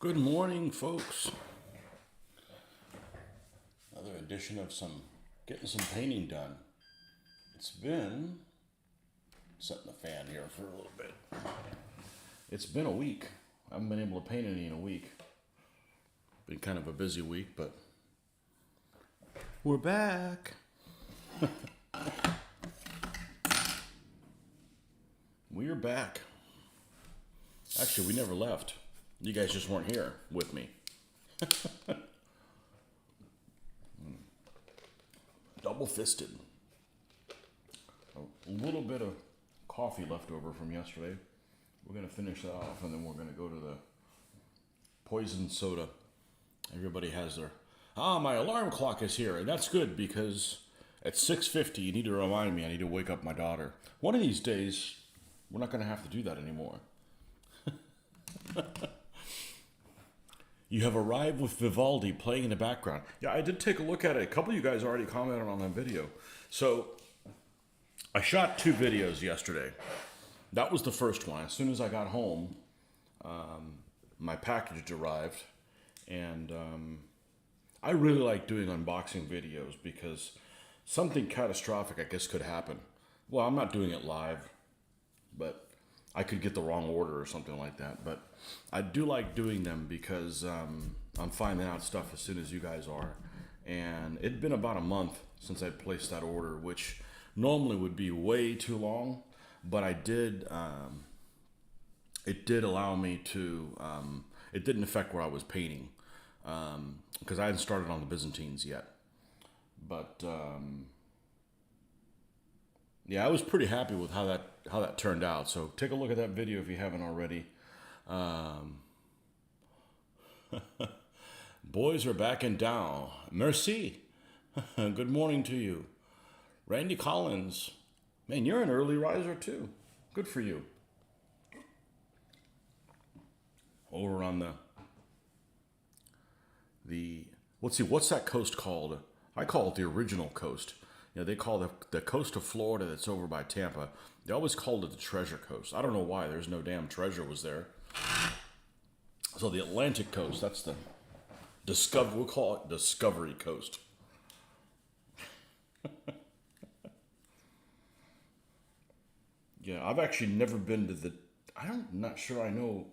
Good morning, folks. Another edition of getting some painting done. It's been setting the fan here for a little bit. It's been a week. I haven't been able to paint any in a week. Been kind of a busy week, but we're back. We're back. Actually, we never left. You guys just weren't here with me. Double-fisted. A little bit of coffee left over from yesterday. We're going to finish that off, and then we're going to go to the poison soda. Everybody has their... my alarm clock is here, and that's good because at 6:50, you need to remind me I need to wake up my daughter. One of these days, we're not going to have to do that anymore. You have arrived with Vivaldi playing in the background. Yeah, I did take a look at it. A couple of you guys already commented on that video. So, I shot 2 videos yesterday. That was the first one. As soon as I got home, my package arrived. And I really like doing unboxing videos because something catastrophic, I guess, could happen. Well, I'm not doing it live, but I could get the wrong order or something like that. But I do like doing them because I'm finding out stuff as soon as you guys are. And it'd been about a month since I'd placed that order, which normally would be way too long. But I did, it did allow me to, it didn't affect where I was painting. Because I hadn't started on the Byzantines yet. But yeah, I was pretty happy with how that turned out. So take a look at that video if you haven't already. Boys are backing down. Merci. Good morning to you. Randy Collins. Man, you're an early riser too. Good for you. Over on let's see, what's that coast called? I call it the original coast. You know, they call the coast of Florida that's over by Tampa. They always called it the Treasure Coast. I don't know why. There's no damn treasure was there. So the Atlantic coast, that's the we'll call it Discovery Coast. Yeah, I've actually never been to I'm not sure I know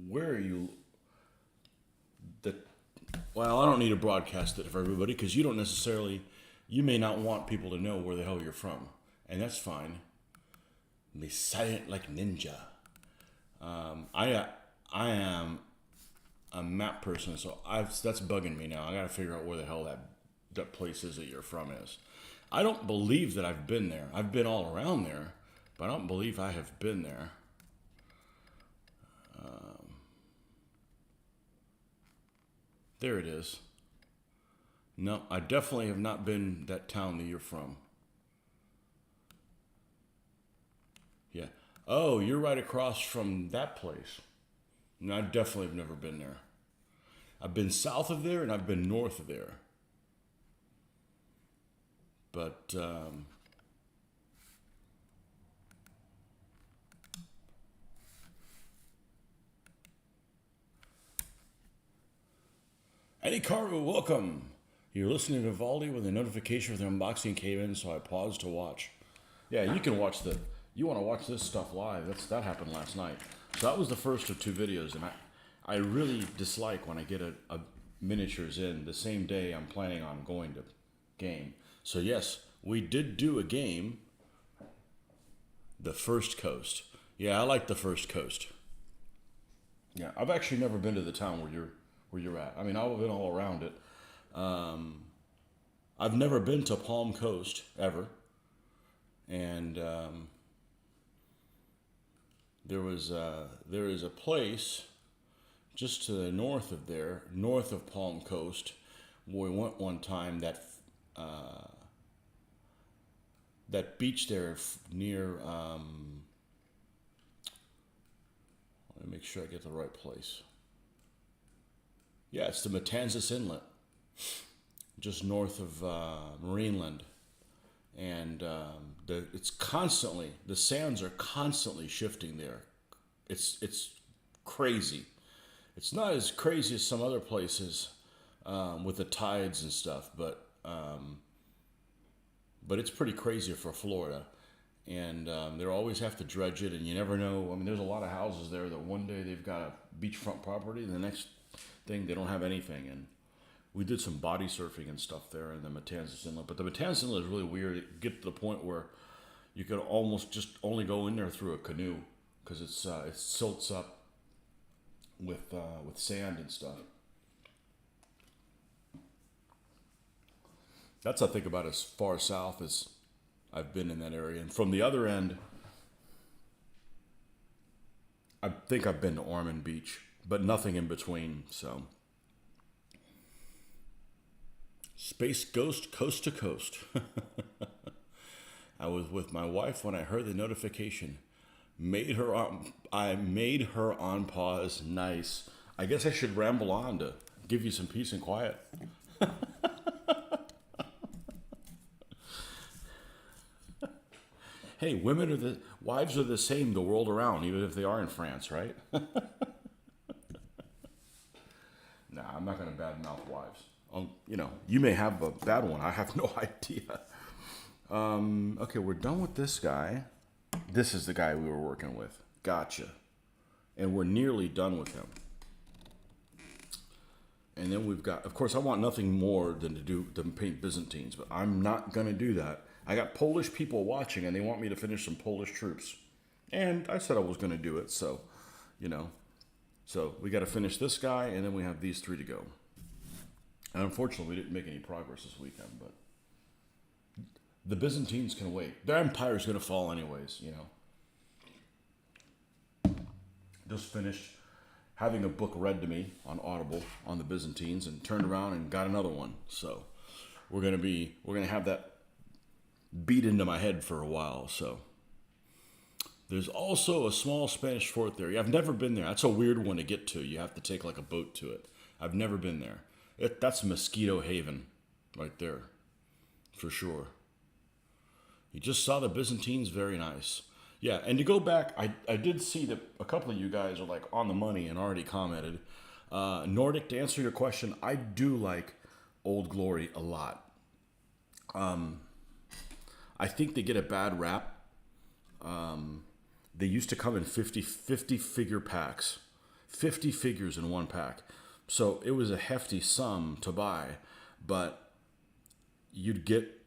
where well, I don't need to broadcast it for everybody because you may not want people to know where the hell you're from. And that's fine. Be silent like ninja. I am a map person, so that's bugging me now. I gotta figure out where the hell that place is that you're from is. I don't believe that I've been there. I've been all around there, but I don't believe I have been there. There it is. No, I definitely have not been that town that you're from. Yeah. Oh, you're right across from that place. No, I definitely have never been there. I've been south of there and I've been north of there. But, Eddie Carver, welcome. You're listening to Vivaldi when the notification for the unboxing came in, so I paused to watch. Yeah, you can watch you want to watch this stuff live. That happened last night. So that was the first of 2 videos, and I really dislike when I get a miniatures in the same day I'm planning on going to game. So yes, we did do a game, the First Coast. Yeah, I like the First Coast. Yeah, I've actually never been to the town where you're at. I mean, I've been all around it. I've never been to Palm Coast ever, and there is a place just to the north of there, north of Palm Coast, where we went one time. That beach there near. Let me make sure I get the right place. Yeah, it's the Matanzas Inlet, just north of Marineland, and the sands are constantly shifting there. It's crazy. It's not as crazy as some other places with the tides and stuff, but it's pretty crazy for Florida. And they always have to dredge it, and you never know. I mean, there's a lot of houses there that one day they've got a beachfront property, and the next thing they don't have anything. And we did some body surfing and stuff there in the Matanzas Inlet. But the Matanzas Inlet is really weird. It get to the point where you could almost just only go in there through a canoe because it silts up with sand and stuff. That's I think about as far south as I've been in that area. And from the other end, I think I've been to Ormond Beach, but nothing in between. So, Space Ghost Coast to Coast. I was with my wife when I heard the notification. I made her on pause. Nice. I guess I should ramble on to give you some peace and quiet. Hey, wives are the same the world around, even if they are in France, right? Nah, I'm not going to badmouth wives. You may have a bad one. I have no idea. Okay, we're done with this guy. This is the guy we were working with. Gotcha. And we're nearly done with him. And then we've got, of course, I want nothing more than to paint Byzantines, but I'm not going to do that. I got Polish people watching, and they want me to finish some Polish troops. And I said I was going to do it, so, So we got to finish this guy, and then we have these three to go. And unfortunately, we didn't make any progress this weekend, but the Byzantines can wait. Their empire's going to fall anyways, Just finished having a book read to me on Audible on the Byzantines and turned around and got another one. So we're going to have that beat into my head for a while. So there's also a small Spanish fort there. I've never been there. That's a weird one to get to. You have to take like a boat to it. I've never been there. That's Mosquito Haven right there for sure. You just saw the Byzantines, very nice. Yeah, and to go back, I did see that a couple of you guys are like on the money and already commented. Nordic, to answer your question, I do like Old Glory a lot. I think they get a bad rap. They used to come in 50 figure packs. 50 figures in one pack. So it was a hefty sum to buy, but you'd get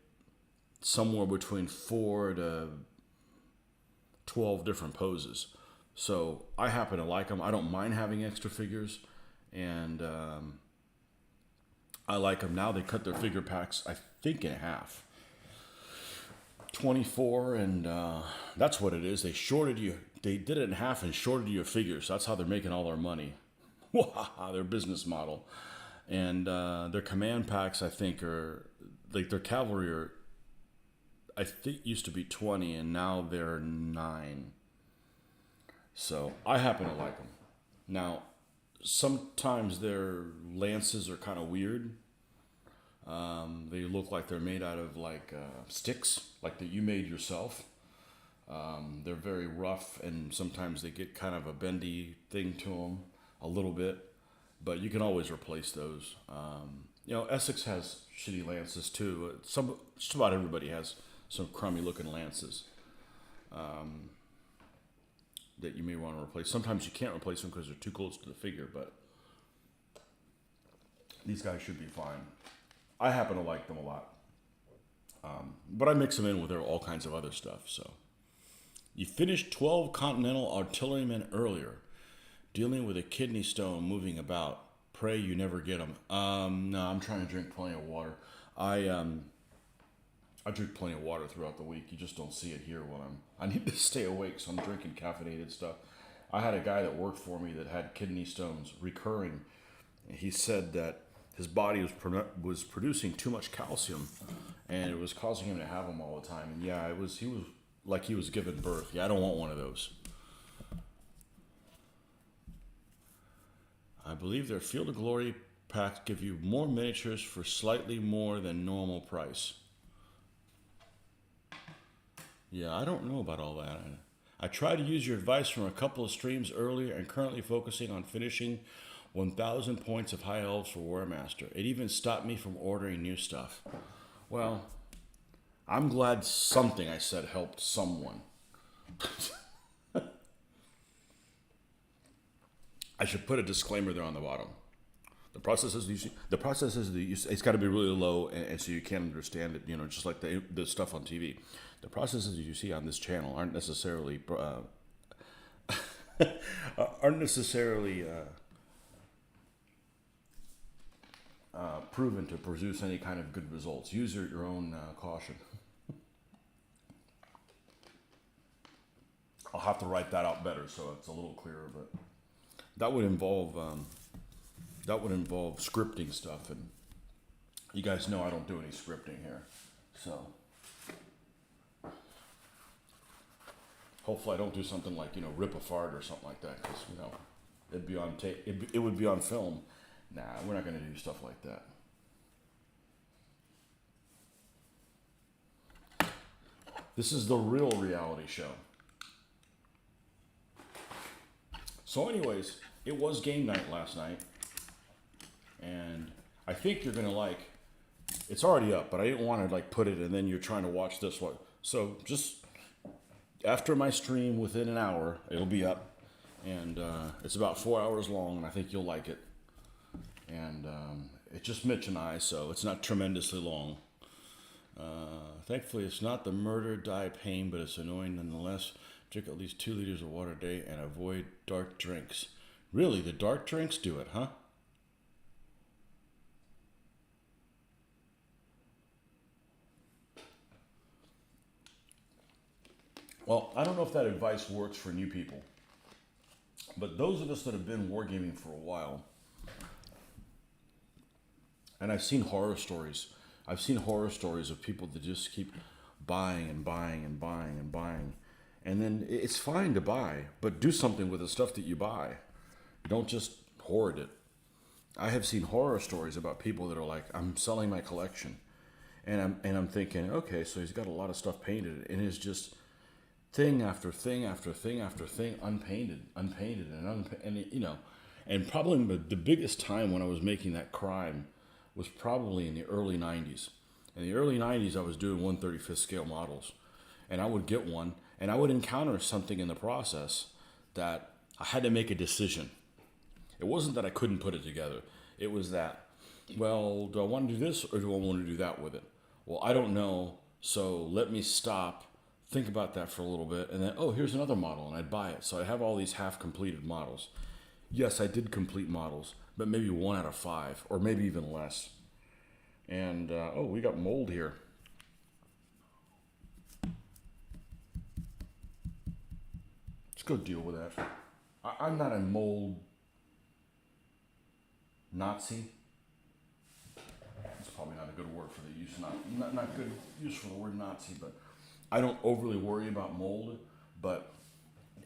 somewhere between 4 to 12 different poses. So I happen to like them. I don't mind having extra figures, and I like them. Now they cut their figure packs, I think, in half. 24, and that's what it is. They shorted you. They did it in half and shorted you figures. That's how they're making all their money. Their business model. And their command packs, I think, are like their cavalry are, I think, used to be 20, and now they're 9. So I happen to like them. Now, sometimes their lances are kind of weird. They look like they're made out of like sticks, like that you made yourself. They're very rough, and sometimes they get kind of a bendy thing to them a little bit, but you can always replace those. Essex has shitty lances too. Just about everybody has some crummy looking lances that you may want to replace. Sometimes you can't replace them because they're too close to the figure, but these guys should be fine. I happen to like them a lot. But I mix them in with all kinds of other stuff. So you finished 12 Continental Artillerymen earlier, dealing with a kidney stone moving about. Pray you never get them. No, I'm trying to drink plenty of water. I drink plenty of water throughout the week. You just don't see it here when I need to stay awake, so I'm drinking caffeinated stuff. I had a guy that worked for me that had kidney stones recurring. He said that his body was producing too much calcium, and it was causing him to have them all the time. And yeah, he was like he was giving birth. Yeah, I don't want one of those. I believe their Field of Glory packs give you more miniatures for slightly more than normal price. Yeah, I don't know about all that. I tried to use your advice from a couple of streams earlier and currently focusing on finishing 1,000 points of high elves for War Master. It even stopped me from ordering new stuff. Well, I'm glad something I said helped someone. I should put a disclaimer there on the bottom. The processes it's got to be really low, and so you can't understand it. You know, just like the stuff on TV. The processes you see on this channel aren't necessarily proven to produce any kind of good results. Use your own caution. I'll have to write that out better so it's a little clearer, but that would involve scripting stuff, and you guys know I don't do any scripting here, so hopefully I don't do something like, you know, rip a fart or something like that, because, you know, it'd be on tape. It would be on film. Nah, we're not going to do stuff like that. This is the real reality show. So anyways, it was game night last night, and I think you're gonna like, it's already up, but I didn't want to like put it and then you're trying to watch this one. So just after my stream, within an hour, it'll be up, and it's about 4 hours long, and I think you'll like it. And it's just Mitch and I, so it's not tremendously long. Thankfully, it's not the murder, die, pain, but it's annoying nonetheless. Drink at least 2 liters of water a day and avoid dark drinks. Really, the dark drinks do it, huh? Well, I don't know if that advice works for new people, but those of us that have been wargaming for a while, and I've seen horror stories. I've seen horror stories of people that just keep buying and buying and buying and buying. And then it's fine to buy, but do something with the stuff that you buy. Don't just hoard it. I have seen horror stories about people that are like, I'm selling my collection. And I'm thinking, okay, so he's got a lot of stuff painted, and it's just thing after thing after thing after thing, unpainted, and you know, and probably the biggest time when I was making that crime was probably in the early 90s. In the early 90s, I was doing 1/35th scale models, and I would get one, and I would encounter something in the process that I had to make a decision. It wasn't that I couldn't put it together. It was that, well, do I want to do this or do I want to do that with it? Well, I don't know, so let me stop, think about that for a little bit, and then, oh, here's another model, and I'd buy it. So I have all these half-completed models. Yes, I did complete models, but maybe 1 out of 5, or maybe even less. And, oh, we got mold here. Let's go deal with that. I'm not a mold Nazi. It's probably not a good word for the use, not good use for the word Nazi, but I don't overly worry about mold, but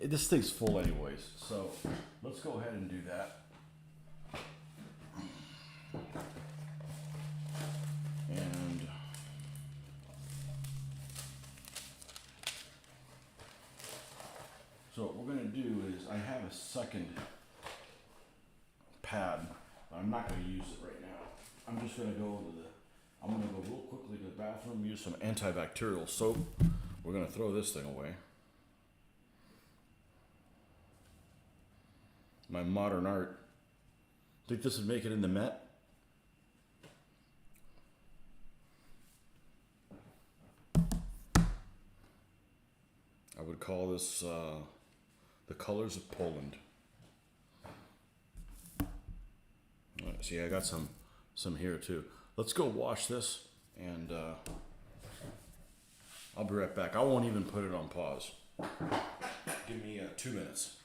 this thing's full anyways, so let's go ahead and do that. And so what we're going to do is, I have a second pad, but I'm not going to use it right now. I'm just going to go real quickly to the bathroom, use some antibacterial soap. We're going to throw this thing away. My modern art. Think this would make it in the Met? I would call this the colors of Poland. Right, see, I got some here too. Let's go wash this, and I'll be right back. I won't even put it on pause. Give me 2 minutes.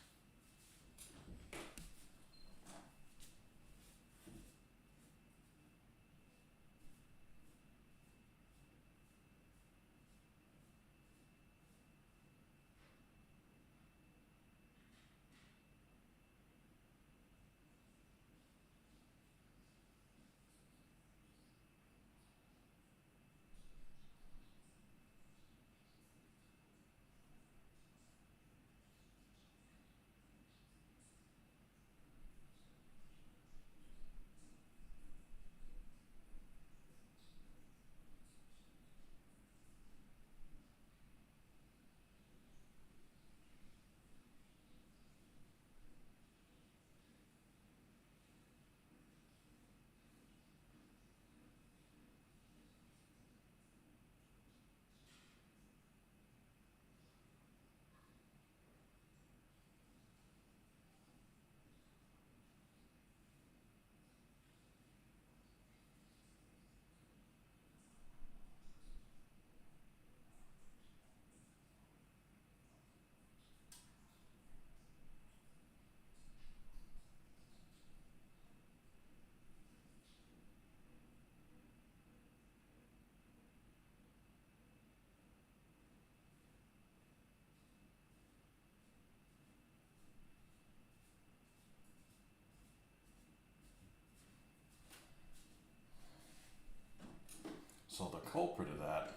culprit of that.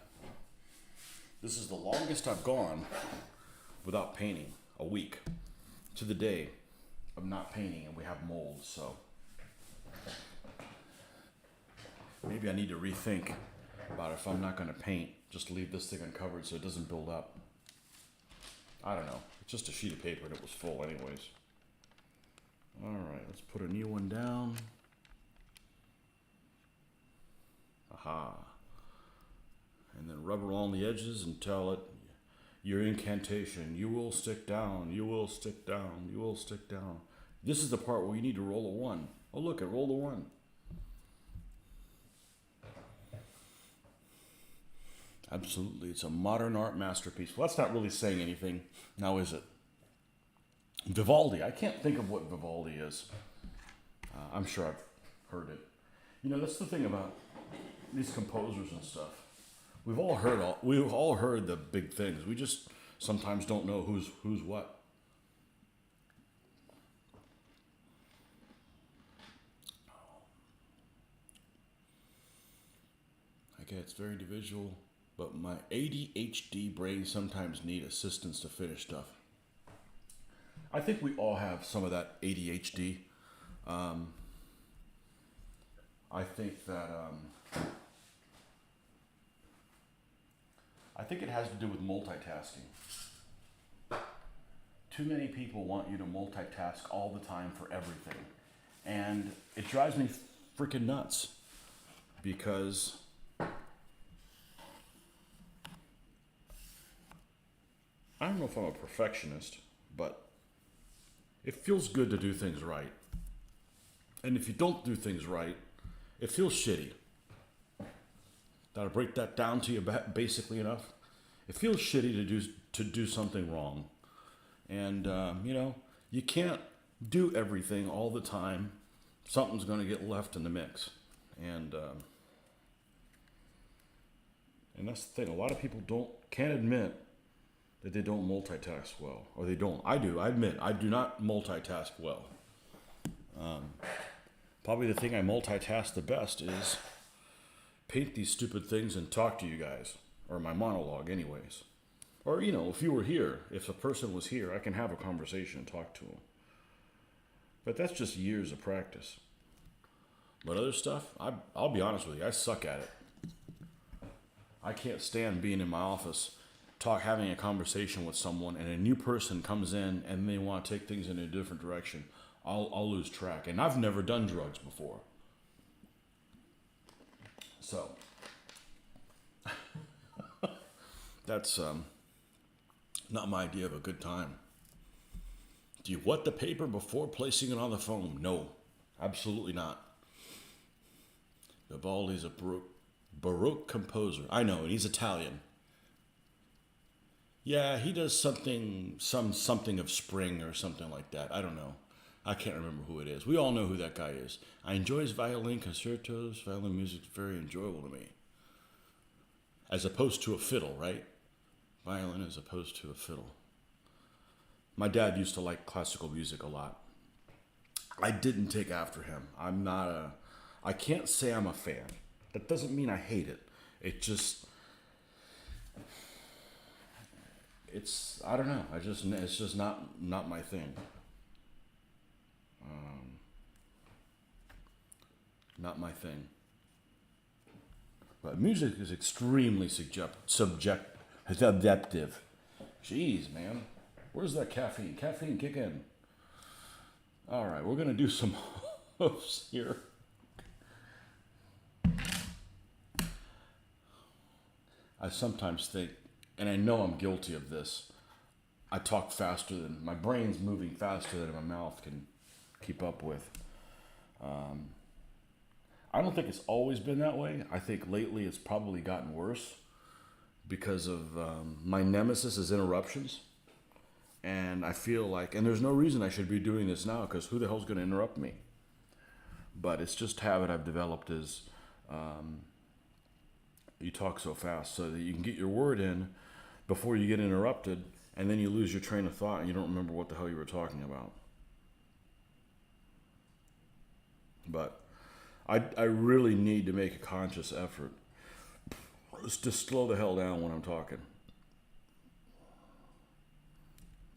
This is the longest I've gone without painting, a week, to the day of not painting, and we have mold, so maybe I need to rethink about if I'm not going to paint, just leave this thing uncovered so it doesn't build up. I don't know. It's just a sheet of paper and it was full anyways. Alright, let's put a new one down. Aha. And then rub along the edges and tell it your incantation. You will stick down, you will stick down, you will stick down. This is the part where you need to roll a 1. Oh look, it rolled a 1. Absolutely, it's a modern art masterpiece. Well, that's not really saying anything, now is it? Vivaldi, I can't think of what Vivaldi is. I'm sure I've heard it. You know, that's the thing about these composers and stuff. We've all heard the big things. We just sometimes don't know who's what. Okay, it's very individual, but my ADHD brain sometimes need assistance to finish stuff. I think we all have some of that ADHD. I think that I think it has to do with multitasking. Too many people want you to multitask all the time for everything. And it drives me freaking nuts because I don't know if I'm a perfectionist, but it feels good to do things right. And if you don't do things right, it feels shitty. Did I break that down to you basically enough? It feels shitty to do something wrong. And, you know, you can't do everything all the time. Something's going to get left in the mix. And that's the thing. A lot of people can't admit that they don't multitask well. Or they don't. I do. I admit, I do not multitask well. Probably the thing I multitask the best is paint these stupid things and talk to you guys. Or my monologue anyways. Or, you know, if you were here, if a person was here, I can have a conversation and talk to them. But that's just years of practice. But other stuff, I'll be honest with you, I suck at it. I can't stand being in my office, having a conversation with someone, and a new person comes in and they want to take things in a different direction. I'll lose track. And I've never done drugs before. So, that's not my idea of a good time. Do you wet the paper before placing it on the foam? No, absolutely not. Vivaldi's a Baroque composer. I know, and he's Italian. Yeah, he does something of spring or something like that. I don't know. I can't remember who it is. We all know who that guy is. I enjoy his violin concertos. Violin music is very enjoyable to me. As opposed to a fiddle, right? Violin as opposed to a fiddle. My dad used to like classical music a lot. I didn't take after him. I can't say I'm a fan. That doesn't mean I hate it. It just, I don't know. It's just not my thing. Not my thing. But music is extremely subjective. Jeez, man. Where's that caffeine? Caffeine, kick in. All right, we're going to do some hoofs here. I sometimes think, and I know I'm guilty of this, I talk faster than, my brain's moving faster than my mouth can keep up with. I don't think it's always been that way. I think lately it's probably gotten worse because of my nemesis is interruptions. And I feel like, and there's no reason I should be doing this now because who the hell's going to interrupt me? But it's just a habit I've developed is you talk so fast so that you can get your word in before you get interrupted, and then you lose your train of thought and you don't remember what the hell you were talking about. But I really need to make a conscious effort just slow the hell down when I'm talking.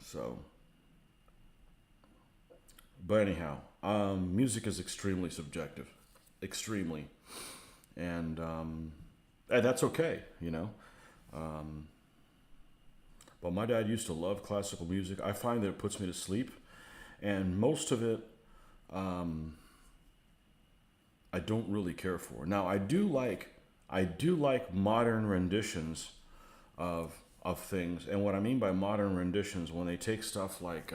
So, but anyhow, music is extremely subjective, extremely, and and that's okay, you know. Um, but my dad used to love classical music. I find that it puts me to sleep, and most of it I don't really care for. Now I do like modern renditions of things, and what I mean by modern renditions when they take stuff like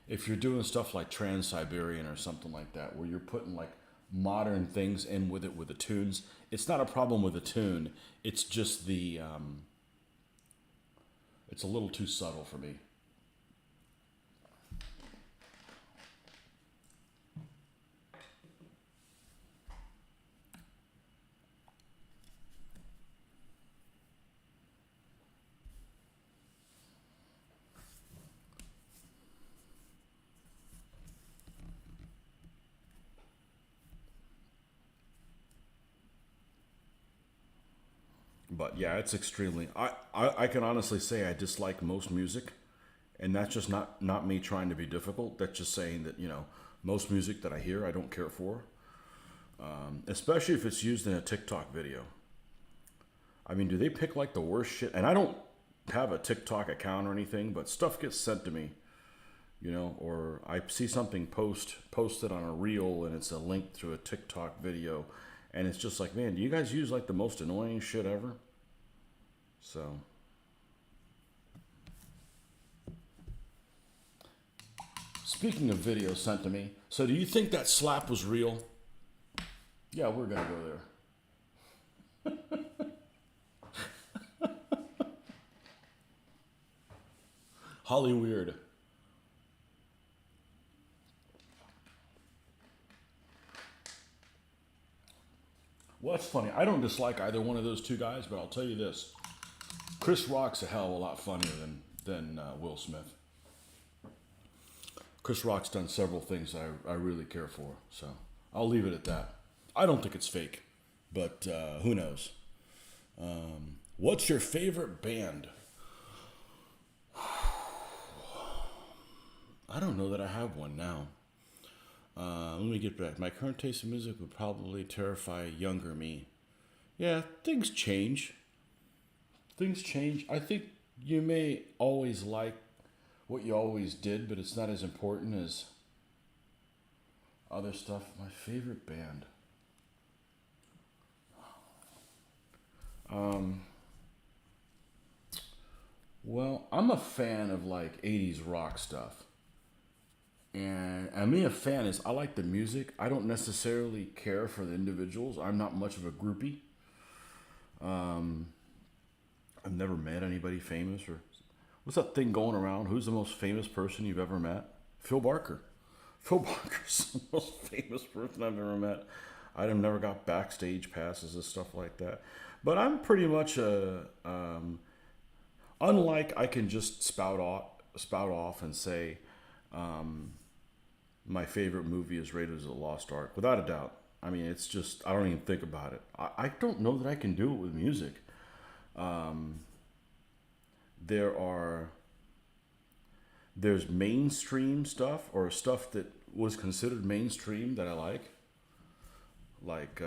if you're doing stuff like Trans-Siberian or something like that, where you're putting like modern things in with it with the tunes. It's not a problem with the tune. It's just it's a little too subtle for me. But yeah, it's extremely. I can honestly say I dislike most music, and that's just not me trying to be difficult. That's just saying that most music that I hear I don't care for, especially if it's used in a TikTok video. I mean, do they pick like the worst shit? And I don't have a TikTok account or anything, but stuff gets sent to me, or I see something posted on a reel and it's a link to a TikTok video, and it's just like, man, do you guys use like the most annoying shit ever? So, speaking of videos sent to me, so do you think that slap was real? Yeah, we're gonna go there. Holly Weird. Well, that's funny. I don't dislike either one of those two guys, but I'll tell you this: Chris Rock's a hell of a lot funnier than Will Smith. Chris Rock's done several things I really care for, so I'll leave it at that. I don't think it's fake, but who knows? What's your favorite band? I don't know that I have one now. Let me get back. My current taste in music would probably terrify younger me. Yeah, things change. Things change. I think you may always like what you always did, but it's not as important as other stuff. My favorite band. Well, I'm a fan of like 80s rock stuff. And I mean, a fan is I like the music. I don't necessarily care for the individuals. I'm not much of a groupie. I've never met anybody famous or what's that thing going around? Who's the most famous person you've ever met? Phil Barker. Phil Barker's the most famous person I've ever met. I've never got backstage passes and stuff like that. But I'm pretty much unlike I can just spout off and say my favorite movie is Raiders of the Lost Ark, without a doubt. I mean, it's just I don't even think about it. I don't know that I can do it with music. There are there's mainstream stuff or stuff that was considered mainstream that I like. Like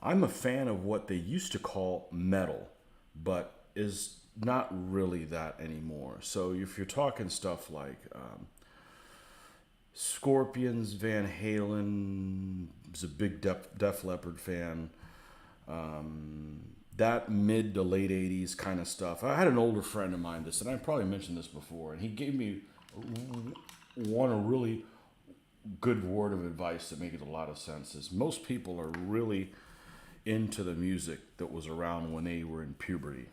I'm a fan of what they used to call metal, but is not really that anymore. So if you're talking stuff like Scorpions, Van Halen, is a big Def Leppard fan. That mid to late 80s kind of stuff. I had an older friend of mine and I probably mentioned this before, and he gave me one a really good word of advice that made a lot of sense. Is most people are really into the music that was around when they were in puberty.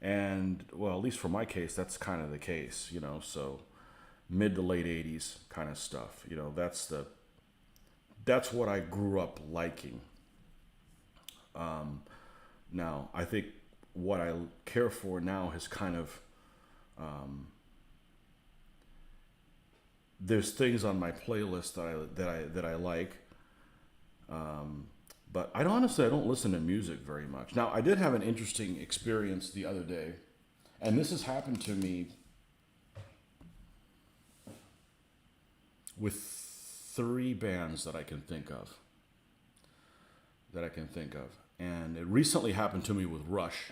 And well, at least for my case, that's kind of the case. So mid to late 80s kind of stuff. That's what I grew up liking. Now, I think what I care for now has kind of there's things on my playlist that I like, but I don't listen to music very much. Now I did have an interesting experience the other day, and this has happened to me with three bands that I can think of. And it recently happened to me with Rush,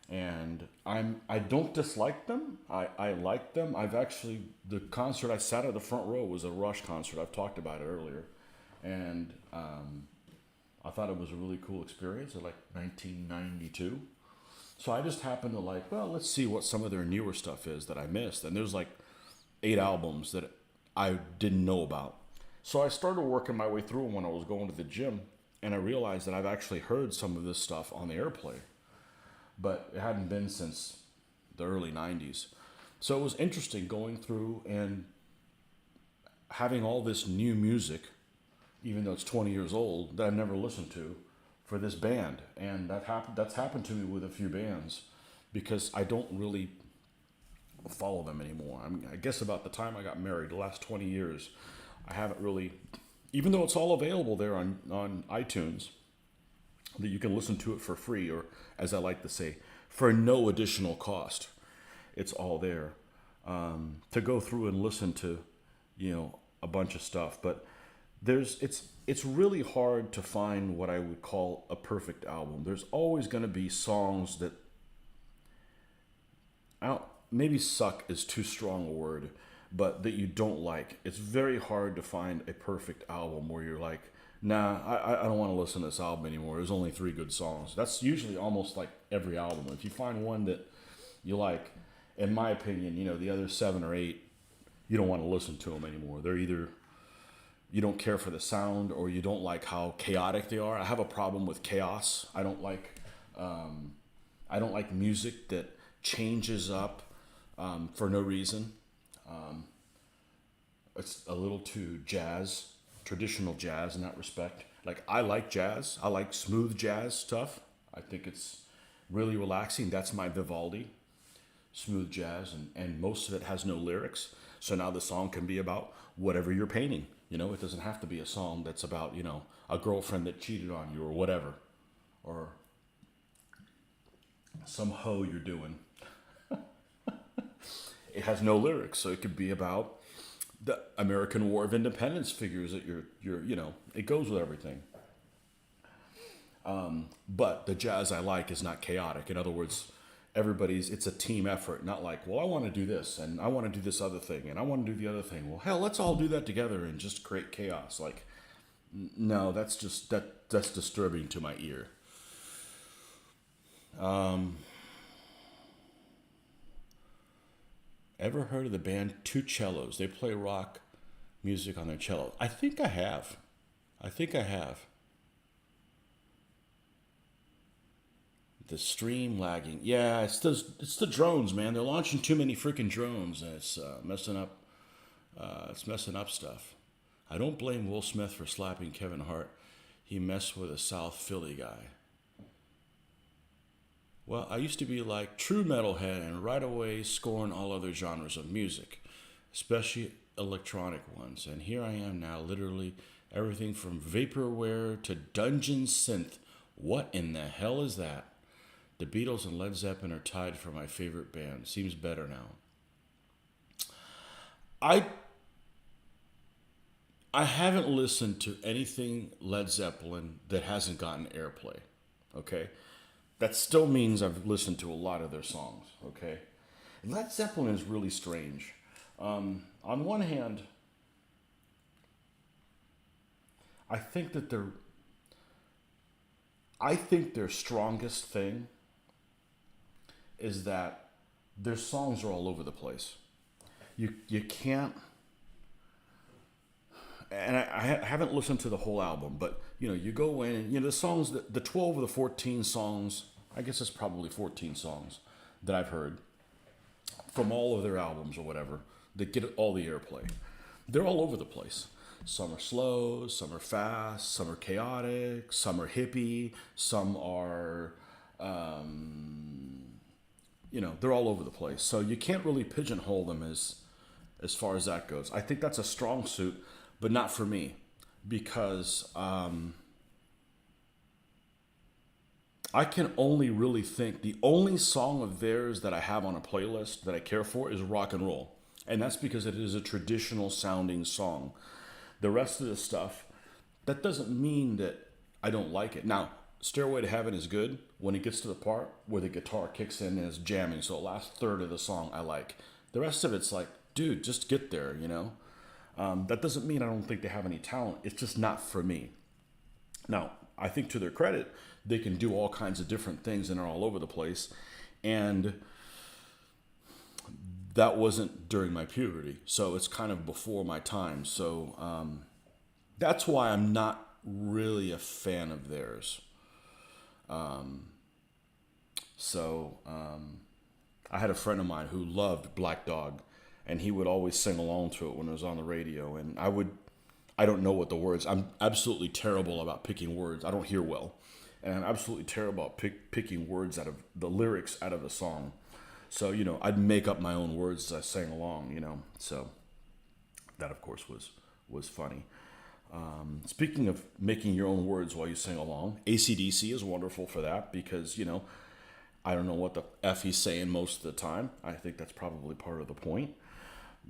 and I don't dislike them. I like them. I've actually, the concert I sat at the front row was a Rush concert. I've talked about it earlier, and I thought it was a really cool experience. At like 1992. So I just happened to like, well, let's see what some of their newer stuff is that I missed. And there's like 8 albums that I didn't know about. So I started working my way through them when I was going to the gym, and I realized that I've actually heard some of this stuff on the airplay, but it hadn't been since the early 90s. So it was interesting going through and having all this new music, even though it's 20 years old, that I've never listened to for this band. And that's happened to me with a few bands because I don't really follow them anymore. I guess about the time I got married, the last 20 years, I haven't really, even though it's all available there on iTunes, that you can listen to it for free, or as I like to say, for no additional cost. It's all there to go through and listen to, a bunch of stuff. But it's really hard to find what I would call a perfect album. There's always going to be songs that maybe suck is too strong a word, but that you don't like. It's very hard to find a perfect album where you're like, nah, I don't want to listen to this album anymore. There's only 3 good songs. That's usually almost like every album. If you find one that you like, in my opinion, the other 7 or 8, you don't want to listen to them anymore. They're either you don't care for the sound, or you don't like how chaotic they are. I have a problem with chaos. I don't like music that changes up for no reason. It's a little too traditional jazz in that respect. Like, I like jazz. I like smooth jazz stuff. I think it's really relaxing. That's my Vivaldi, smooth jazz, and most of it has no lyrics. So now the song can be about whatever you're painting. It doesn't have to be a song that's about, a girlfriend that cheated on you or whatever, or some hoe you're doing. It has no lyrics, so it could be about the American War of Independence figures that it goes with everything. But the jazz I like is not chaotic. In other words, it's a team effort, not like, well, I want to do this and I want to do this other thing and I want to do the other thing. Well, hell, let's all do that together and just create chaos. Like, no, that's disturbing to my ear. Ever heard of the band Two Cellos? They play rock music on their cello. I think I have. The stream lagging. Yeah, it's the drones, man. They're launching too many freaking drones, and it's messing up. It's messing up stuff. I don't blame Will Smith for slapping Kevin Hart. He messed with a South Philly guy. Well, I used to be like true metalhead and right away scorn all other genres of music, especially electronic ones. And here I am now, literally everything from vaporware to dungeon synth. What in the hell is that? The Beatles and Led Zeppelin are tied for my favorite band. Seems better now. I haven't listened to anything Led Zeppelin that hasn't gotten airplay. Okay? That still means I've listened to a lot of their songs. Okay? Led Zeppelin is really strange. On one hand, I think their strongest thing is that their songs are all over the place. You can't, and I haven't listened to the whole album, but you go in and the songs, the 12 of the 14 songs, I guess it's probably 14 songs that I've heard from all of their albums or whatever that get all the airplay. They're all over the place. Some are slow, some are fast, some are chaotic, some are hippie, some are, they're all over the place. So you can't really pigeonhole them as as far as that goes. I think that's a strong suit, but not for me, because I can only really think the only song of theirs that I have on a playlist that I care for is Rock and Roll. And that's because it is a traditional sounding song. The rest of the stuff, that doesn't mean that I don't like it. Now, Stairway to Heaven is good when it gets to the part where the guitar kicks in and is jamming. So the last third of the song I like. The rest of it's like, dude, just get there, you know? That doesn't mean I don't think they have any talent. It's just not for me. Now, I think to their credit, they can do all kinds of different things and are all over the place. And that wasn't during my puberty. So it's kind of before my time. So that's why I'm not really a fan of theirs. I had a friend of mine who loved Black Dog, and he would always sing along to it when it was on the radio. And I don't know what the words, I'm absolutely terrible about picking words. I don't hear well. And I'm absolutely terrible at picking words out of the lyrics out of a song. So, you know, I'd make up my own words as I sang along, you know. So that, of course, was funny. Speaking of making your own words while you sing along, AC/DC is wonderful for that because, you know, I don't know what the F he's saying most of the time. I think that's probably part of the point.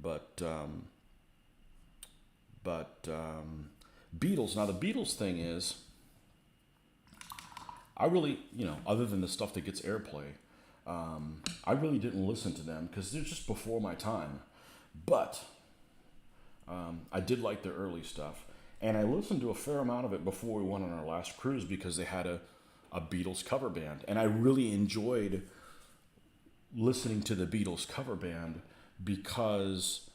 But Beatles. Now, the Beatles thing is, I really, you know, other than the stuff that gets airplay, I really didn't listen to them because they're just before my time. But I did like their early stuff. And I listened to a fair amount of it before we went on our last cruise because they had a Beatles cover band. And I really enjoyed listening to the Beatles cover band because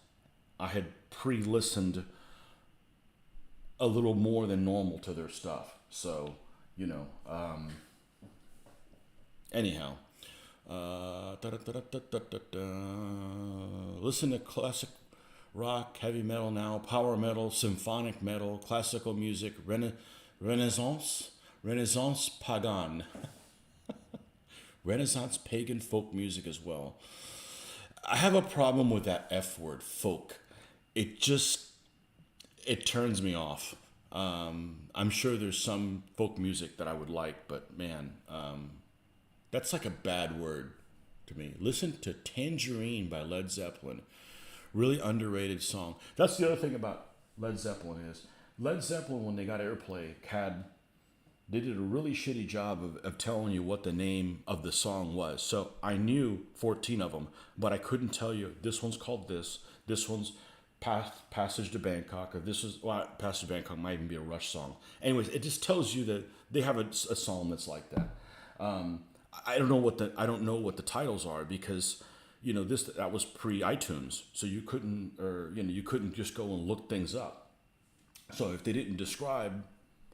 I had pre-listened a little more than normal to their stuff. So, you know, anyhow, listen to classic rock, heavy metal now, power metal, symphonic metal, classical music, Renaissance pagan, Renaissance pagan folk music as well. I have a problem with that F word, folk. It turns me off. I'm sure there's some folk music that I would like, but man, that's like a bad word to me. Listen to Tangerine by Led Zeppelin. Really underrated song. That's the other thing about Led Zeppelin is Led Zeppelin, when they got airplay, they did a really shitty job of telling you what the name of the song was. So I knew 14 of them, but I couldn't tell you this one's called this one's Passage to Bangkok, or Passage to Bangkok might even be a Rush song. Anyways, it just tells you that they have a song that's like that. I don't know what the titles are because, you know, that was pre-iTunes, so you couldn't just go and look things up. So if they didn't describe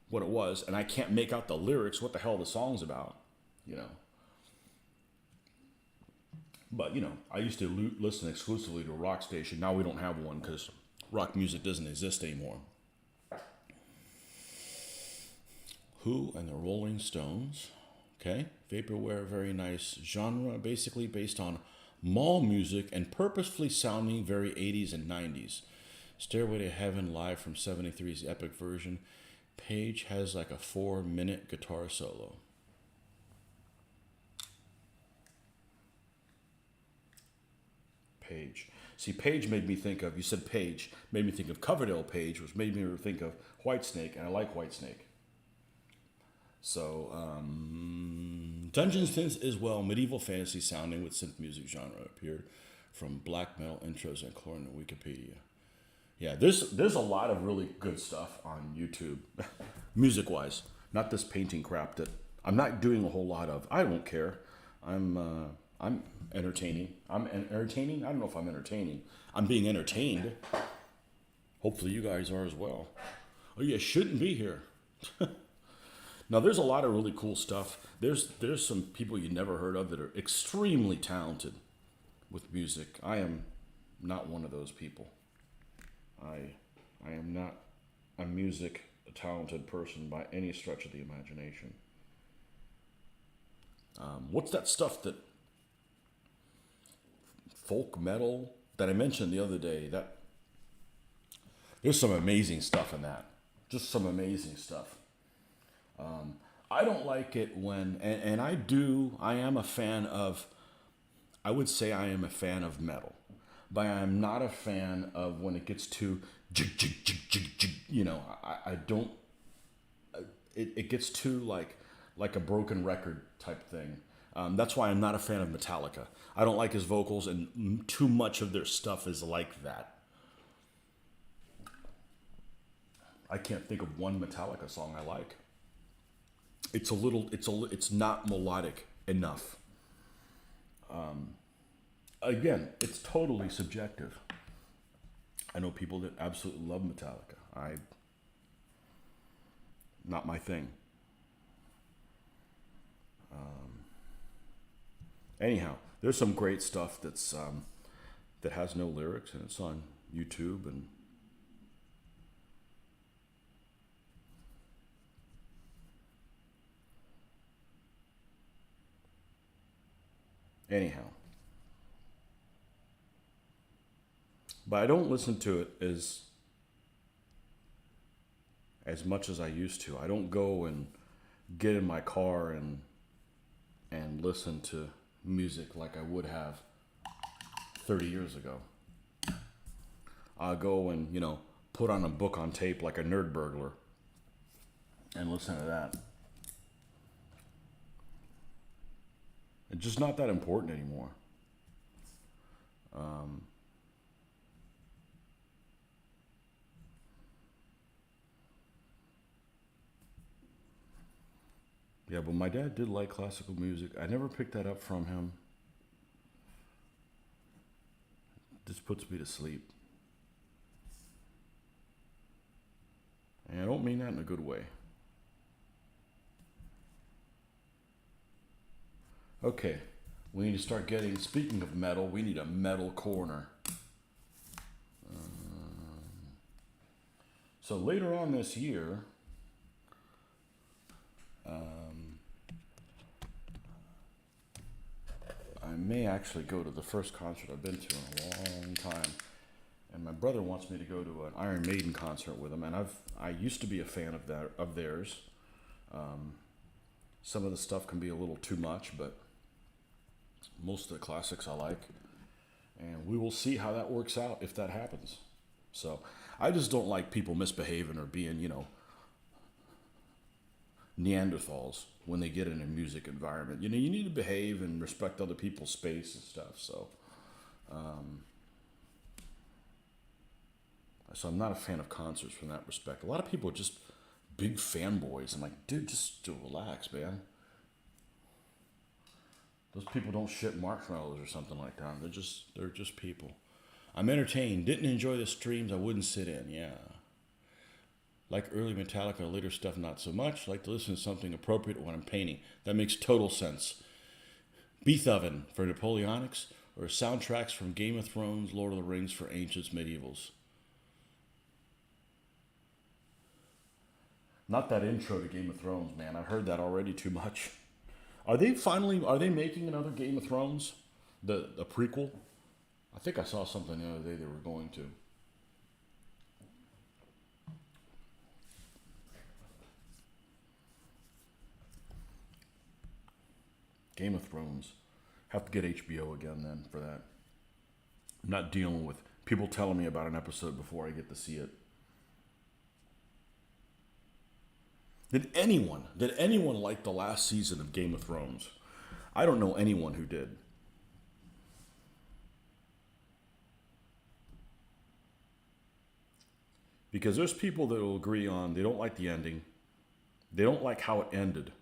what it was, and I can't make out the lyrics, what the hell the song's about, you know. But, you know, I used to listen exclusively to a rock station. Now we don't have one because rock music doesn't exist anymore. Who and the Rolling Stones. Okay, Vaporware, very nice genre, basically based on mall music and purposefully sounding very 80s and 90s. Stairway to Heaven live from 73's epic version. Page has like a 4-minute guitar solo. Page. See, Page made me think of, you said Page, made me think of Coverdale Page, which made me think of Whitesnake, and I like Whitesnake. So, Dungeons as well, medieval fantasy sounding with synth music genre appeared from black metal intros and according to Wikipedia. Yeah, there's a lot of really good stuff on YouTube, music-wise. Not this painting crap that I'm not doing a whole lot of. I don't care. I'm entertaining. I'm entertaining. I don't know if I'm entertaining. I'm being entertained. Hopefully you guys are as well. Oh, you shouldn't be here. Now, there's a lot of really cool stuff. There's some people you never heard of that are extremely talented with music. I am not one of those people. I am not a music talented person by any stretch of the imagination. What's that stuff that folk metal that I mentioned the other day, that there's some amazing stuff in that. Just some amazing stuff. I don't like it when, and I am a fan of, I would say I am a fan of metal, but I am not a fan of when it gets too, you know, I don't, it gets too like a broken record type thing. That's why I'm not a fan of Metallica. I don't like his vocals, and too much of their stuff is like that. I can't think of one Metallica song I like. It's not melodic enough. Again, it's totally subjective. I know people that absolutely love Metallica. Not my thing. Anyhow, there's some great stuff that has no lyrics, and it's on YouTube. And anyhow, but I don't listen to it as much as I used to. I don't go and get in my car and listen to music like I would have 30 years ago. I'll go and, put on a book on tape like a nerd burglar and listen to that. It's just not that important anymore. Yeah, but my dad did like classical music. I never picked that up from him. This puts me to sleep. And I don't mean that in a good way. Okay, we need to start getting, speaking of metal, we need a metal corner. So later on this year, I may actually go to the first concert I've been to in a long time. And my brother wants me to go to an Iron Maiden concert with him, and I used to be a fan of theirs. Some of the stuff can be a little too much, but most of the classics I like. And we will see how that works out if that happens. So I just don't like people misbehaving or being, Neanderthals when they get in a music environment. You need to behave and respect other people's space and stuff. So, so I'm not a fan of concerts from that respect. A lot of people are just big fanboys. I'm like, dude, just relax, man. Those people don't shit marshmallows or something like that. They're just people. I'm entertained. Didn't enjoy the streams. I wouldn't sit in. Yeah. Like early Metallica, later stuff not so much. Like to listen to something appropriate when I'm painting. That makes total sense. Beethoven for Napoleonics, or soundtracks from Game of Thrones, Lord of the Rings for Ancients, Medievals. Not that intro to Game of Thrones, man. I've heard that already too much. Are they making another Game of Thrones? A prequel? I think I saw something the other day they were going to. Game of Thrones. Have to get HBO again then for that. I'm not dealing with people telling me about an episode before I get to see it. Did anyone like the last season of Game of Thrones? I don't know anyone who did. Because there's people that will agree on they don't like the ending. They don't like how it ended.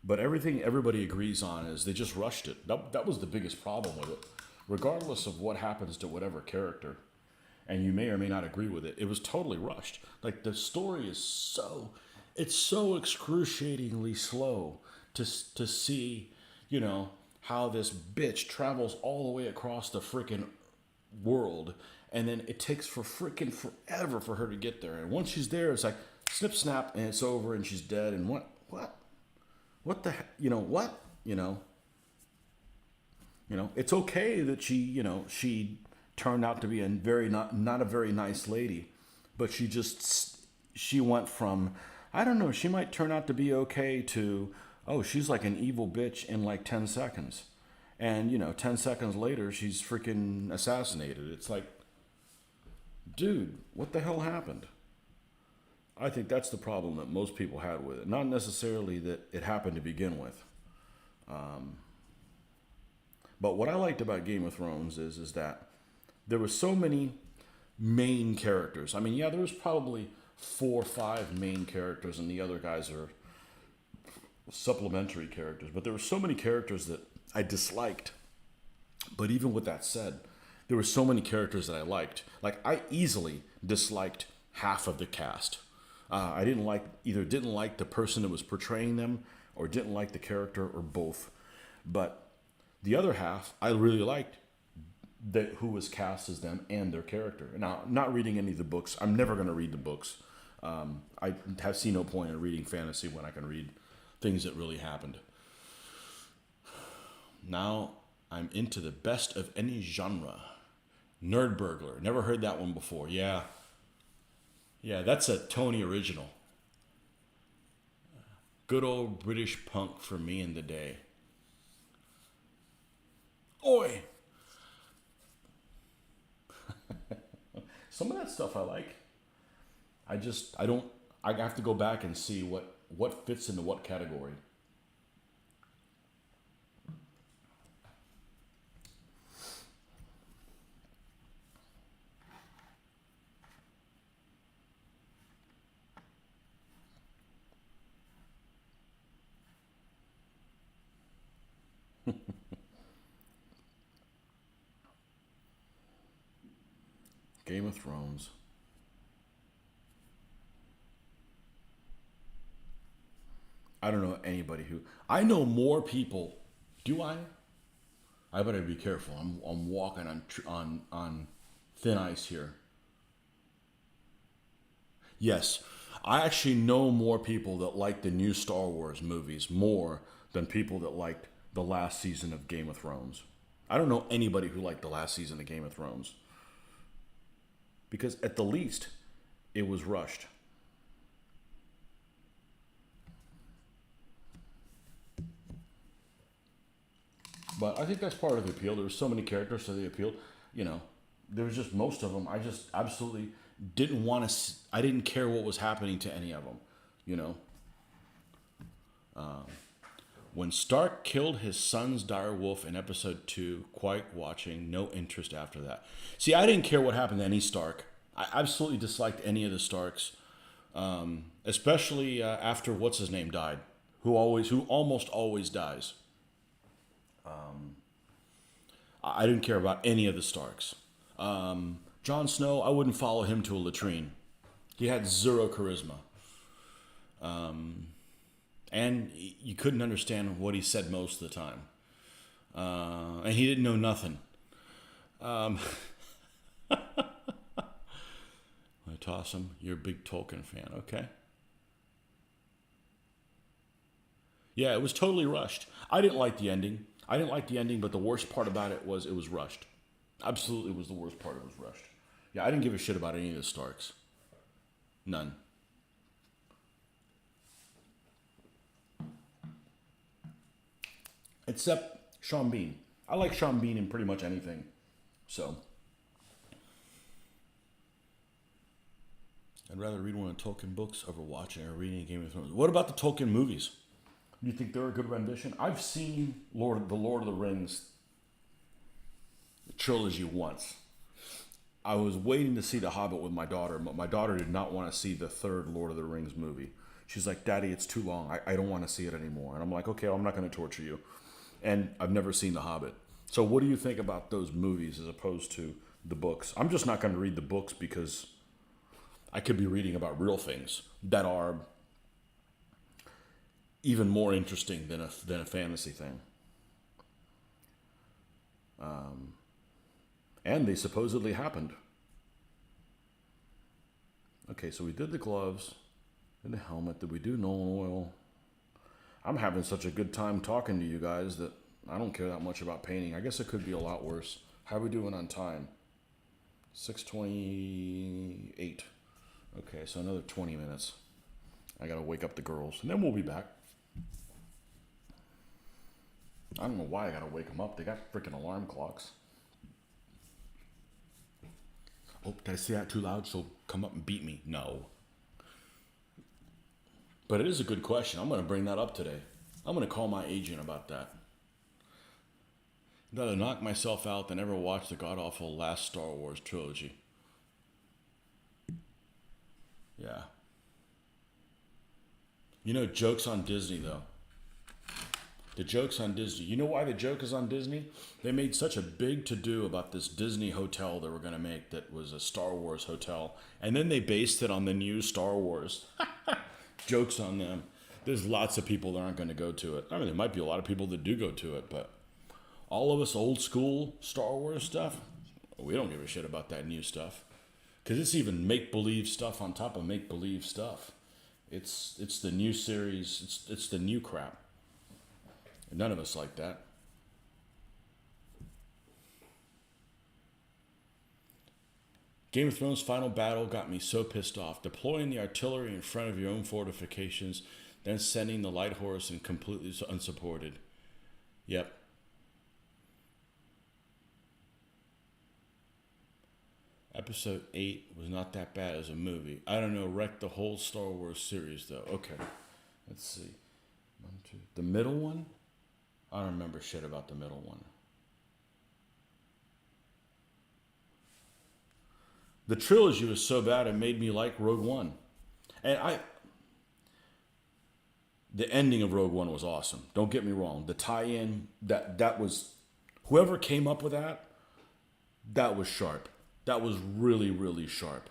But everything everybody agrees on is they just rushed it. That was the biggest problem with it. Regardless of what happens to whatever character, and you may or may not agree with it, it was totally rushed. Like the story is it's so excruciatingly slow to see, how this bitch travels all the way across the freaking world, and then it takes for freaking forever for her to get there. And once she's there, it's like snip snap and it's over and she's dead. And what the heck, what, it's okay that she turned out to be a very not a very nice lady, but she went from, I don't know, she might turn out to be okay to, oh, she's like an evil bitch in like 10 seconds. And, 10 seconds later, she's freaking assassinated. It's like, dude, what the hell happened? I think that's the problem that most people had with it. Not necessarily that it happened to begin with. But what I liked about Game of Thrones is that there were so many main characters. I mean, yeah, there was probably 4 or 5 main characters, and the other guys are supplementary characters. But there were so many characters that I disliked. But even with that said, there were so many characters that I liked. Like, I easily disliked half of the cast. I didn't like the person that was portraying them, or didn't like the character, or both. But the other half, I really liked who was cast as them and their character. Now, not reading any of the books. I'm never going to read the books. I have seen no point in reading fantasy when I can read things that really happened. Now, I'm into the best of any genre. Nerd Burglar. Never heard that one before. Yeah. Yeah, that's a Tony original. Good old British punk for me in the day. Oi! Some of that stuff I like. I have to go back and see what fits into what category. Game of Thrones. I don't know anybody who. I know more people. Do I? I better be careful. I'm walking on thin ice here. Yes, I actually know more people that like the new Star Wars movies more than people that liked the last season of Game of Thrones. I don't know anybody who liked the last season of Game of Thrones. Because at the least, it was rushed. But I think that's part of the appeal. There were so many characters, so the appeal, there was just most of them. I just absolutely didn't want to. I didn't care what was happening to any of them. When Stark killed his son's direwolf in episode 2, quite watching, no interest after that. See, I didn't care what happened to any Stark. I absolutely disliked any of the Starks, especially after what's his name died, who almost always dies. I didn't care about any of the Starks. Jon Snow, I wouldn't follow him to a latrine. He had zero charisma. And you couldn't understand what he said most of the time. And he didn't know nothing. I toss him. You're a big Tolkien fan, okay? Yeah, it was totally rushed. I didn't like the ending. But the worst part about it was rushed. Absolutely was the worst part. It was rushed. Yeah, I didn't give a shit about any of the Starks. None. Except Sean Bean. I like Sean Bean in pretty much anything. So. I'd rather read one of the Tolkien books over watching or reading a Game of Thrones. What about the Tolkien movies? Do you think they're a good rendition? I've seen the Lord of the Rings trilogy once. I was waiting to see The Hobbit with my daughter, but my daughter did not want to see the third Lord of the Rings movie. She's like, Daddy, it's too long. I don't want to see it anymore. And I'm like, okay, I'm not going to torture you. And I've never seen The Hobbit. So what do you think about those movies as opposed to the books? I'm just not going to read the books because I could be reading about real things that are even more interesting than a fantasy thing. And they supposedly happened. Okay, so we did the gloves and the helmet. Did we do Nolan oil? I'm having such a good time talking to you guys that I don't care that much about painting. I guess it could be a lot worse. How are we doing on time? 6:28. Okay, so another 20 minutes. I gotta wake up the girls, and then we'll be back. I don't know why I gotta wake them up. They got freaking alarm clocks. Oh, did I say that too loud? So come up and beat me? No. But it is a good question. I'm gonna bring that up today. I'm gonna call my agent about that. I'd rather knock myself out than ever watch the god-awful last Star Wars trilogy. Yeah. You know, joke's on Disney, though. The joke's on Disney. You know why the joke is on Disney? They made such a big to-do about this Disney hotel they were going to make that was a Star Wars hotel. And then they based it on the new Star Wars. Joke's on them. There's lots of people that aren't going to go to it. I mean, there might be a lot of people that do go to it, but all of us old school Star Wars stuff, we don't give a shit about that new stuff. Because it's even make-believe stuff on top of make-believe stuff. It's the new series. It's the new crap. And none of us like that. Game of Thrones' final battle got me so pissed off. Deploying the artillery in front of your own fortifications, then sending the light horse and completely unsupported. Yep. Episode 8 was not that bad as a movie. I don't know, wrecked the whole Star Wars series, though. Okay, let's see. 1, 2. The middle one? I don't remember shit about the middle one. The trilogy was so bad it made me like Rogue One. And the ending of Rogue One was awesome. Don't get me wrong. The tie-in, that was, whoever came up with that was sharp. That was really, really sharp.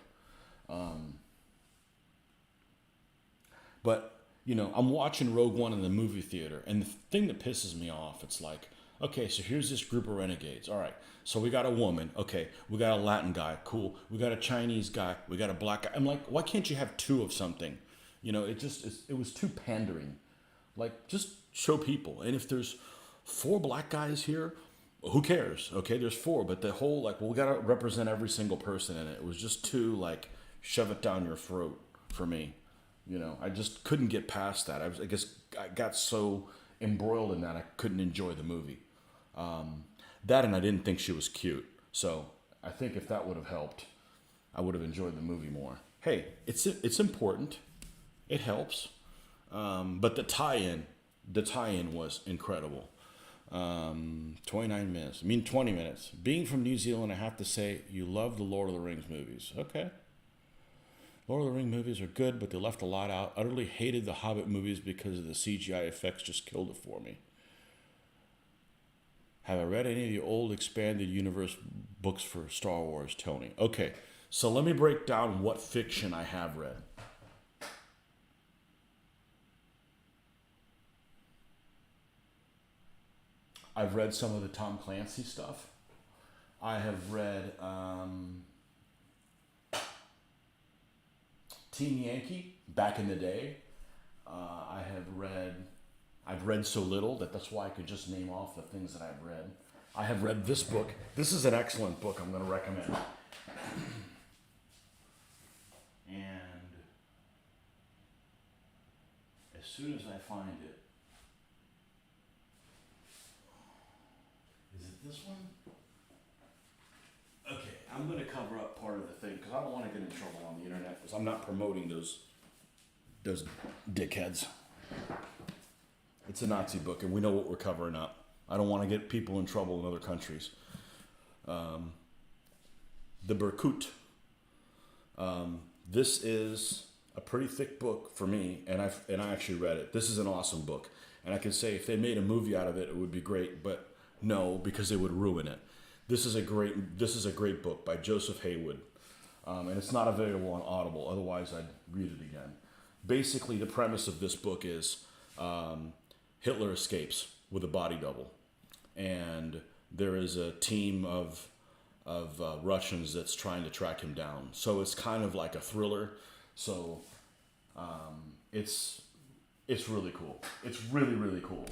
But, you know, I'm watching Rogue One in the movie theater, and the thing that pisses me off, it's like, okay, so here's this group of renegades. All right, so we got a woman. Okay, we got a Latin guy. Cool. We got a Chinese guy. We got a black guy. I'm like, why can't you have two of something? You know, it was too pandering. Like, just show people. And if there's 4 black guys here, who cares? Okay, there's 4, but the whole, like, well, we gotta represent every single person in it. It was just too, like, shove it down your throat for me. You know, I just couldn't get past that. I guess I got so embroiled in that I couldn't enjoy the movie. That, and I didn't think she was cute. So I think if that would have helped, I would have enjoyed the movie more. Hey, it's important. It helps. But the tie-in was incredible. 29 minutes. I mean, 20 minutes. Being from New Zealand, I have to say, you love the Lord of the Rings movies. Okay. Lord of the Rings movies are good, but they left a lot out. Utterly hated the Hobbit movies because of the CGI effects just killed it for me. Have I read any of the old expanded universe books for Star Wars, Tony? Okay, so let me break down what fiction I have read. I've read some of the Tom Clancy stuff. I have read Team Yankee back in the day. I've read so little that's why I could just name off the things that I've read. I have read this book. This is an excellent book I'm going to recommend. And as soon as I find it, is it this one? Okay, I'm going to cover up part of the thing because I don't want to get in trouble on the internet because I'm not promoting those dickheads. It's a Nazi book, and we know what we're covering up. I don't want to get people in trouble in other countries. The Berkut. This is a pretty thick book for me, and I actually read it. This is an awesome book, and I can say if they made a movie out of it, it would be great. But no, because they would ruin it. This is a great book by Joseph Haywood, and it's not available on Audible. Otherwise, I'd read it again. Basically, the premise of this book is Hitler escapes with a body double, and there is a team of Russians that's trying to track him down. So it's kind of like a thriller. So it's really cool. It's really, really cool.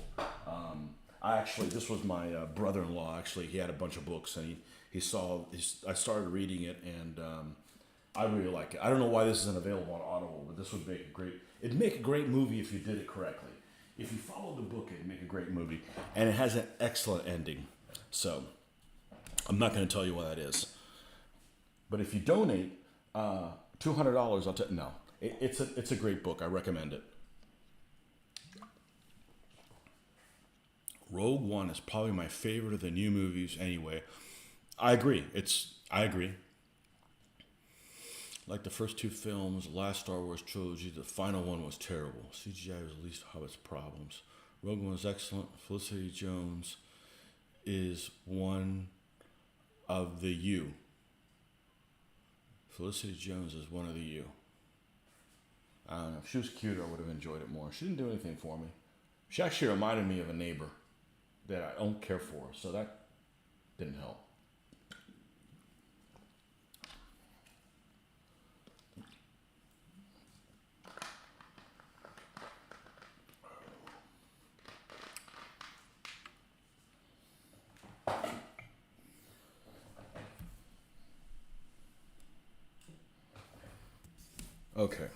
This was my brother-in-law. Actually, he had a bunch of books, and I started reading it, and I really like it. I don't know why this isn't available on Audible, but this would make a great. It'd make a great movie if you did it correctly. If you followed the book, it'd make a great movie, and it has an excellent ending. So I'm not going to tell you what that is. But if you donate $200, I'll tell. No, it's a great book. I recommend it. Rogue One is probably my favorite of the new movies. Anyway, I agree. I agree. Like the first two films, the last Star Wars trilogy, the final one was terrible. CGI was at least how its problems. Rogue One is excellent. Felicity Jones is one of the you. Felicity Jones is one of the you. I don't know. If she was cute, I would have enjoyed it more. She didn't do anything for me. She actually reminded me of a neighbor that I don't care for, so that didn't help. Okay.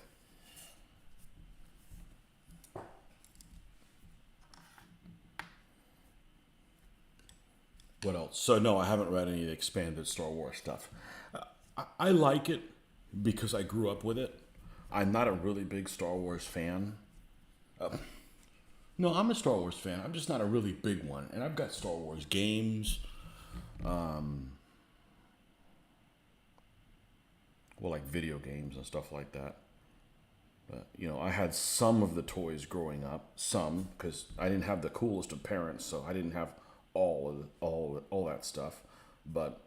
What else? So no, I haven't read any of the expanded Star Wars stuff. I like it because I grew up with it. I'm not a really big Star Wars fan. No, I'm a Star Wars fan. I'm just not a really big one. And I've got Star Wars games. Well, like video games and stuff like that. But, I had some of the toys growing up. Some, because I didn't have the coolest of parents, so I didn't have all that stuff. But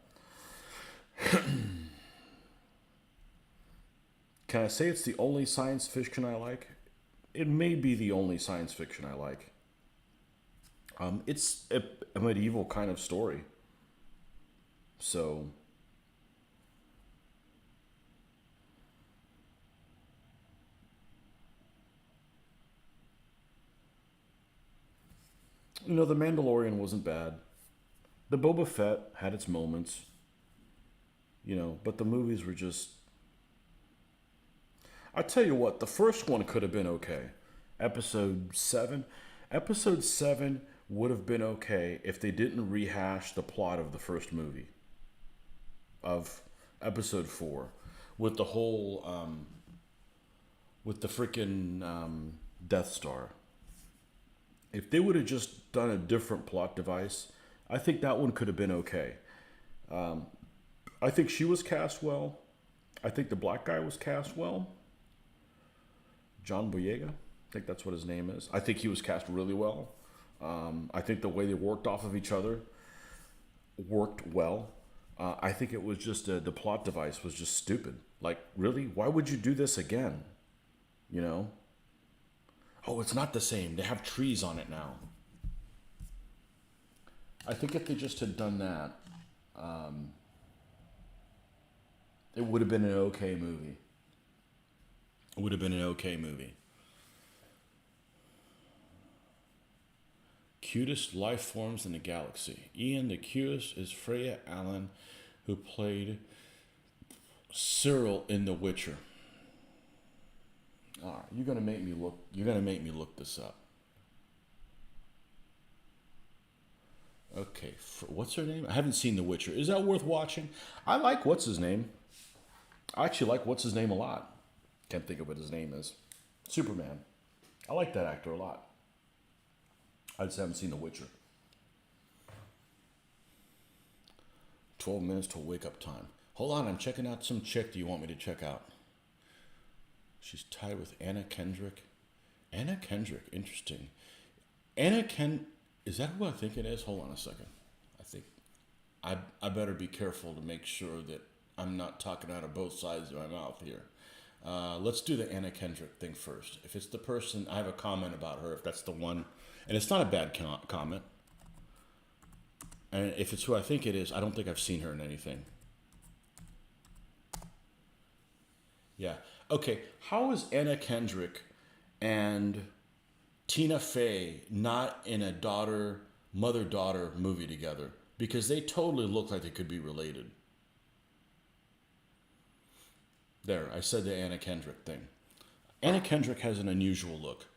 can I say it's the only science fiction I like? It may be the only science fiction I like. It's a medieval kind of story. So, The Mandalorian wasn't bad. The Boba Fett had its moments, but the movies were just. I tell you what, the first one could have been okay. Episode 7. Episode 7 would have been okay if they didn't rehash the plot of the first movie. Of episode 4. With the whole. With the freaking Death Star. If they would have just done a different plot device, I think that one could have been okay. I think she was cast well. I think the black guy was cast well. John Boyega, I think that's what his name is. I think he was cast really well. I think the way they worked off of each other worked well. I think it was just the plot device was just stupid. Like, really? Why would you do this again? Oh, it's not the same. They have trees on it now. I think if they just had done that, it would have been an okay movie. It would have been an okay movie. Cutest life forms in the galaxy. Ian, the cutest is Freya Allen, who played Cyril in The Witcher. All right, you're gonna make me look this up. Okay, what's her name? I haven't seen The Witcher. Is that worth watching? I like what's his name. I actually like what's his name a lot. Can't think of what his name is. Superman. I like that actor a lot. I just haven't seen The Witcher. 12 minutes till wake up time. Hold on, I'm checking out some chick. Do you want me to check out? She's tied with Anna Kendrick. Anna Kendrick, interesting. Is that who I think it is? Hold on a second. I think I better be careful to make sure that I'm not talking out of both sides of my mouth here. Let's do the Anna Kendrick thing first. If it's the person, I have a comment about her. If that's the one, and it's not a bad comment. And if it's who I think it is, I don't think I've seen her in anything. Yeah. Okay. How is Anna Kendrick and Tina Fey not in a mother-daughter movie together? because they totally look like they could be related. There, I said the Anna Kendrick thing. Anna Kendrick has an unusual look.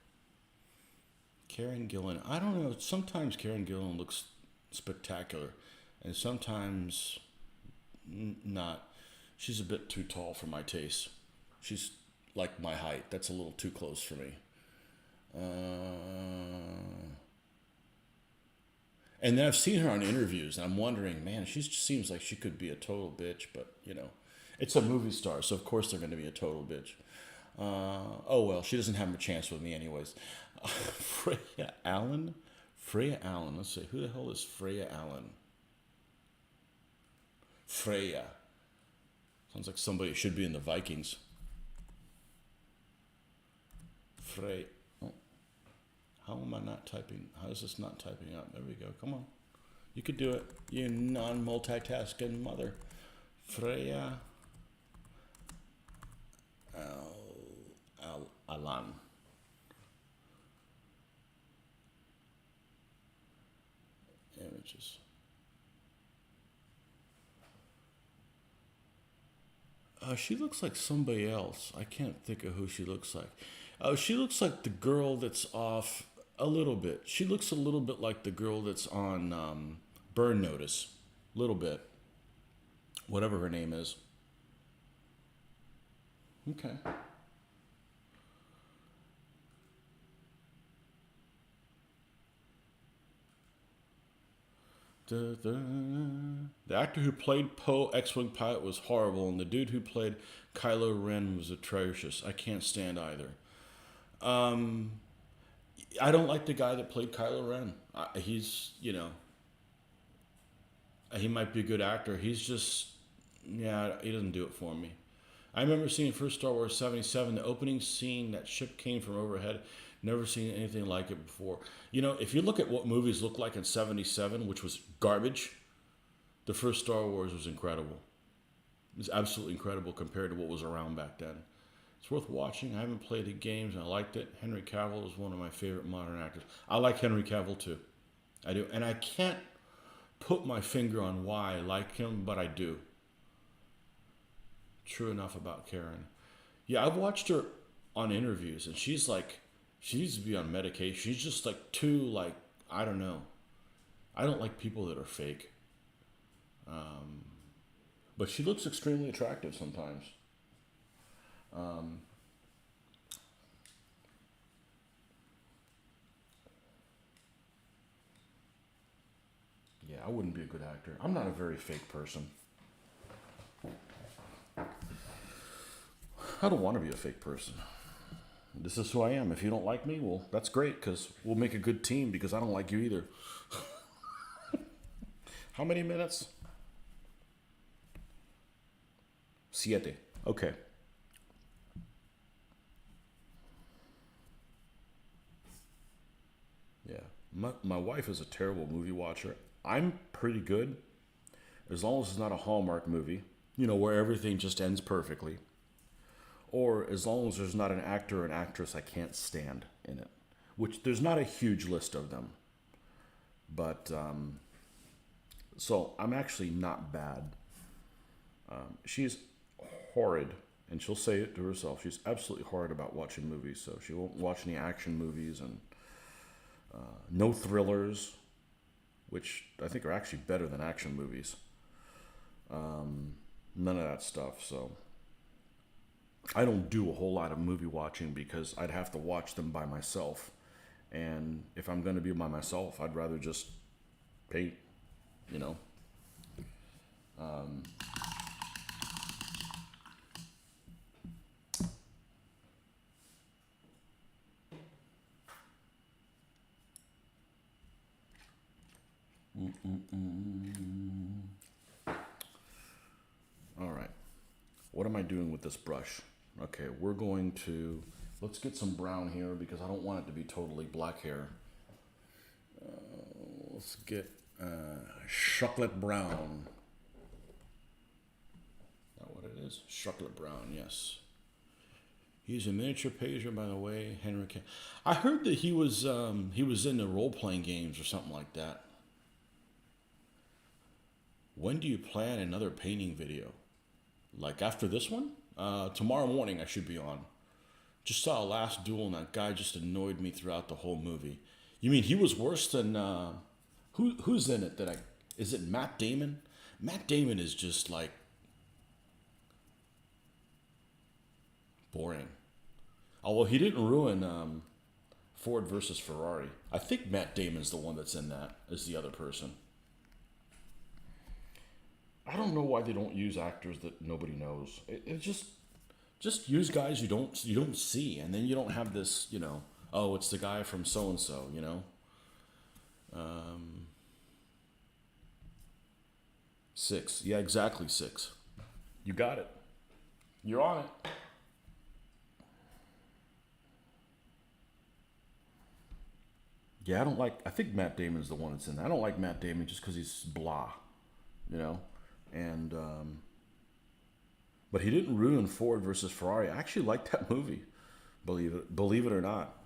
Karen Gillan, I don't know. Sometimes Karen Gillan looks spectacular, and sometimes not. She's a bit too tall for my taste. She's like my height. That's a little too close for me. And then I've seen her on interviews, and I'm wondering, man, she seems like she could be a total bitch, but, you know, it's a movie star, so of course they're going to be a total bitch. Oh, well, she doesn't have a chance with me anyways. Freya Allen? Freya Allen. Let's see. Who the hell is Freya Allen? Freya. Sounds like somebody should be in the Vikings. Freya. Oh. How am I not typing? How is this not typing up? There we go. Come on. You could do it. You non-multitasking mother. Freya Allen. Images. She looks like somebody else. I can't think of who she looks like. She looks like the girl that's off a little bit. She looks a little bit like the girl that's on Burn Notice. A little bit. Whatever her name is. Okay. The actor who played Poe X-Wing pilot was horrible, and the dude who played Kylo Ren was atrocious. I can't stand either. I don't like the guy that played Kylo Ren. He's, you know, he might be a good actor. He's just, yeah, he doesn't do it for me. I remember seeing first Star Wars 77, the opening scene, that ship came from overhead. Never seen anything like it before. You know, if you look at what movies looked like in 77, which was garbage, the first Star Wars was incredible. It was absolutely incredible compared to what was around back then. It's worth watching. I haven't played the games, and I liked it. Henry Cavill is one of my favorite modern actors. I like Henry Cavill, too. I do. And I can't put my finger on why I like him, but I do. True enough about Karen. Yeah, I've watched her on interviews, and she's like, she needs to be on medication. She's just like too, like, I don't know. I don't like people that are fake. But she looks extremely attractive sometimes. Yeah, I wouldn't be a good actor. I'm not a very fake person. I don't want to be a fake person. This is who I am. If you don't like me, well, that's great, because we'll make a good team, because I don't like you either. How many minutes? 7. Okay. Yeah. My wife is a terrible movie watcher. I'm pretty good, as long as it's not a Hallmark movie, you know, where everything just ends perfectly. Or as long as there's not an actor or an actress I can't stand in it. Which, there's not a huge list of them. But, so I'm actually not bad. She's horrid, and she'll say it to herself. She's absolutely horrid about watching movies, so she won't watch any action movies, and no thrillers, which I think are actually better than action movies. None of that stuff, so I don't do a whole lot of movie watching, because I'd have to watch them by myself. And if I'm going to be by myself, I'd rather just paint, you know. All right. What am I doing with this brush? Okay, we're going to, let's get some brown here, because I don't want it to be totally black hair. Let's get chocolate brown. Is that what it is? Chocolate brown, yes. He's a miniature pager, by the way, Henry Cavill. I heard that he was in the role-playing games or something like that. When do you plan another painting video? Like after this one? Tomorrow morning I should be on. Just saw Last Duel and that guy just annoyed me throughout the whole movie. You mean he was worse than who's in it that I is it Matt Damon? Matt Damon is just like boring. Oh well, he didn't ruin Ford versus Ferrari. I think Matt Damon's the one that's in that as the other person. I don't know why they don't use actors that nobody knows. It just use guys you don't see, and then you don't have this, oh, it's the guy from so and so, Um, 6, yeah, exactly 6. You got it. You're on it. Yeah, I don't like. I think Matt Damon's the one that's in. I don't like Matt Damon just because he's blah, you know, and but he didn't ruin Ford versus Ferrari. I actually liked that movie. Believe it or not.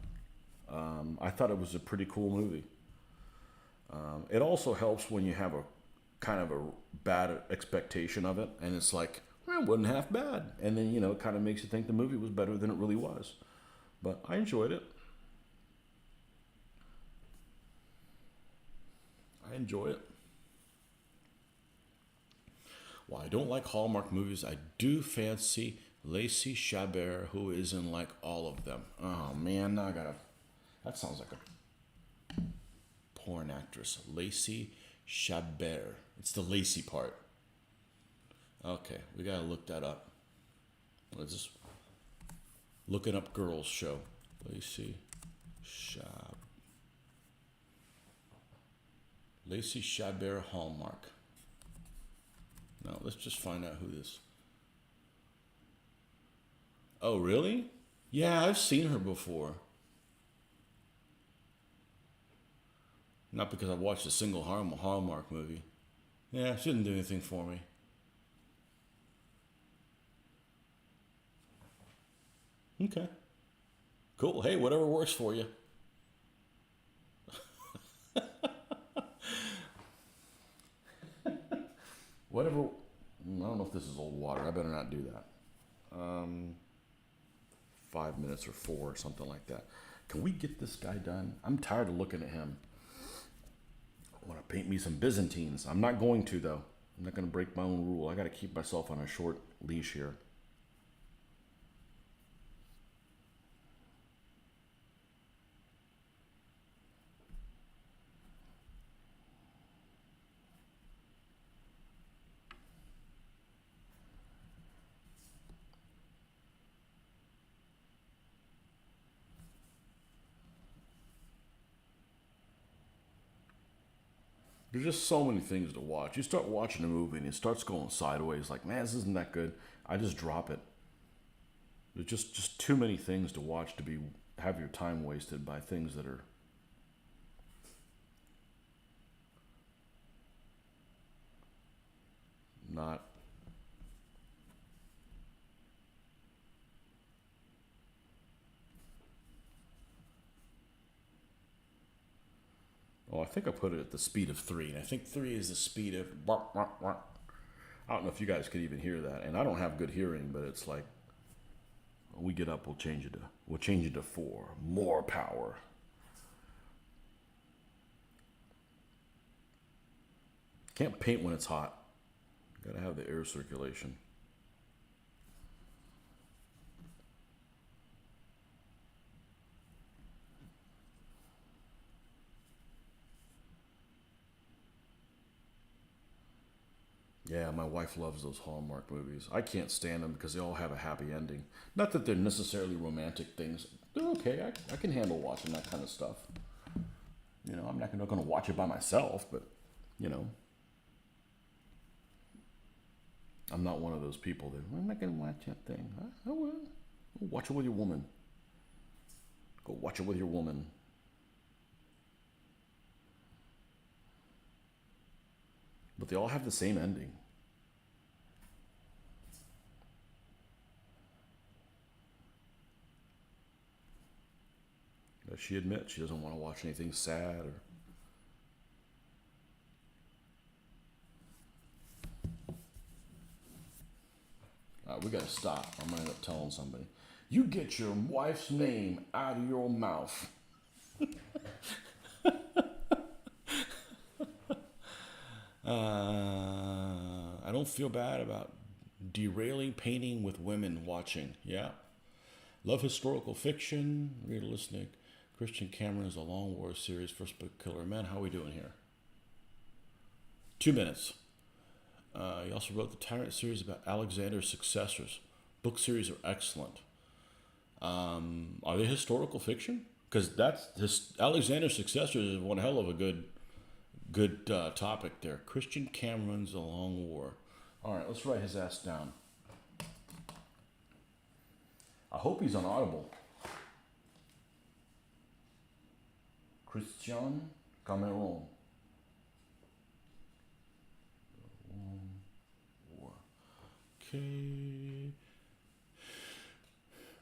I thought it was a pretty cool movie. It also helps when you have a kind of a bad expectation of it, and it's like, well, it wasn't half bad, and then it kind of makes you think the movie was better than it really was. But I enjoyed it. I enjoy it. While I don't like Hallmark movies, I do fancy Lacey Chabert, who is in like all of them. Oh man, now I gotta. That sounds like a porn actress. Lacey Chabert. It's the Lacey part. Okay, we gotta look that up. Let's just looking up girls show. Lacey Chabert. Lacey Chabert Hallmark. Now let's just find out who this. Oh really? Yeah, I've seen her before. Not because I've watched a single Hallmark movie. Yeah, she didn't do anything for me. Okay. Cool. Hey, whatever works for you. Whatever. I don't know if this is old water. I better not do that. 5 minutes or 4 or something like that. Can we get this guy done? I'm tired of looking at him. I want to paint me some Byzantines. I'm not going to though. I'm not going to break my own rule. I got to keep myself on a short leash here. There's just so many things to watch. You start watching a movie and it starts going sideways. Like, man, this isn't that good. I just drop it. There's just too many things to watch to be have your time wasted by things that are not. Oh, I think I put it at the speed of 3, and I think 3 is the speed of. Bark, bark, bark. I don't know if you guys could even hear that, and I don't have good hearing, but it's like when we get up, we'll change it to 4, more power. Can't paint when it's hot. Gotta have the air circulation. Yeah, my wife loves those Hallmark movies. I can't stand them because they all have a happy ending. Not that they're necessarily romantic things. They're okay. I can handle watching that kind of stuff. I'm not going to watch it by myself, but, you know, I'm not one of those people that, I'm not going to watch that thing. I will. Watch it with your woman. Go watch it with your woman. But they all have the same ending. She admits she doesn't want to watch anything sad or. right, we gotta stop. I'm gonna end up telling somebody. You get your wife's name out of your mouth. I don't feel bad about derailing painting with women watching. Yeah. Love historical fiction, realistic. Christian Cameron's A Long War series, first book killer. Man, how are we doing here? 2 minutes. He also wrote the Tyrant series about Alexander's successors. Book series are excellent. Are they historical fiction? Because Alexander's successors is one hell of a good topic there. Christian Cameron's A Long War. All right, let's write his ass down. I hope he's on Audible. Christian Cameron. War. Okay.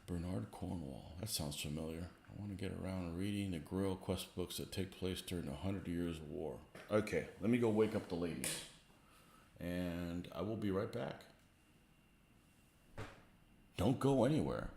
Bernard Cornwall. That sounds familiar. I want to get around reading the Grail quest books that take place during the 100 Years of War. Okay, let me go wake up the ladies. And I will be right back. Don't go anywhere.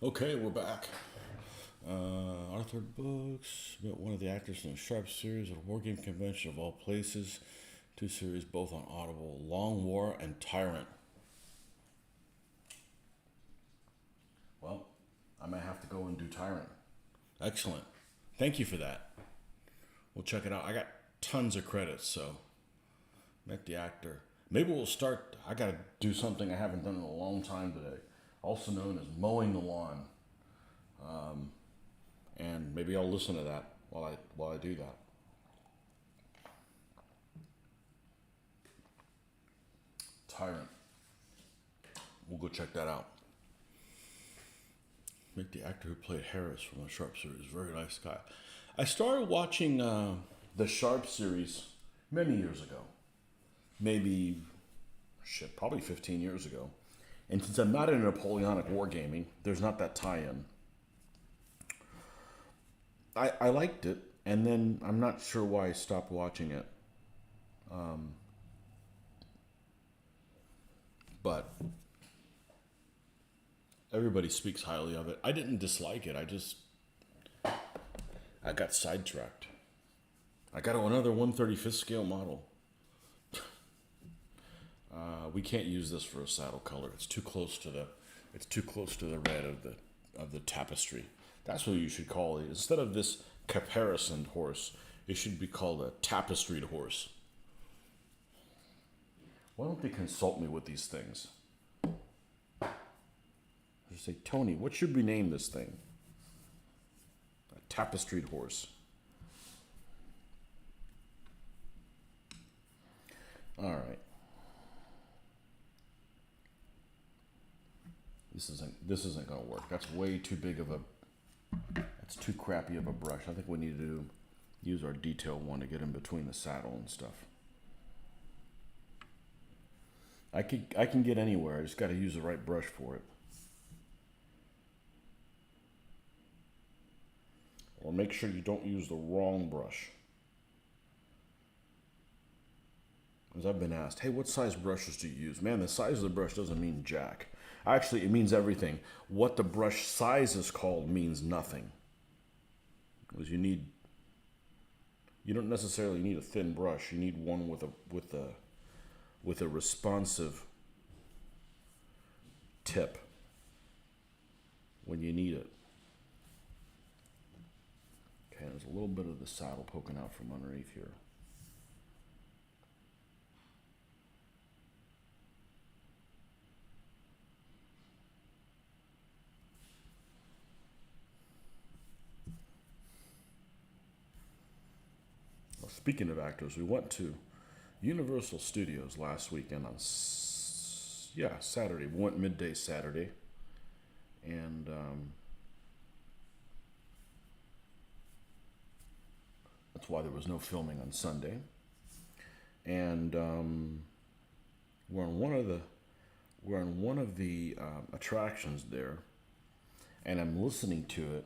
Okay, we're back. Arthur Books met one of the actors in a Sharp series at a war game convention of all places. Two series both on Audible: Long War and Tyrant. Well, I might have to go and do Tyrant. Excellent. Thank you for that. We'll check it out. I got tons of credits, so met the actor. Maybe we'll start. I got to do something I haven't done in a long time today, also known as mowing the lawn. And maybe I'll listen to that while I do that. Tyrant. We'll go check that out. Meet the actor who played Harris from the Sharp series. Very nice guy. I started watching the Sharp series many years ago. Maybe, probably 15 years ago. And since I'm not into Napoleonic wargaming, there's not that tie-in. I liked it, and then I'm not sure why I stopped watching it. But everybody speaks highly of it. I didn't dislike it. I got sidetracked. I got another 1/35th scale model. We can't use this for a saddle color. It's too close to the red of the tapestry. That's what you should call it. Instead of this caparisoned horse, it should be called a tapestried horse. Why don't they consult me with these things? Just say, Tony, what should we name this thing? A tapestried horse. All right. This isn't going to work. That's way too big of a. That's too crappy of a brush. I think we need to use our detail one to get in between the saddle and stuff. I can get anywhere. I just got to use the right brush for it. Or make sure you don't use the wrong brush. Because I've been asked, hey, what size brushes do you use? Man, the size of the brush doesn't mean jack. Actually, it means everything. What the brush size is called means nothing. Because you don't necessarily need a thin brush. You need one with a responsive tip when you need it. Okay, there's a little bit of the saddle poking out from underneath here. Well, speaking of actors, we went to Universal Studios last weekend on Saturday. We went midday Saturday, and that's why there was no filming on Sunday. And we're on one of the attractions there, and I'm listening to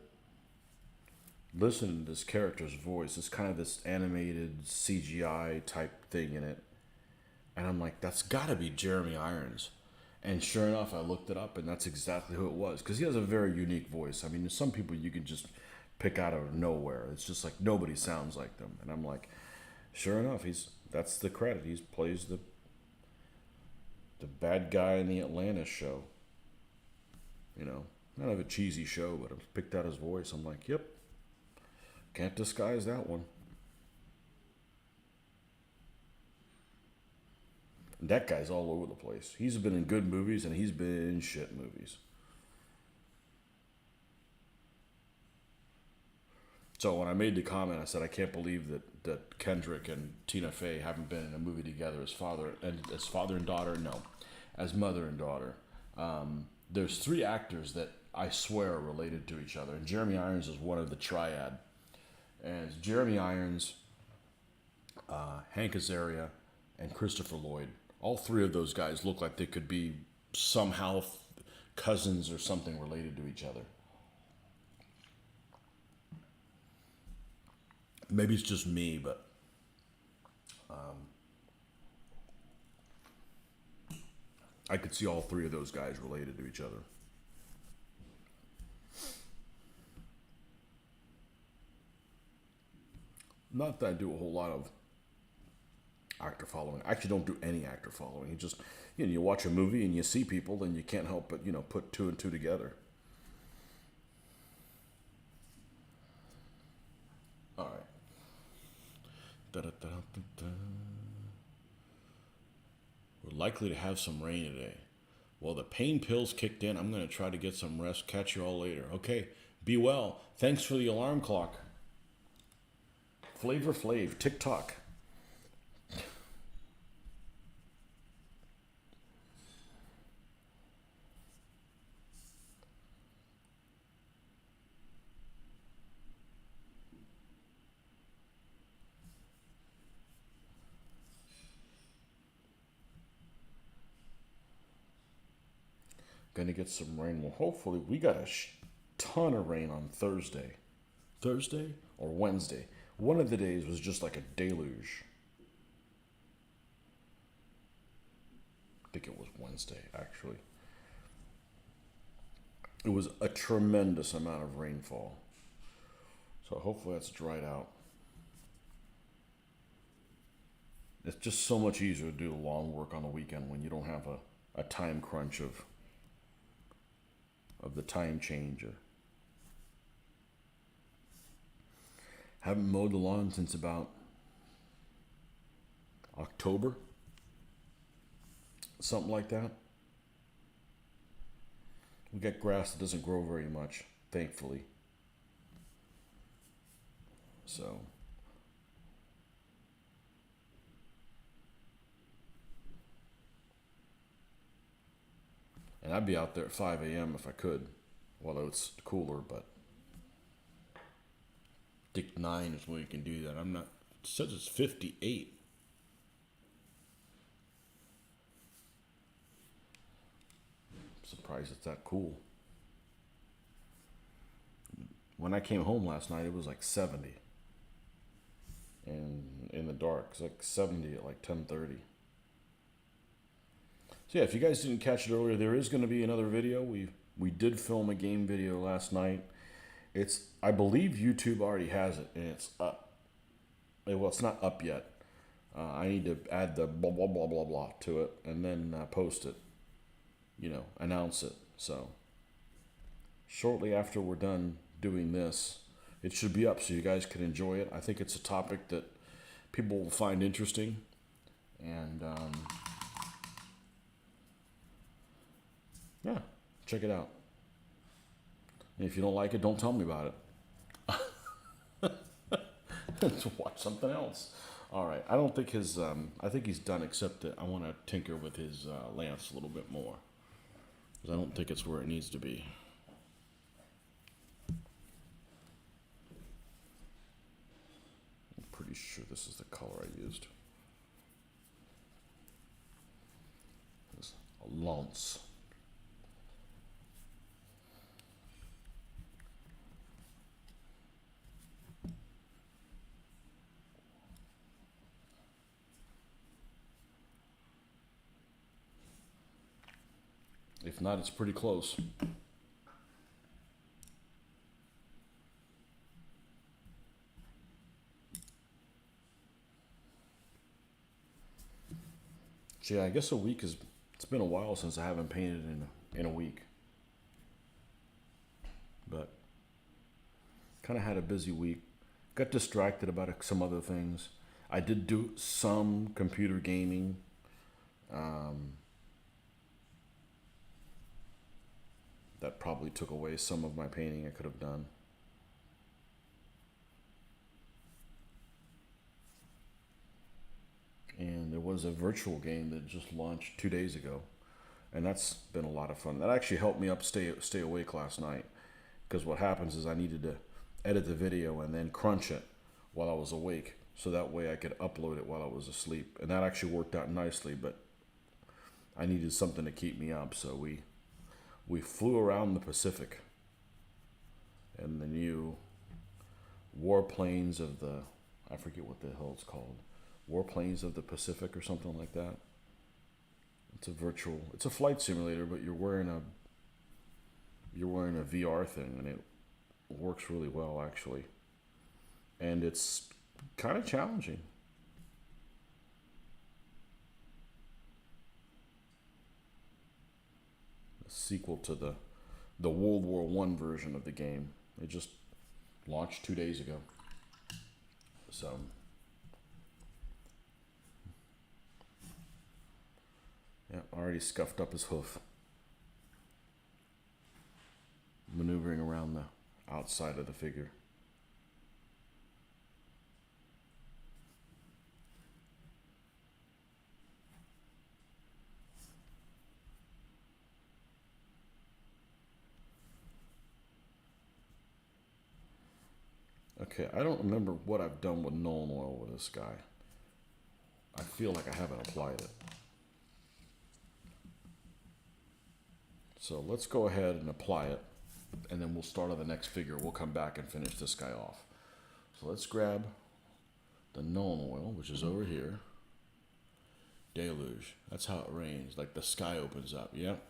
this character's voice. It's kind of this animated CGI type thing in it. And I'm like, that's got to be Jeremy Irons. And sure enough, I looked it up, and that's exactly who it was. Because he has a very unique voice. I mean, there's some people you can just pick out of nowhere. It's just like nobody sounds like them. And I'm like, sure enough, that's the credit. He plays the bad guy in the Atlantis show. You know, kind of a cheesy show, but I picked out his voice. I'm like, yep, can't disguise that one. And that guy's all over the place. He's been in good movies, and he's been in shit movies. So when I made the comment, I said, I can't believe that Kendrick and Tina Fey haven't been in a movie together as father and daughter. No, as mother and daughter. There's three actors that I swear are related to each other, and Jeremy Irons is one of the triad. And it's Jeremy Irons, Hank Azaria, and Christopher Lloyd. All three of those guys look like they could be somehow cousins or something related to each other. Maybe it's just me, but I could see all three of those guys related to each other. Not that I do a whole lot of actor following. I actually don't do any actor following. You just, you watch a movie and you see people, then you can't help but, put two and two together. All right. Da-da-da-da-da. We're likely to have some rain today. Well, the pain pills kicked in. I'm going to try to get some rest. Catch you all later. Okay. Be well. Thanks for the alarm clock. Flavor Flav. TikTok. Gonna get some rain. Well, hopefully we got a ton of rain on Thursday. Thursday or Wednesday. One of the days was just like a deluge. I think it was Wednesday, actually. It was a tremendous amount of rainfall. So hopefully that's dried out. It's just so much easier to do the lawn work on the weekend when you don't have a time crunch of the time changer. Haven't mowed the lawn since about October, something like that. We got grass that doesn't grow very much, thankfully. So, and I'd be out there at 5 a.m. if I could, although it's cooler, but I think 9 is when you can do that. I'm not, it says it's 58. I'm surprised it's that cool. When I came home last night, it was like 70. And in the dark, it's like 70 at like 10:30. So yeah, if you guys didn't catch it earlier, there is going to be another video. We did film a game video last night. I believe YouTube already has it, and it's up. Well, it's not up yet. I need to add the blah, blah, blah, blah, blah to it, and then post it. Announce it. So shortly after we're done doing this, it should be up so you guys can enjoy it. I think it's a topic that people will find interesting. And yeah, check it out. And if you don't like it, don't tell me about it. Let's watch something else. All right. I don't think I think he's done, except that I want to tinker with his lance a little bit more. Because I don't think it's where it needs to be. I'm pretty sure this is the color I used. It's a lance. If not, it's pretty close. So yeah, I guess it's been a while since I haven't painted in a week. But kind of had a busy week. Got distracted about some other things. I did do some computer gaming. That probably took away some of my painting I could have done. And there was a virtual game that just launched 2 days ago, and that's been a lot of fun. That actually helped me stay awake last night, because what happens is I needed to edit the video and then crunch it while I was awake, so that way I could upload it while I was asleep. And that actually worked out nicely, but I needed something to keep me up, so we flew around the Pacific in the new warplanes of the, I forget what the hell it's called, warplanes of the Pacific or something like that. It's a flight simulator, but you're wearing a VR thing, and it works really well actually. And it's Kind of challenging. A sequel to the World War One version of the game. It just launched 2 days ago. So yeah, already scuffed up his hoof. Maneuvering around the outside of the figure. Okay, I don't remember what I've done with Nuln Oil with this guy. I feel like I haven't applied it. So let's go ahead and apply it, and then we'll start on the next figure. We'll come back and finish this guy off. So let's grab the Nuln Oil, which is over here. Deluge. That's how it rains. Like the sky opens up. Yep.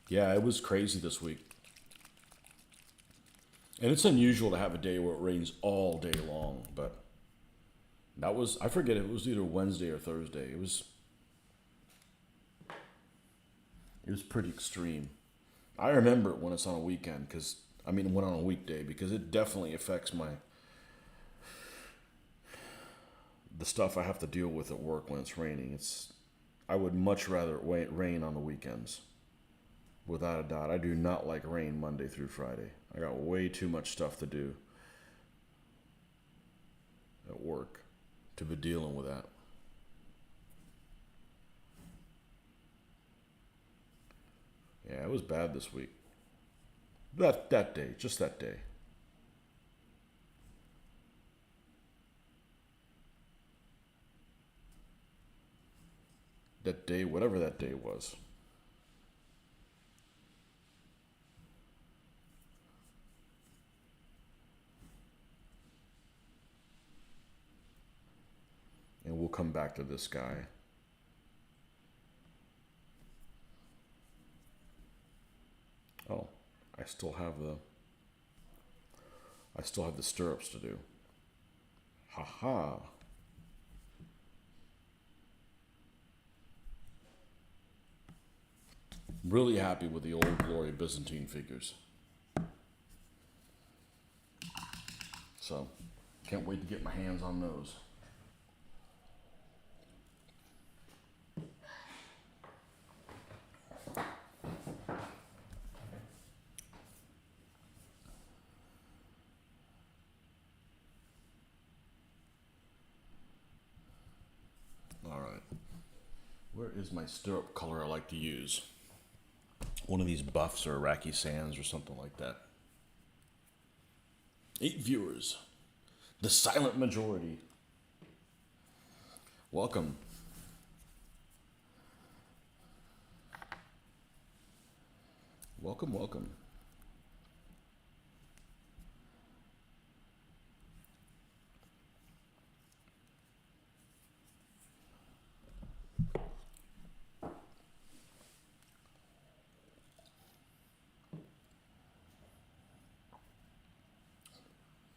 Yeah, it was crazy this week. And it's unusual to have a day where it rains all day long, but that was, I forget, it was either Wednesday or Thursday. It was pretty extreme. I remember it when it's on a weekend, when on a weekday, because it definitely affects the stuff I have to deal with at work when it's raining. I would much rather it rain on the weekends. Without a doubt. I do not like rain Monday through Friday. I got way too much stuff to do at work to be dealing with that. Yeah, it was bad this week. That day, just that day. That day, whatever that day was. And we'll come back to this guy. Oh, I still have the stirrups to do. Haha. Really happy with the Old Glory Byzantine figures. So, can't wait to get my hands on those. Alright. Where is my stirrup color I like to use? One of these buffs or Iraqi sands or something like that. 8 viewers. The silent majority. Welcome. Welcome, welcome.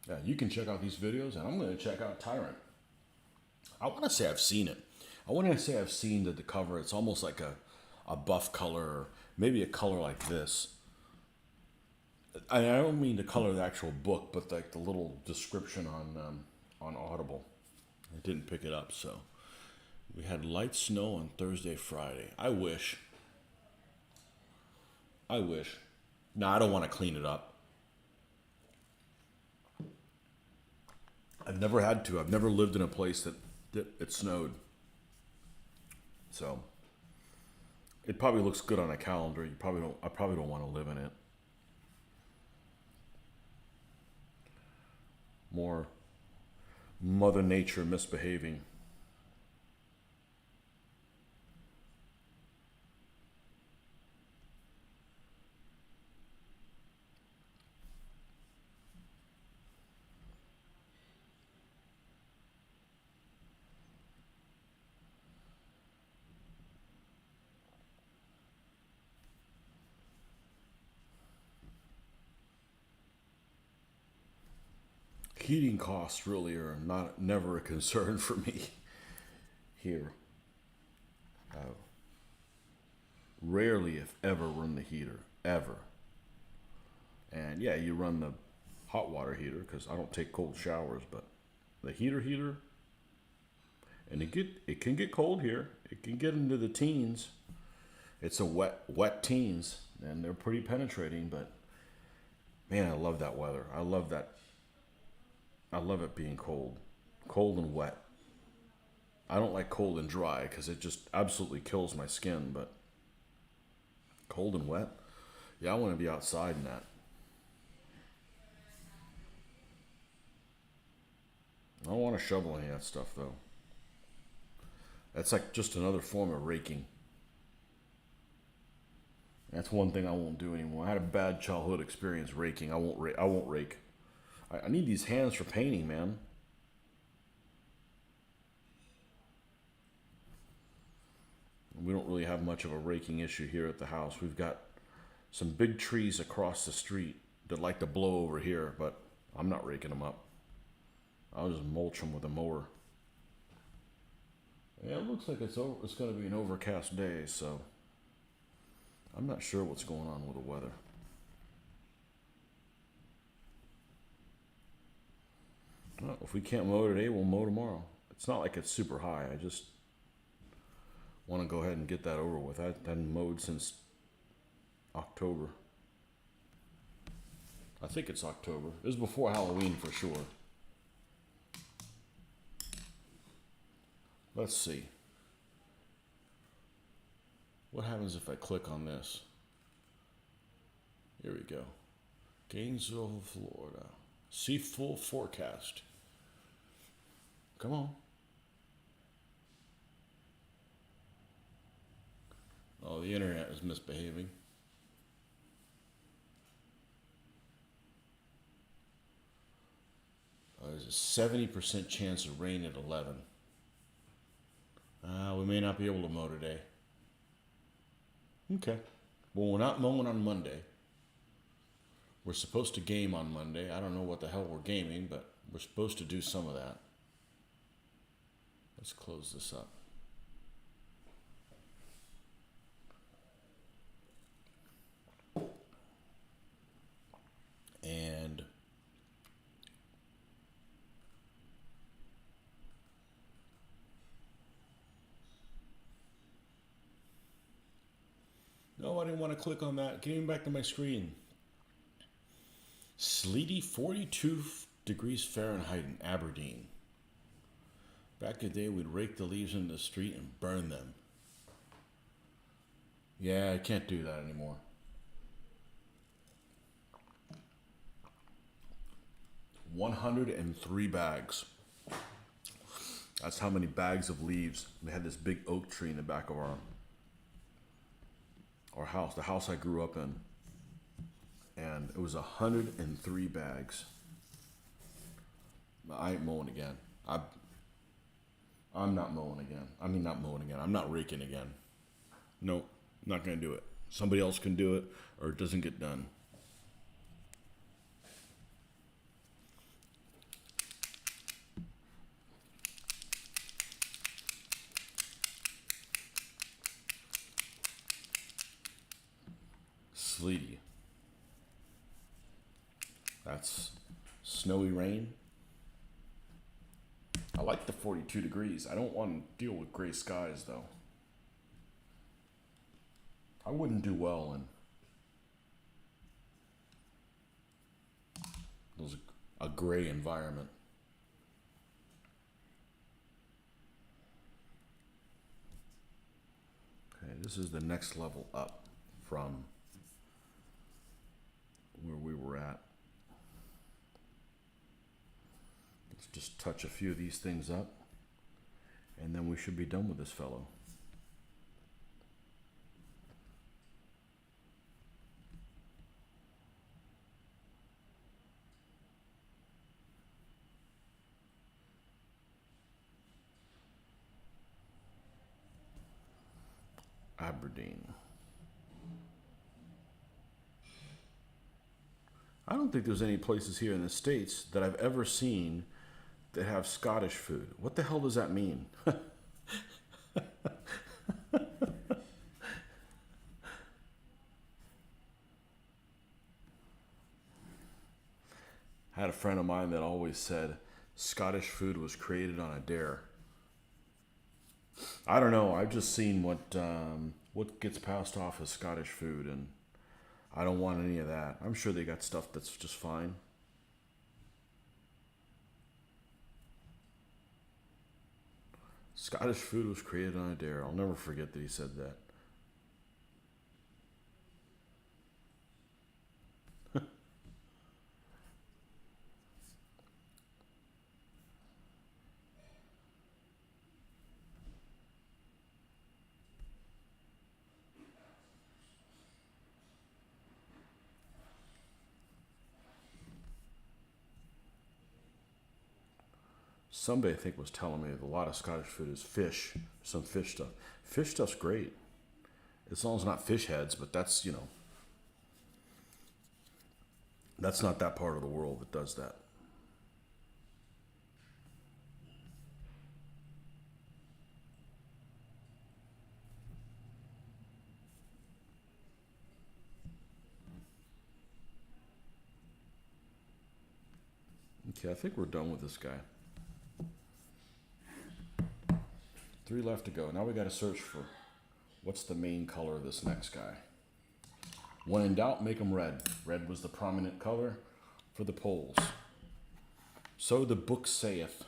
Yeah, you can check out these videos, and I'm going to check out Tyrant. I want to say I've seen it. I want to say I've seen the cover. It's almost like a buff color, or maybe a color like this. I don't mean the color of the actual book, but like the little description on Audible. I didn't pick it up, so we had light snow on Thursday, Friday. I wish. No, I don't want to clean it up. I've never had to. I've never lived in a place that it snowed. So it probably looks good on a calendar. I probably don't want to live in it. More Mother Nature misbehaving. heating costs really are never a concern for me here. Rarely, if ever, run the heater, ever. And yeah, you run the hot water heater because I don't take cold showers, but the heater, and it can get cold here. It can get into the teens. It's a wet teens, and they're pretty penetrating. But man, I love that weather. I love that. I love it being cold and wet. I don't like cold and dry because it just absolutely kills my skin. But cold and wet, yeah, I want to be outside in that. I don't want to shovel any of that stuff though. That's like just another form of raking. That's one thing I won't do anymore. I had a bad childhood experience raking. I won't rake. I need these hands for painting, man. We don't really have much of a raking issue here at the house. We've got some big trees across the street that like to blow over here, but I'm not raking them up. I'll just mulch them with a mower. Yeah, it looks like it's going to be an overcast day, so I'm not sure what's going on with the weather. Well, if we can't mow today, we'll mow tomorrow. It's not like it's super high. I just want to go ahead and get that over with. I hadn't mowed since October. I think it's October. It was before Halloween for sure. Let's see. What happens if I click on this? Here we go. Gainesville, Florida. See full forecast. Come on. Oh, the internet is misbehaving. There's a 70% chance of rain at 11. We may not be able to mow today. Okay. Well, we're not mowing on Monday. We're supposed to game on Monday. I don't know what the hell we're gaming, but we're supposed to do some of that. Let's close this up. And no, I didn't want to click on that. Getting back to my screen. Sleety 42 degrees Fahrenheit in Aberdeen. Back in the day, we'd rake the leaves in the street and burn them. Yeah, I can't do that anymore. 103 bags. That's how many bags of leaves. We had this big oak tree in the back of our house, the house I grew up in. And it was 103 bags. I ain't mowing again. I'm not mowing again. Not mowing again. I'm not raking again. Nope, not gonna do it. Somebody else can do it, or it doesn't get done. Sleety. That's snowy rain. I like the 42 degrees. I don't want to deal with gray skies, though. I wouldn't do well in a gray environment. Okay, this is the next level up from where we were at. Let's just touch a few of these things up, and then we should be done with this fellow. Aberdeen. I don't think there's any places here in the States that I've ever seen that have Scottish food. What the hell does that mean? I had a friend of mine that always said Scottish food was created on a dare. I don't know. I've just seen what gets passed off as Scottish food, and I don't want any of that. I'm sure they got stuff that's just fine. Scottish food was created on a dare. I'll never forget that he said that. Somebody I think was telling me that a lot of Scottish food is fish, some fish stuff. Fish stuff's great, as long as it's not fish heads. But that's that's not that part of the world that does that. Okay, I think we're done with this guy. 3 left to go. Now we got to search for what's the main color of this next guy. When in doubt, make them red. Red was the prominent color for the poles. So the book saith.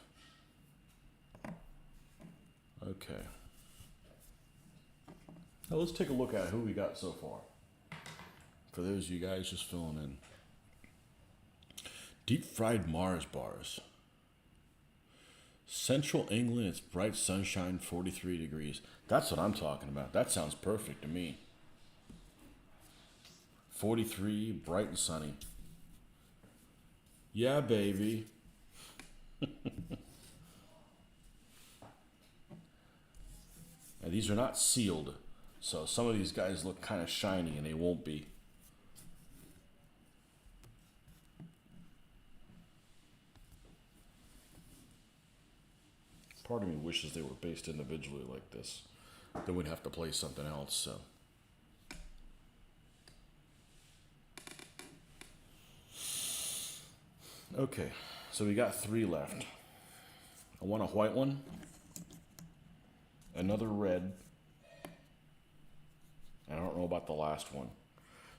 Okay. Now let's take a look at who we got so far. For those of you guys just filling in. Deep fried Mars bars. Central England, it's bright sunshine, 43 degrees. That's what I'm talking about. That sounds perfect to me. 43, bright and sunny. Yeah, baby. Now, these are not sealed, so some of these guys look kind of shiny, and they won't be. Part of me wishes they were based individually like this. Then we'd have to play something else, so. Okay, so we got 3 left. I want a white one, another red, and I don't know about the last one.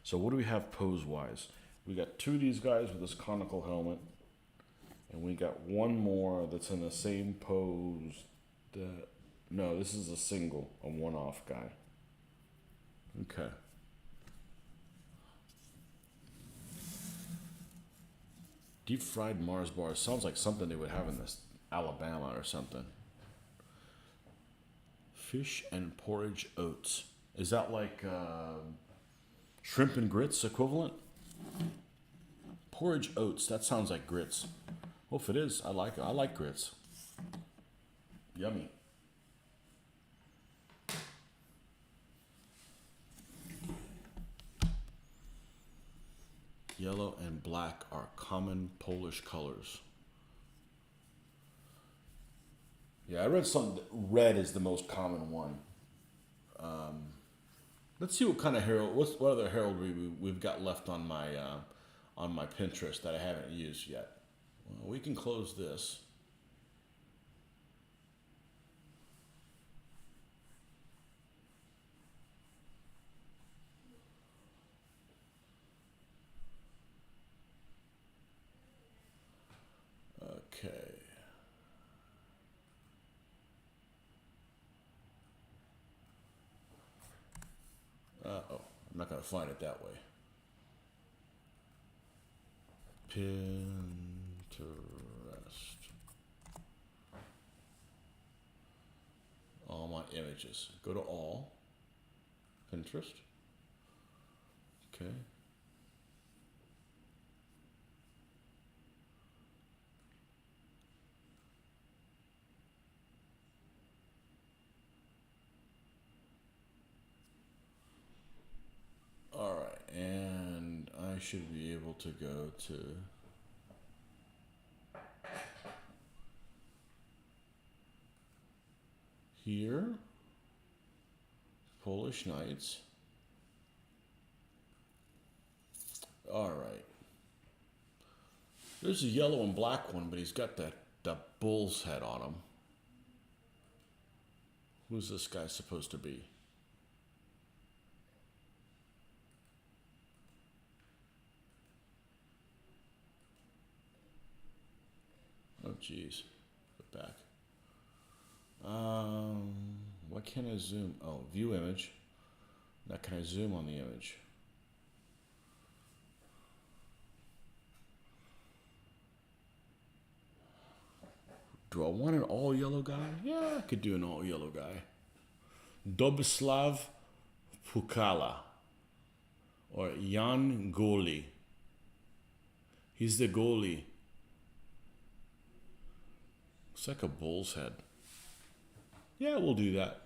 So what do we have pose-wise? We got 2 of these guys with this conical helmet. And we got 1 more that's in the same pose that... No, this is a single, a one-off guy. Okay. Deep fried Mars bars. Sounds like something they would have in this Alabama or something. Fish and porridge oats. Is that like shrimp and grits equivalent? Porridge oats. That sounds like grits. Well, if it is, I like it. I like grits. Yummy. Yellow and black are common Polish colors. Yeah, I read something that red is the most common one. Let's see what kind of herald, what other heraldry we've got left on my Pinterest that I haven't used yet. Well, we can close this. Okay. Uh-oh, I'm not going to find it that way. Pinterest. All my images. Go to all. Pinterest. Okay. All right, and I should be able to go to here, Polish Knights. All right. There's a yellow and black one, but he's got that bull's head on him. Who's this guy supposed to be? Oh, geez. Put back. Why can't I zoom? Oh, view image. Now can I zoom on the image? Do I want an all yellow guy? Yeah, I could do an all yellow guy. Dobislav Pukala or Jan Goli. He's the goalie. Looks like a bull's head. Yeah, we'll do that.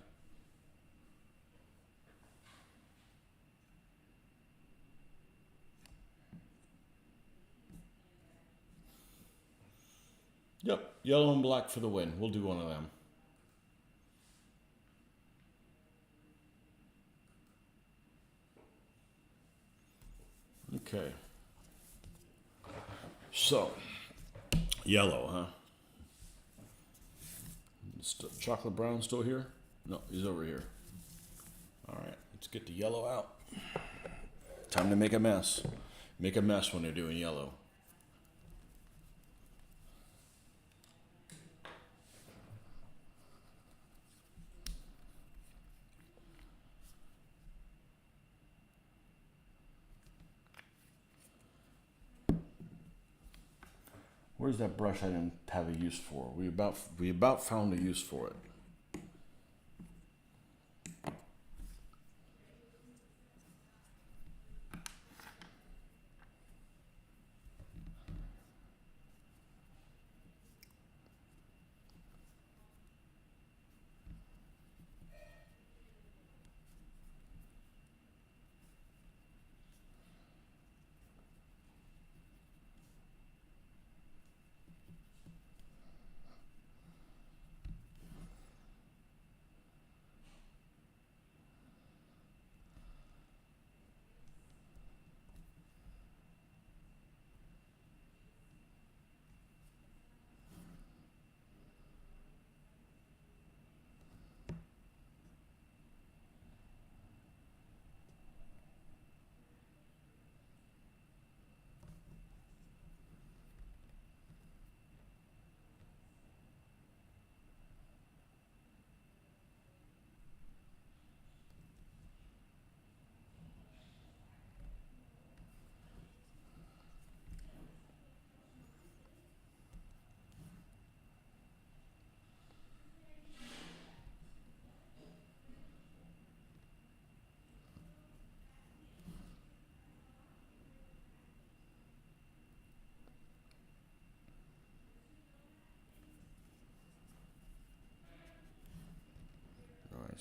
Yep, yellow and black for the win. We'll do one of them. Okay. So, yellow, huh? Chocolate brown still here? No, he's over here. All right, let's get the yellow out. Time to make a mess. Make a mess when they're doing yellow. Where's that brush I didn't have a use for? We about found a use for it.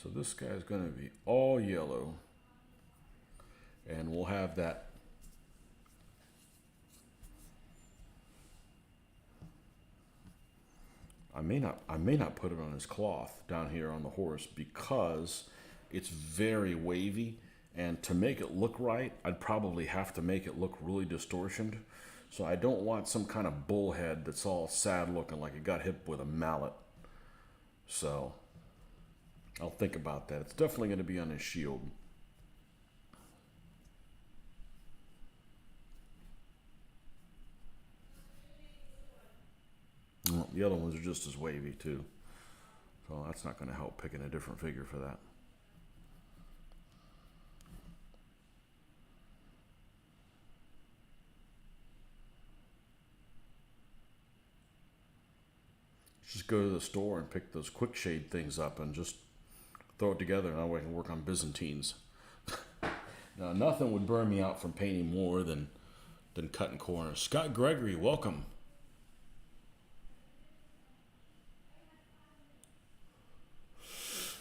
So this guy is going to be all yellow, and we'll have that. I may not put it on his cloth down here on the horse because it's very wavy, and to make it look right, I'd probably have to make it look really distortioned. So I don't want some kind of bullhead that's all sad looking like it got hit with a mallet. So I'll think about that. It's definitely going to be on his shield. Well, the other ones are just as wavy too. So that's not going to help picking a different figure for that. Just go to the store and pick those quick shade things up and just throw it together, and that way I can work on Byzantines. Now, nothing would burn me out from painting more than cutting corners. Scott Gregory, welcome.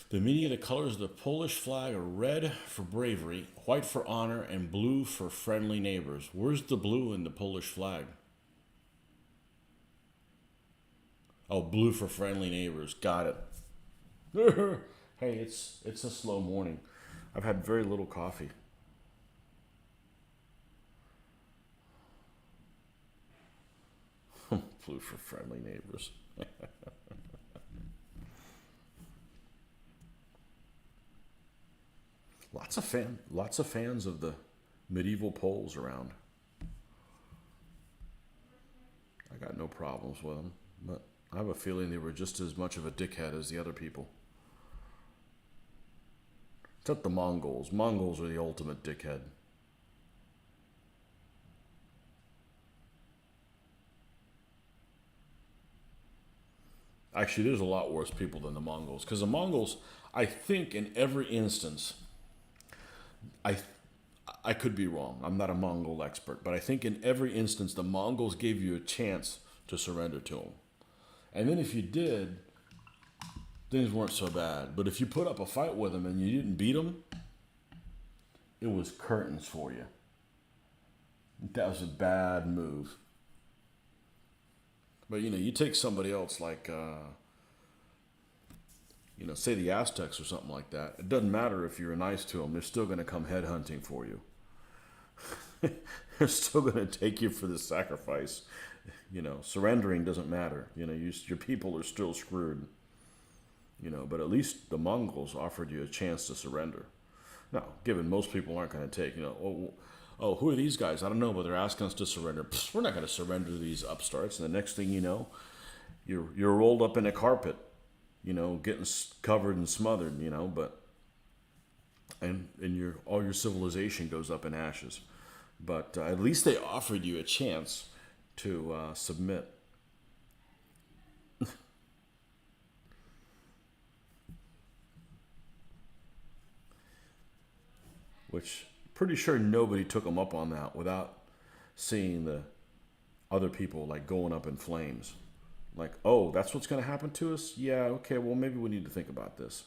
The meaning of the colors of the Polish flag are red for bravery, white for honor, and blue for friendly neighbors. Where's the blue in the Polish flag? Oh, blue for friendly neighbors. Got it. Hey, it's a slow morning. I've had very little coffee. Blue for friendly neighbors. Lots of fans of the medieval Poles around. I got no problems with them, but I have a feeling they were just as much of a dickhead as the other people. Except the Mongols. Mongols are the ultimate dickhead. Actually, there's a lot worse people than the Mongols. Because the Mongols, I think in every instance, I I could be wrong. I'm not a Mongol expert, but I think in every instance the Mongols gave you a chance to surrender to them. And then if you did, things weren't so bad. But if you put up a fight with them and you didn't beat them, it was curtains for you. That was a bad move. But you take somebody else like, say the Aztecs or something like that. It doesn't matter if you're nice to them; they're still going to come headhunting for you. They're still going to take you for the sacrifice. Surrendering doesn't matter. Your people are still screwed. But at least the Mongols offered you a chance to surrender. Now, given most people aren't going to take, who are these guys? I don't know, but they're asking us to surrender. Psst, we're not going to surrender to these upstarts. And the next thing you know, you're rolled up in a carpet, getting covered and smothered, but and all your civilization goes up in ashes. But at least they offered you a chance to submit. Which pretty sure nobody took them up on that without seeing the other people like going up in flames. Like, oh, that's what's going to happen to us? Yeah, okay, well, maybe we need to think about this.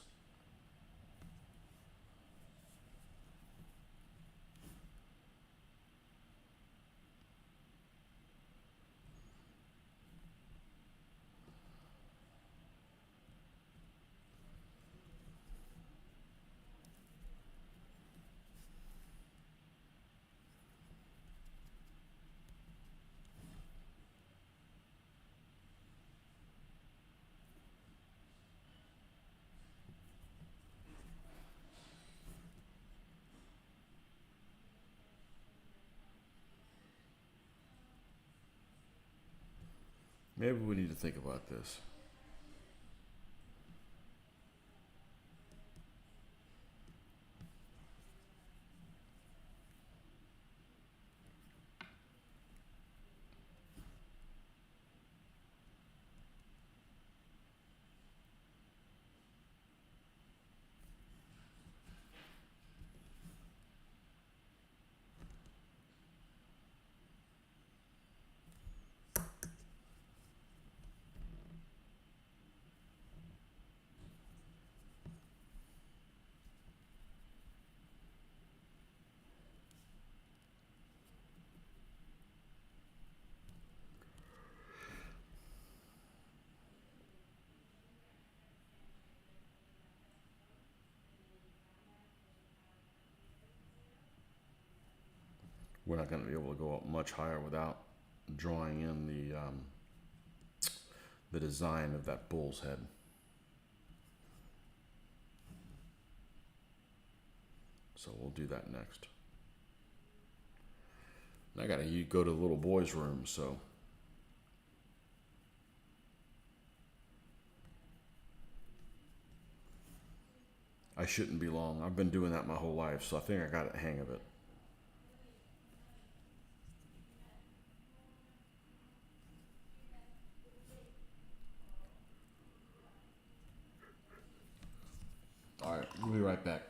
Maybe we need to think about this. We're not going to be able to go up much higher without drawing in the design of that bull's head. So we'll do that next. And I got to go to the little boy's room, so I shouldn't be long. I've been doing that my whole life, so I think I got the hang of it. All right, we'll be right back.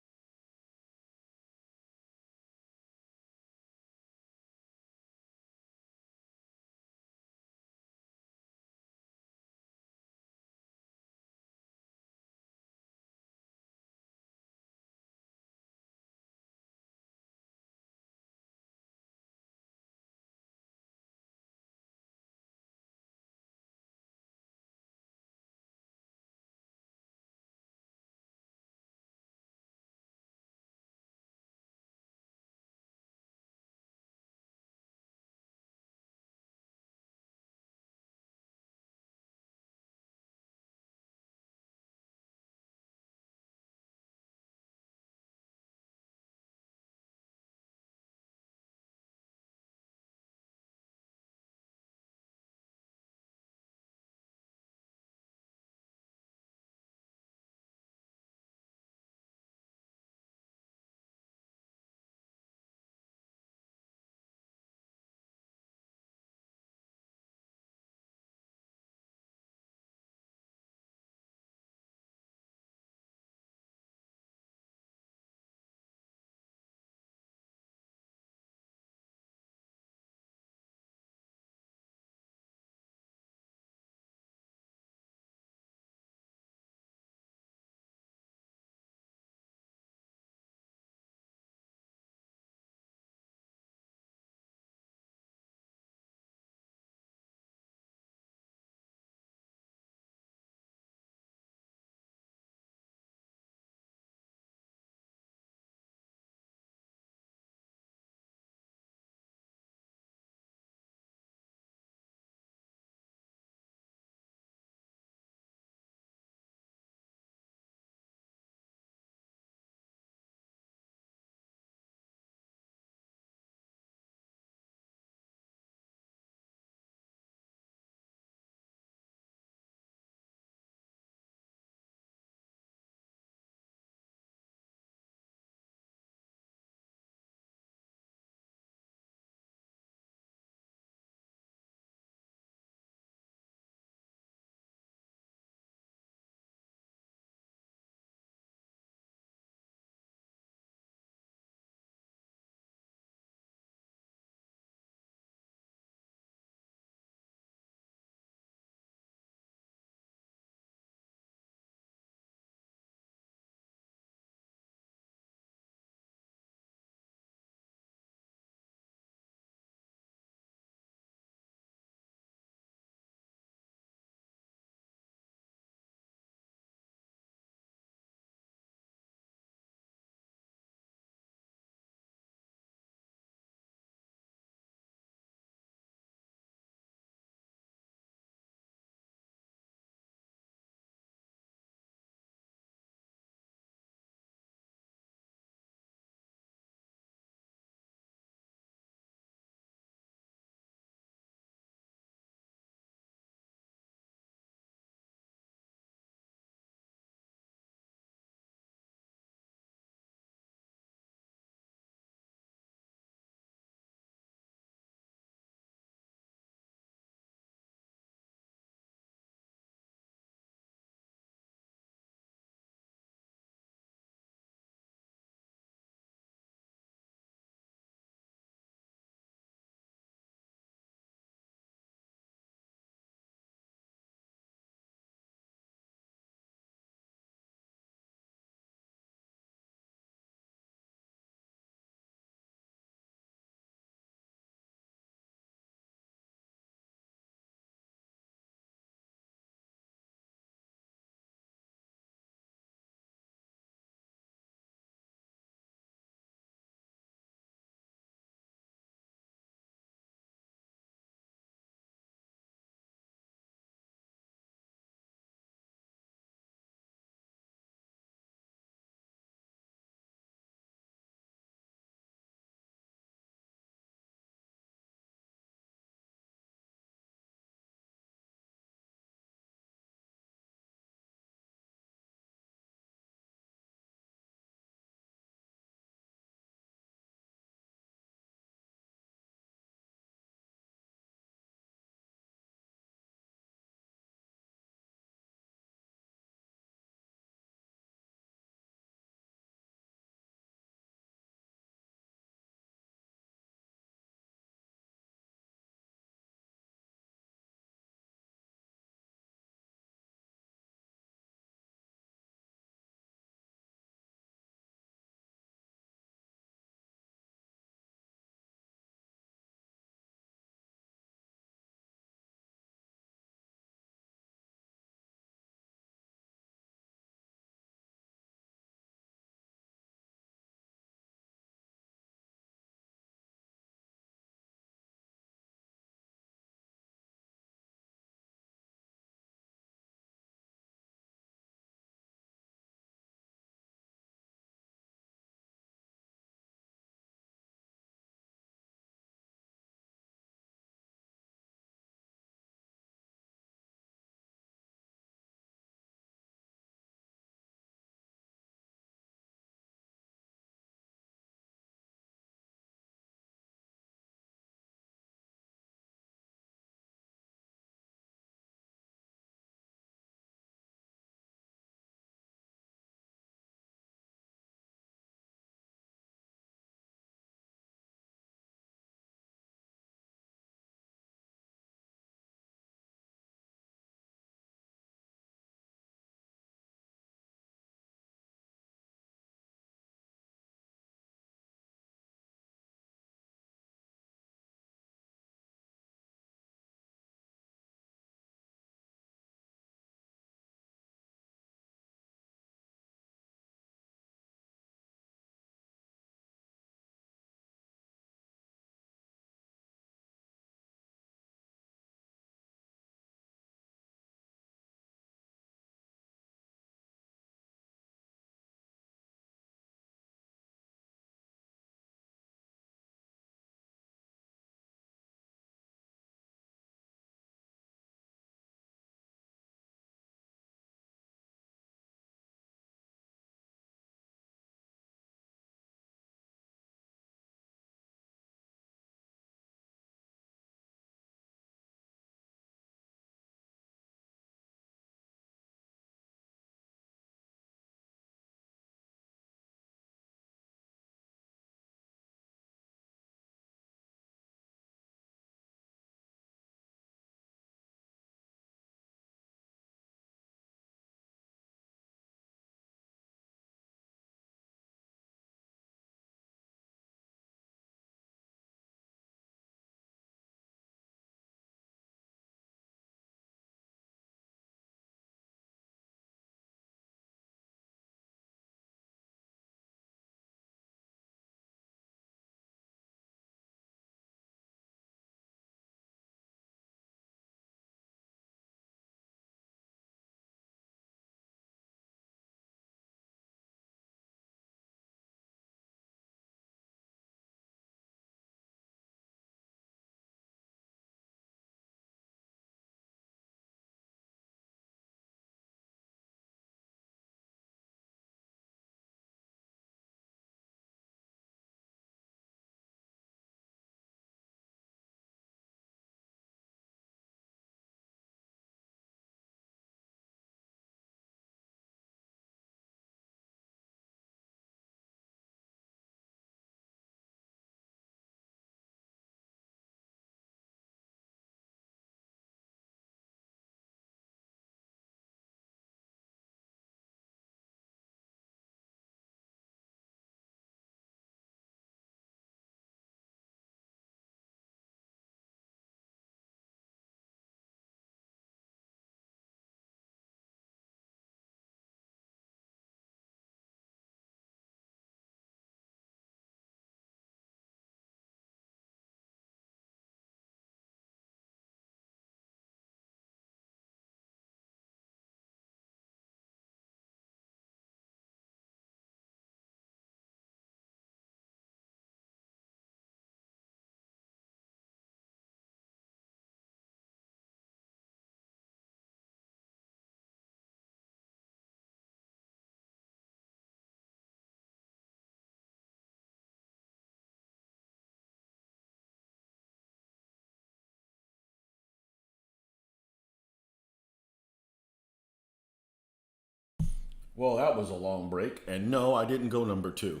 Well, that was a long break, and no, I didn't go number 2.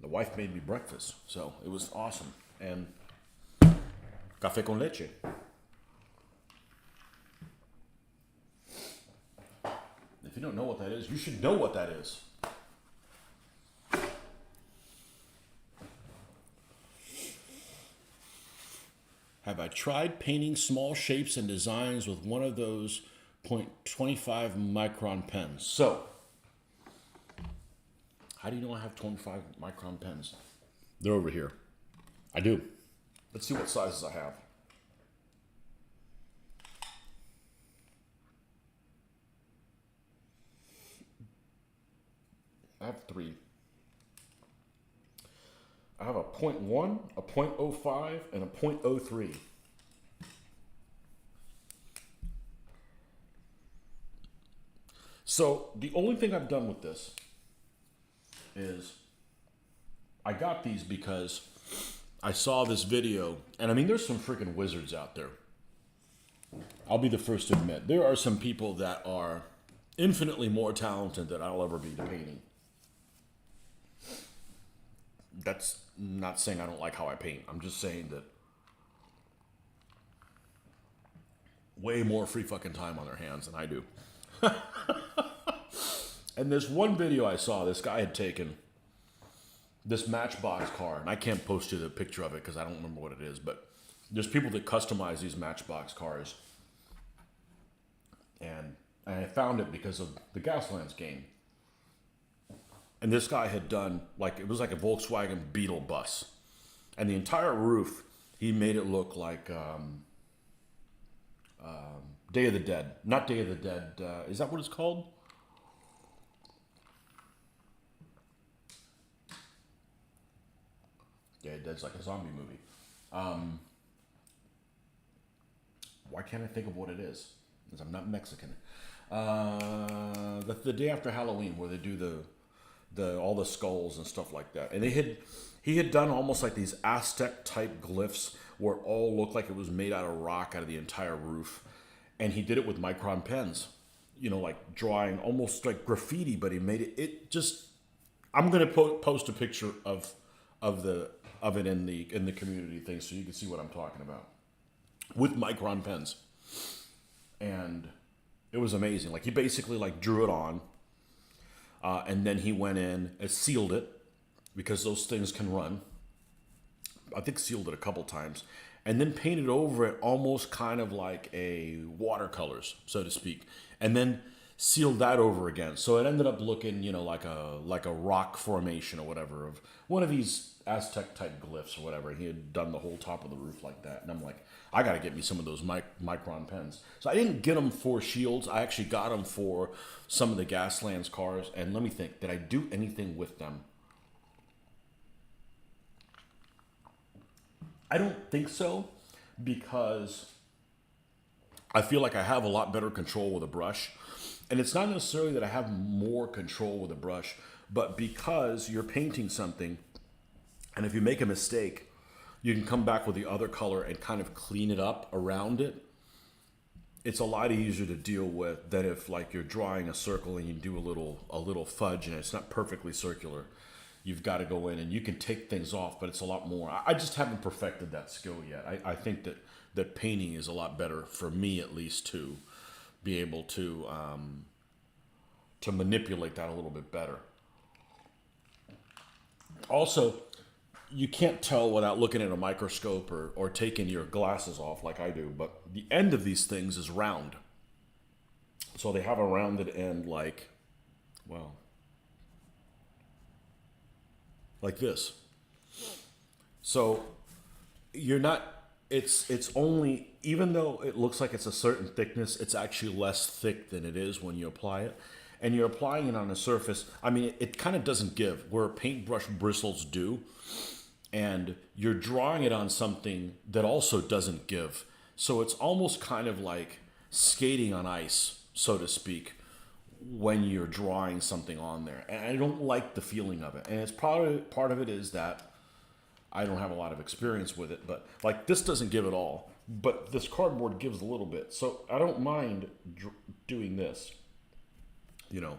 The wife made me breakfast, so it was awesome. And café con leche. If you don't know what that is, you should know what that is. Have I tried painting small shapes and designs with one of those 0.25 micron pens? So, how do you know I have 25 micron pens? They're over here. I do. Let's see what sizes I have. I have 3. I have a 0.1, a 0.05, and a 0.03. So the only thing I've done with this is I got these because I saw this video, and I mean, there's some freaking wizards out there. I'll be the first to admit, there are some people that are infinitely more talented than I'll ever be to painting. That's not saying I don't like how I paint. I'm just saying that way more free fucking time on their hands than I do. And this one video I saw, this guy had taken this Matchbox car, and I can't post you the picture of it because I don't remember what it is, but there's people that customize these Matchbox cars. And I found it because of the Gaslands game. And this guy had done, like, it was like a Volkswagen Beetle bus. And the entire roof, he made it look like Day of the Dead. Not Day of the Dead. Is that what it's called? Day of the Dead's like a zombie movie. Why can't I think of what it is? Because I'm not Mexican. The day after Halloween, where they do all the skulls and stuff like that. And he had done almost like these Aztec type glyphs where it all looked like it was made out of rock, out of the entire roof. And he did it with micron pens, you know, like drawing almost like graffiti, but he made it just, I'm going to post a picture of it in the community thing so you can see what I'm talking about with micron pens. And it was amazing. Like, he basically like drew it on, and then he went in and sealed it, because those things can run. I think sealed it a couple times, and then painted over it almost kind of like a watercolors, so to speak, and then sealed that over again. So it ended up looking, you know, like a rock formation or whatever of one of these Aztec type glyphs or whatever. He had done the whole top of the roof like that, and I'm like, I got to get me some of those micron pens. So I didn't get them for Shields. I actually got them for some of the Gaslands cars. And let me think, did I do anything with them? I don't think so, because I feel like I have a lot better control with a brush. And it's not necessarily that I have more control with a brush, but because you're painting something, and if you make a mistake, you can come back with the other color and kind of clean it up around it. It's a lot easier to deal with than if, like, you're drawing a circle and you do a little fudge and it's not perfectly circular. You've got to go in and you can take things off, but it's a lot more. I just haven't perfected that skill yet. I think that painting is a lot better, for me at least, to be able to manipulate that a little bit better. Also, you can't tell without looking at a microscope or taking your glasses off like I do, but the end of these things is round. So they have a rounded end like, well, like this. So you're not, it's only, even though it looks like it's a certain thickness, it's actually less thick than it is when you apply it. And you're applying it on a surface, I mean, it kind of doesn't give, where paintbrush bristles do. And you're drawing it on something that also doesn't give. So it's almost kind of like skating on ice, so to speak, when you're drawing something on there. And I don't like the feeling of it. And it's probably part of it is that I don't have a lot of experience with it, but like this doesn't give at all. but this cardboard gives a little bit. So I don't mind doing this, you know.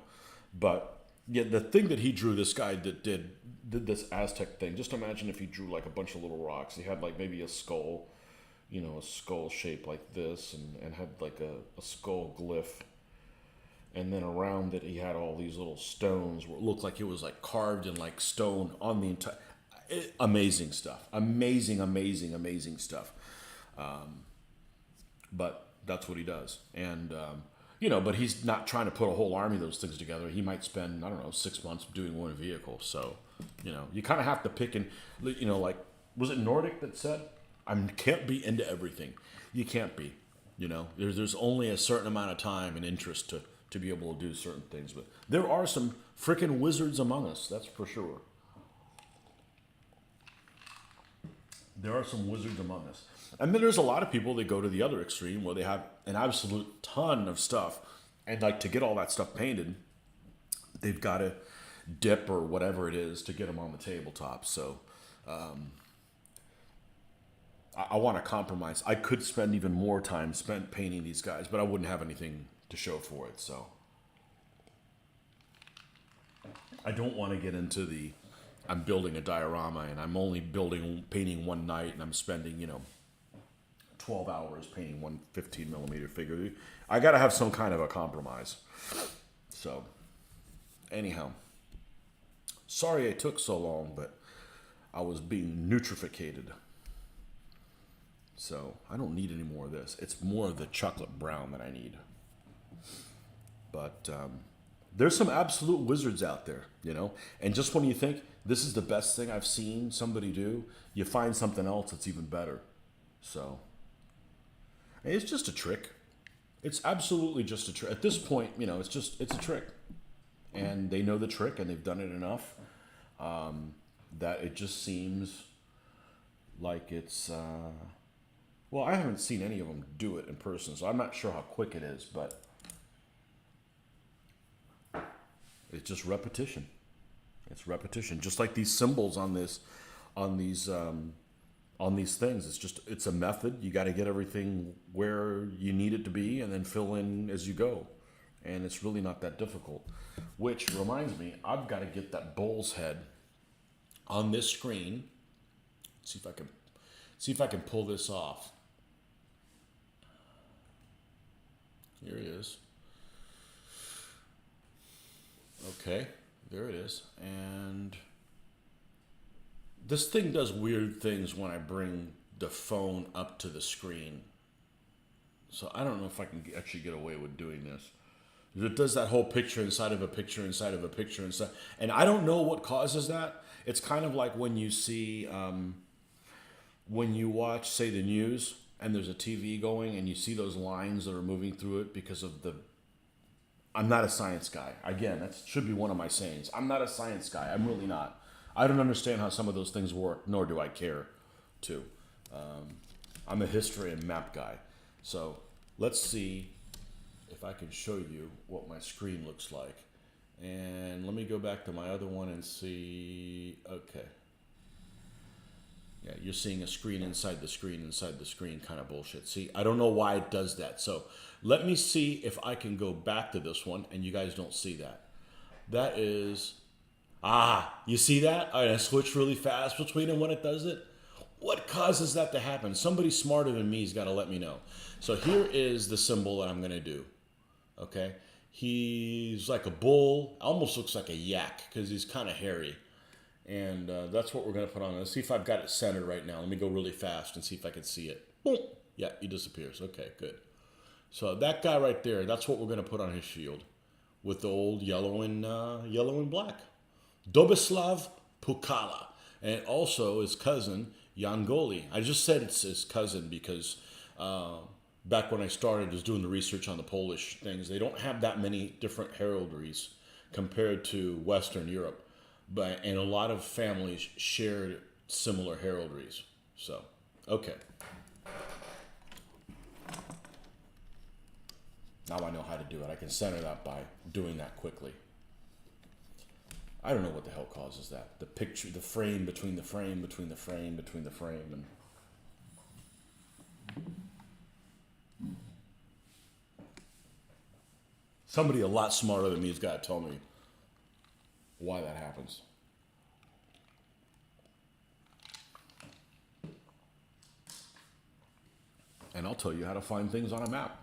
But yeah, the thing that he drew, this guy that did this Aztec thing. Just imagine if he drew like a bunch of little rocks. He had like maybe a skull, you know, a skull shape like this, and had like a skull glyph. And then around it, he had all these little stones where it looked like it was like carved in like stone on the entire. Amazing stuff. Amazing, amazing, amazing stuff. But that's what he does. And, you know, but he's not trying to put a whole army of those things together. He might spend, I don't know, 6 months doing one vehicle. So, you know, you kind of have to pick and, you know, like, was it Nordic that said, I can't be into everything. You can't be, you know. There's only a certain amount of time and interest to be able to do certain things. But there are some freaking wizards among us, that's for sure. There are some wizards among us. And then there's a lot of people that go to the other extreme where they have an absolute ton of stuff. And like to get all that stuff painted, they've got to dip or whatever it is to get them on the tabletop. So I want to compromise. I could spend even more time spent painting these guys, but I wouldn't have anything to show for it. So I don't want to get into the, I'm building a diorama and I'm only painting one night and I'm spending, you know, 12 hours painting one 15 millimeter figure. I got to have some kind of a compromise. So anyhow, sorry it took so long, but I was being nutrificated. So I don't need any more of this. It's more of the chocolate brown that I need. But there's some absolute wizards out there, you know. And just when you think this is the best thing I've seen somebody do, you find something else that's even better. So it's just a trick. It's absolutely just a trick. At this point, you know, it's a trick. And they know the trick and they've done it enough that it just seems like it's... well, I haven't seen any of them do it in person, so I'm not sure how quick it is, but it's just repetition. It's repetition, just like these symbols on these things. It's a method. You got to get everything where you need it to be, and then fill in as you go. And it's really not that difficult. Which reminds me, I've got to get that bull's head on this screen. See if I can pull this off. Here it is. Okay, there it is. And this thing does weird things when I bring the phone up to the screen. So I don't know if I can actually get away with doing this. It does that whole picture inside of a picture inside of a picture inside. And I don't know what causes that. It's kind of like when you see, when you watch, say, the news, and there's a TV going, and you see those lines that are moving through it because of the... I'm not a science guy. Again, that should be one of my sayings. I'm not a science guy. I'm really not. I don't understand how some of those things work, nor do I care to. I'm a history and map guy. So let's see if I can show you what my screen looks like. And let me go back to my other one and see... Okay. Yeah, you're seeing a screen inside the screen kind of bullshit. See, I don't know why it does that. So let me see if I can go back to this one and you guys don't see that. That is, you see that? I switch really fast between them when it does it. What causes that to happen? Somebody smarter than me has got to let me know. So here is the symbol that I'm going to do. Okay. He's like a bull, almost looks like a yak because he's kind of hairy. And that's what we're going to put on. Let's see if I've got it centered right now. Let me go really fast and see if I can see it. Boom. Yeah, he disappears. Okay, good. So that guy right there, that's what we're going to put on his shield with the old yellow and black. Dobislav Pukala. And also his cousin, Yangoli. I just said it's his cousin because back when I started just doing the research on the Polish things, they don't have that many different heraldries compared to Western Europe. And a lot of families shared similar heraldries. So, okay. Now I know how to do it. I can center that by doing that quickly. I don't know what the hell causes that. The picture, the frame between the frame, between the frame, between the frame. And Somebody a lot smarter than me has got to tell me why that happens. And I'll tell you how to find things on a map.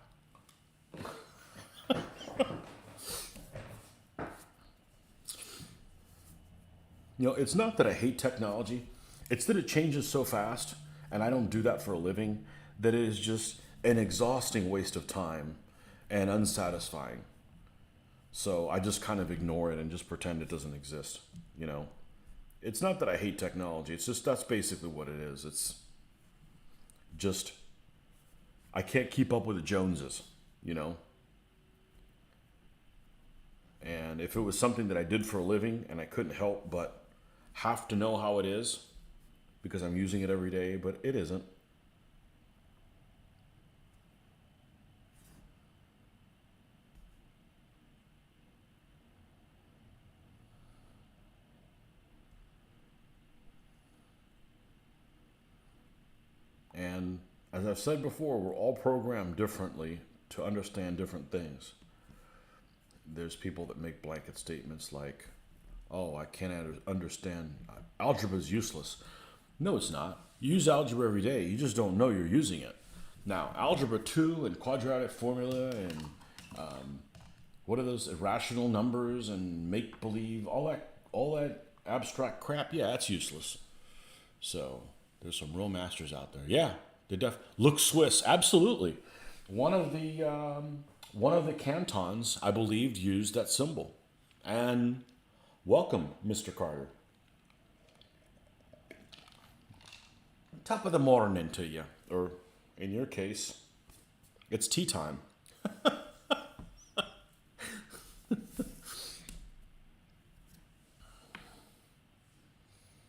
You know, it's not that I hate technology. It's that it changes so fast, and I don't do that for a living, that it is just an exhausting waste of time and unsatisfying. So I just kind of ignore it and just pretend it doesn't exist, you know. It's not that I hate technology. It's just that's basically what it is. It's just I can't keep up with the Joneses, you know. And if it was something that I did for a living and I couldn't help but have to know how it is because I'm using it every day, but it isn't. And as I've said before, we're all programmed differently to understand different things. There's people that make blanket statements like, oh, I can't understand. Algebra is useless. No, it's not. You use algebra every day. You just don't know you're using it. Now, algebra 2 and quadratic formula and what are those irrational numbers and make-believe, all that abstract crap, yeah, that's useless. So there's some real masters out there. Yeah, they look Swiss, absolutely. One of the cantons, I believed, used that symbol. And welcome, Mr. Carter. Top of the morning to you. Or, in your case, it's tea time.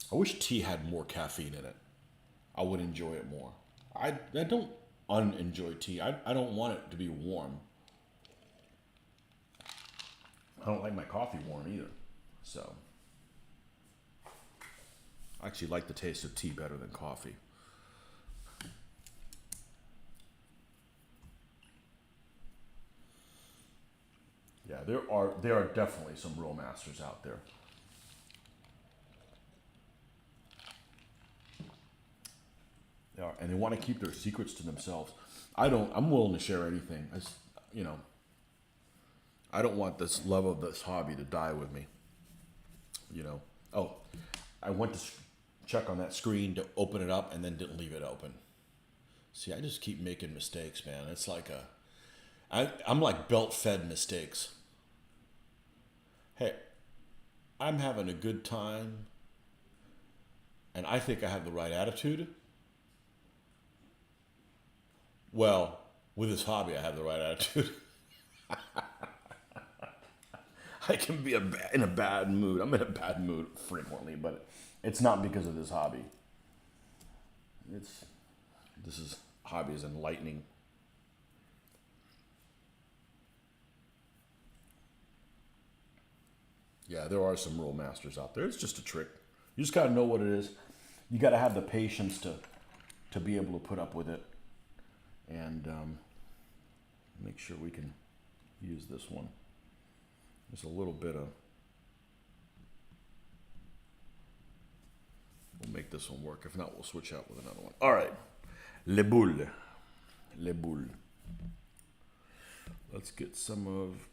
I wish tea had more caffeine in it. I would enjoy it more. I don't unenjoy tea. I don't want it to be warm. I don't like my coffee warm either. So, I actually like the taste of tea better than coffee. Yeah, there are definitely some real masters out there. They are, and they want to keep their secrets to themselves. I don't. I'm willing to share anything. You know, I don't want this love of this hobby to die with me. You know. Oh, I went to check on that screen to open it up and then didn't leave it open. See, I just keep making mistakes, man. It's like I'm like belt-fed mistakes. Hey, I'm having a good time, and I think I have the right attitude. Well, with this hobby, I have the right attitude. I can be in a bad mood. I'm in a bad mood frequently, but it's not because of this hobby. This hobby is enlightening. Yeah, there are some real masters out there. It's just a trick. You just got to know what it is. You got to have the patience to be able to put up with it. And make sure we can use this one. There's a little bit of... We'll make this one work. If not, we'll switch out with another one. All right. Le boule. Le boule. Let's get some of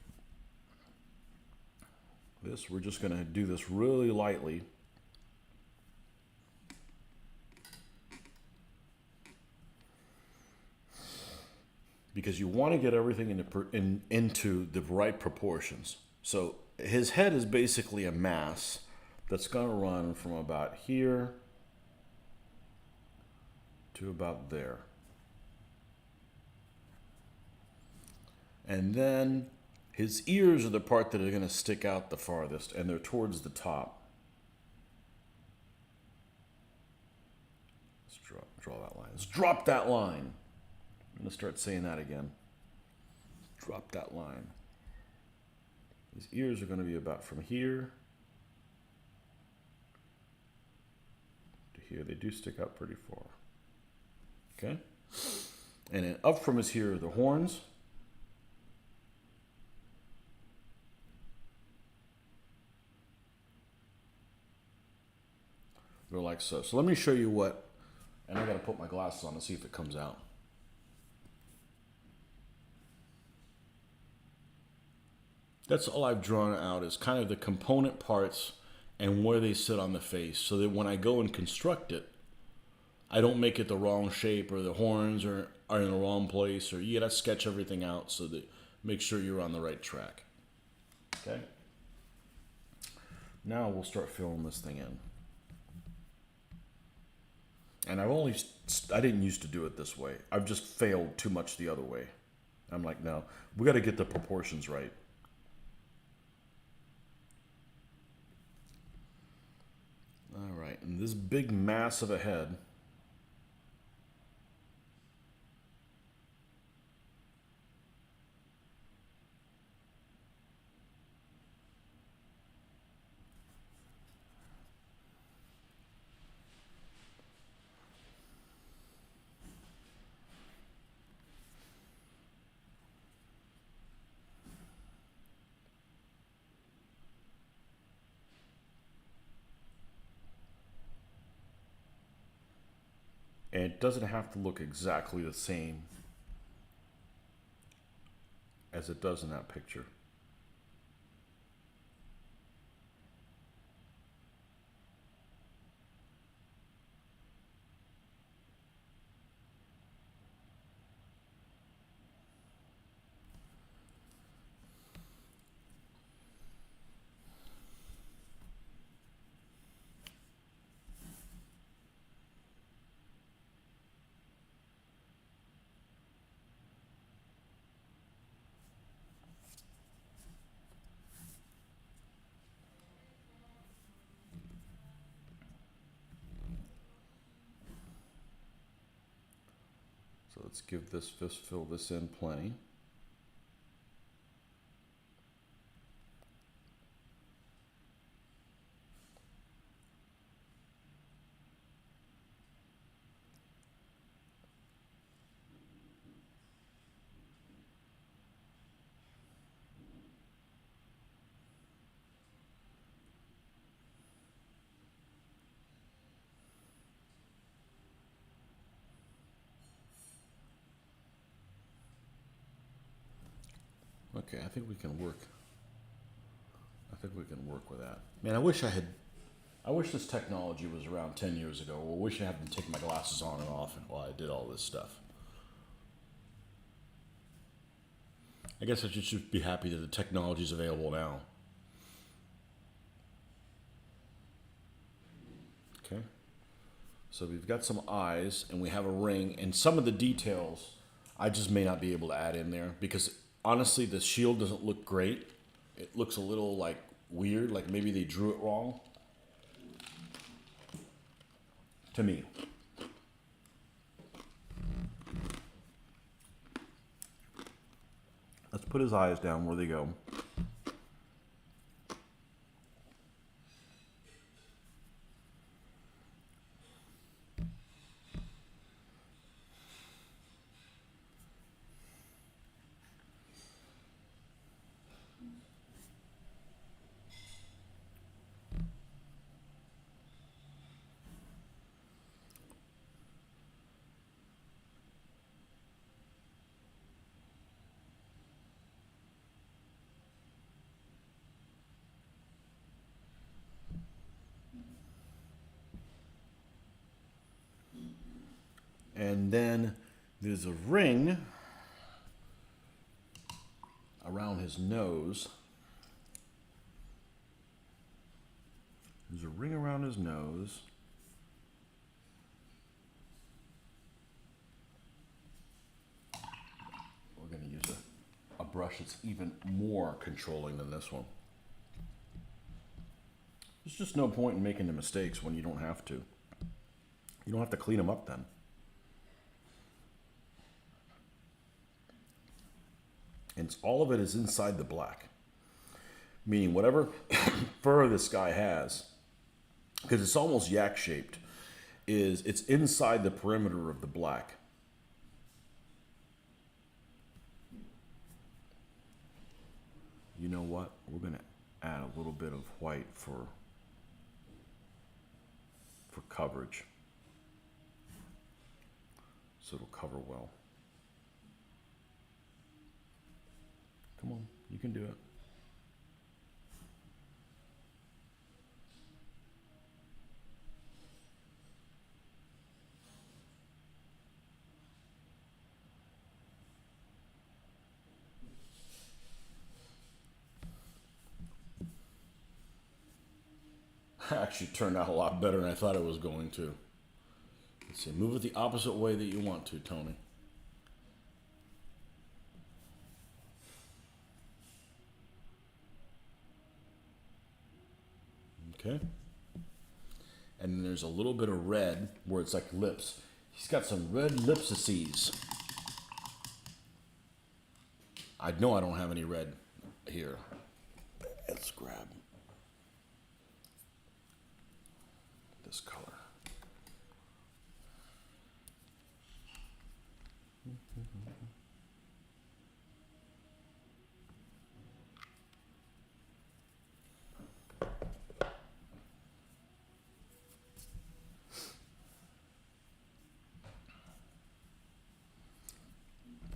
this. We're just going to do this really lightly. Because you want to get everything into the right proportions. So his head is basically a mass that's going to run from about here to about there. And then his ears are the part that are going to stick out the farthest, and they're towards the top. Let's draw that line. Let's drop that line. I'm going to start saying that again. Drop that line. His ears are going to be about from here to here. They do stick out pretty far. Okay? And then up from his here are the horns. Go like so. So let me show you what, and I gotta put my glasses on to see if it comes out. That's all I've drawn out is kind of the component parts and where they sit on the face, so that when I go and construct it, I don't make it the wrong shape, or the horns are in the wrong place, or you gotta sketch everything out so that make sure you're on the right track. Okay? Now we'll start filling this thing in. And I didn't used to do it this way. I've just failed too much the other way. I'm like, no, we gotta get the proportions right. All right, and this big mass of a head, and it doesn't have to look exactly the same as it does in that picture. So let's give this, fill this in plenty. Okay, I think we can work. I think we can work with that. Man, I wish this technology was around 10 years ago. I wish I hadn't taken my glasses on and off while I did all this stuff. I guess I should just be happy that the technology is available now. Okay. So we've got some eyes and we have a ring, and some of the details I just may not be able to add in there because honestly the shield doesn't look great. It looks a little like weird, like maybe they drew it wrong. To me. Let's put his eyes down where they go. And then there's a ring around his nose. There's a ring around his nose. We're going to use a brush that's even more controlling than this one. There's just no point in making the mistakes when you don't have to. You don't have to clean them up then. And all of it is inside the black. Meaning whatever fur this guy has, because it's almost yak shaped, it's inside the perimeter of the black. You know what? We're going to add a little bit of white for for coverage. So it'll cover well. Come on, you can do it. Actually turned out a lot better than I thought it was going to. Let's see, move it the opposite way that you want to, Tony. Okay. And then there's a little bit of red where it's like lips. He's got some red lipsices. I know I don't have any red here. Let's grab this color.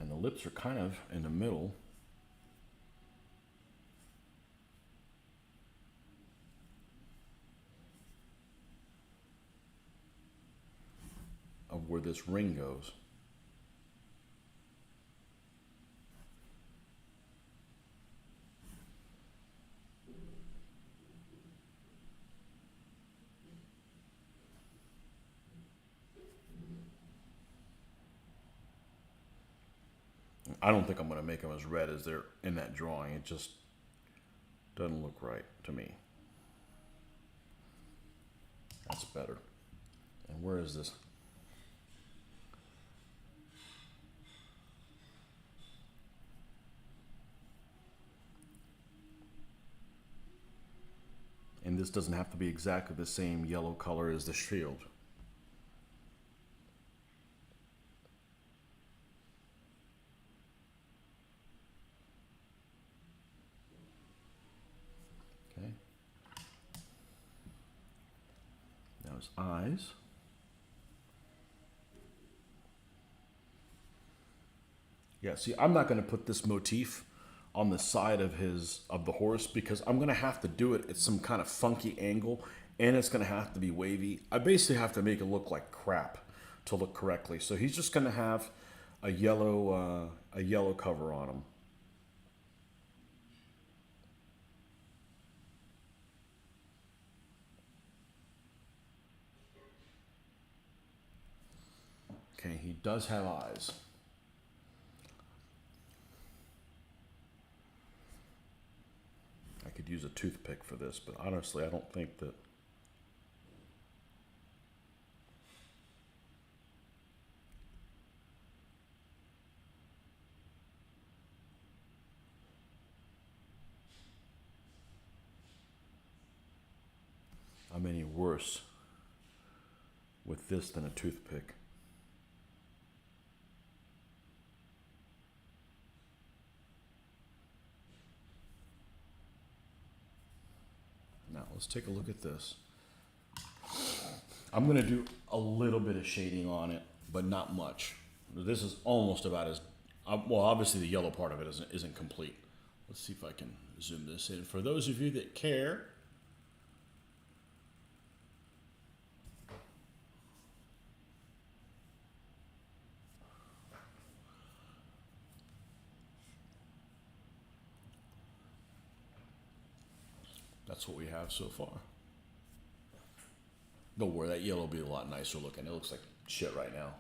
And the lips are kind of in the middle. Of where this ring goes. I don't think I'm going to make them as red as they're in that drawing. It just doesn't look right to me. That's better. And where is this? And this doesn't have to be exactly the same yellow color as the shield. Okay. Now his eyes. Yeah, see, I'm not going to put this motif on the side of the horse because I'm going to have to do it at some kind of funky angle and it's going to have to be wavy. I basically have to make it look like crap to look correctly. So he's just going to have a yellow cover on him. Okay, he does have eyes. I could use a toothpick for this, but honestly, I don't think that. I'm any worse with this than a toothpick. Now, let's take a look at this. I'm going to do a little bit of shading on it, but not much. This is almost about as, well, obviously the yellow part of it isn't complete. Let's see if I can zoom this in. For those of you that care, that's what we have so far. Don't worry, that yellow will be a lot nicer looking. It looks like shit right now.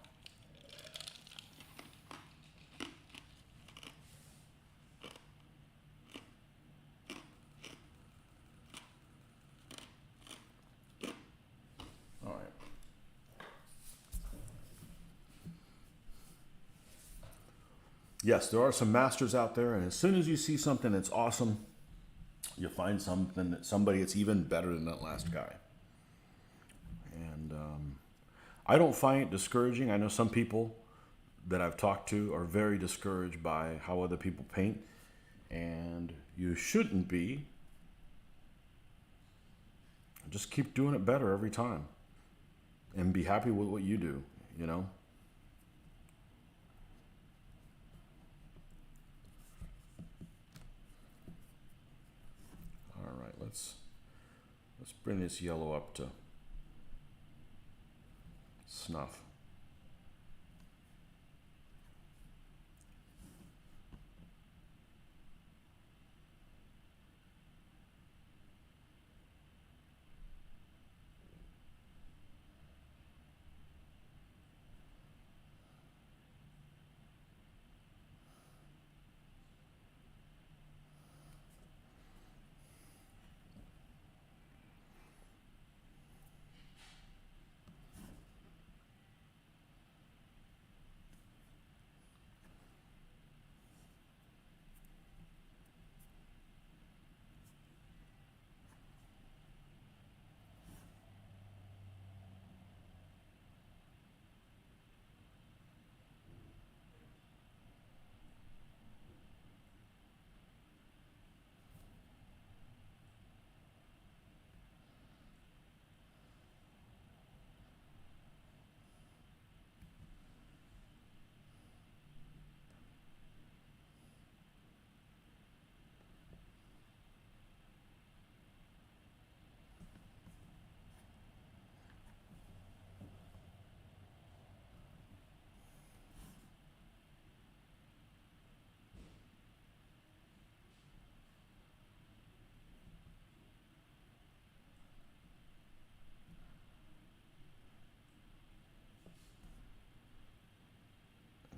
All right. Yes, there are some masters out there, and as soon as you see something that's awesome, you'll find somebody that's even better than that last guy. And I don't find it discouraging. I know some people that I've talked to are very discouraged by how other people paint, and you shouldn't be. Just keep doing it better every time. and be happy with what you do, you know? All right, let's bring this yellow up to snuff.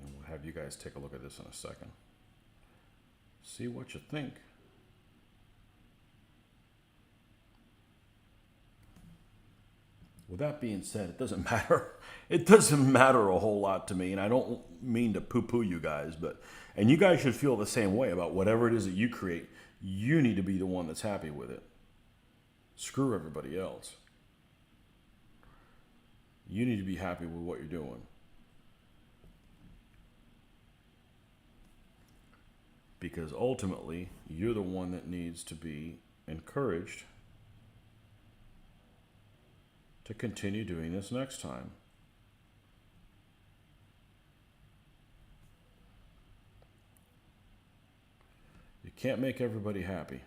And we'll have you guys take a look at this in a second. See what you think. With that being said, it doesn't matter. It doesn't matter a whole lot to me, and I don't mean to poo-poo you guys, and you guys should feel the same way about whatever it is that you create. You need to be the one that's happy with it. Screw everybody else. You need to be happy with what you're doing. Because ultimately, you're the one that needs to be encouraged to continue doing this next time. You can't make everybody happy.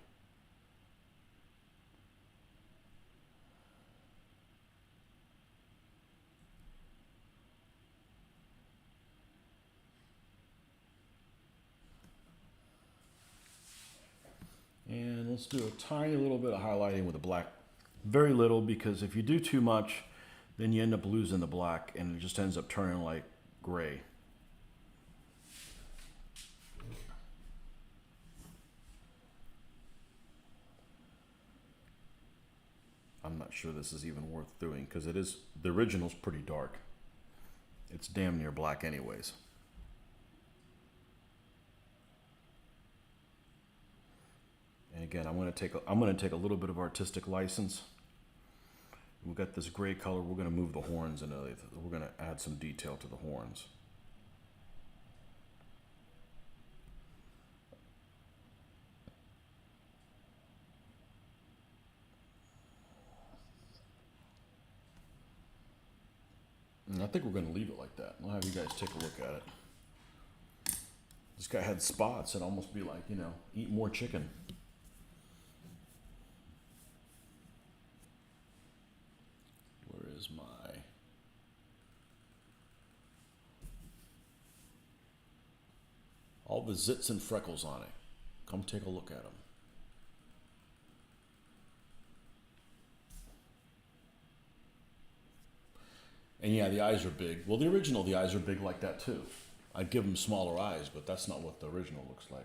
And let's do a tiny little bit of highlighting with the black. Very little, because if you do too much, then you end up losing the black and it just ends up turning like gray. I'm not sure this is even worth doing because the original's pretty dark. It's damn near black anyways. And again, I'm going to take a little bit of artistic license. We've got this gray color. We're going to move the horns into it. We're going to add some detail to the horns. And I think we're going to leave it like that. I'll have you guys take a look at it. This guy had spots. It'd almost be like, you know, eat more chicken. Where is my... all the zits and freckles on it. Come take a look at them. And yeah, the eyes are big. Well, the original, the eyes are big like that too. I'd give them smaller eyes, but that's not what the original looks like.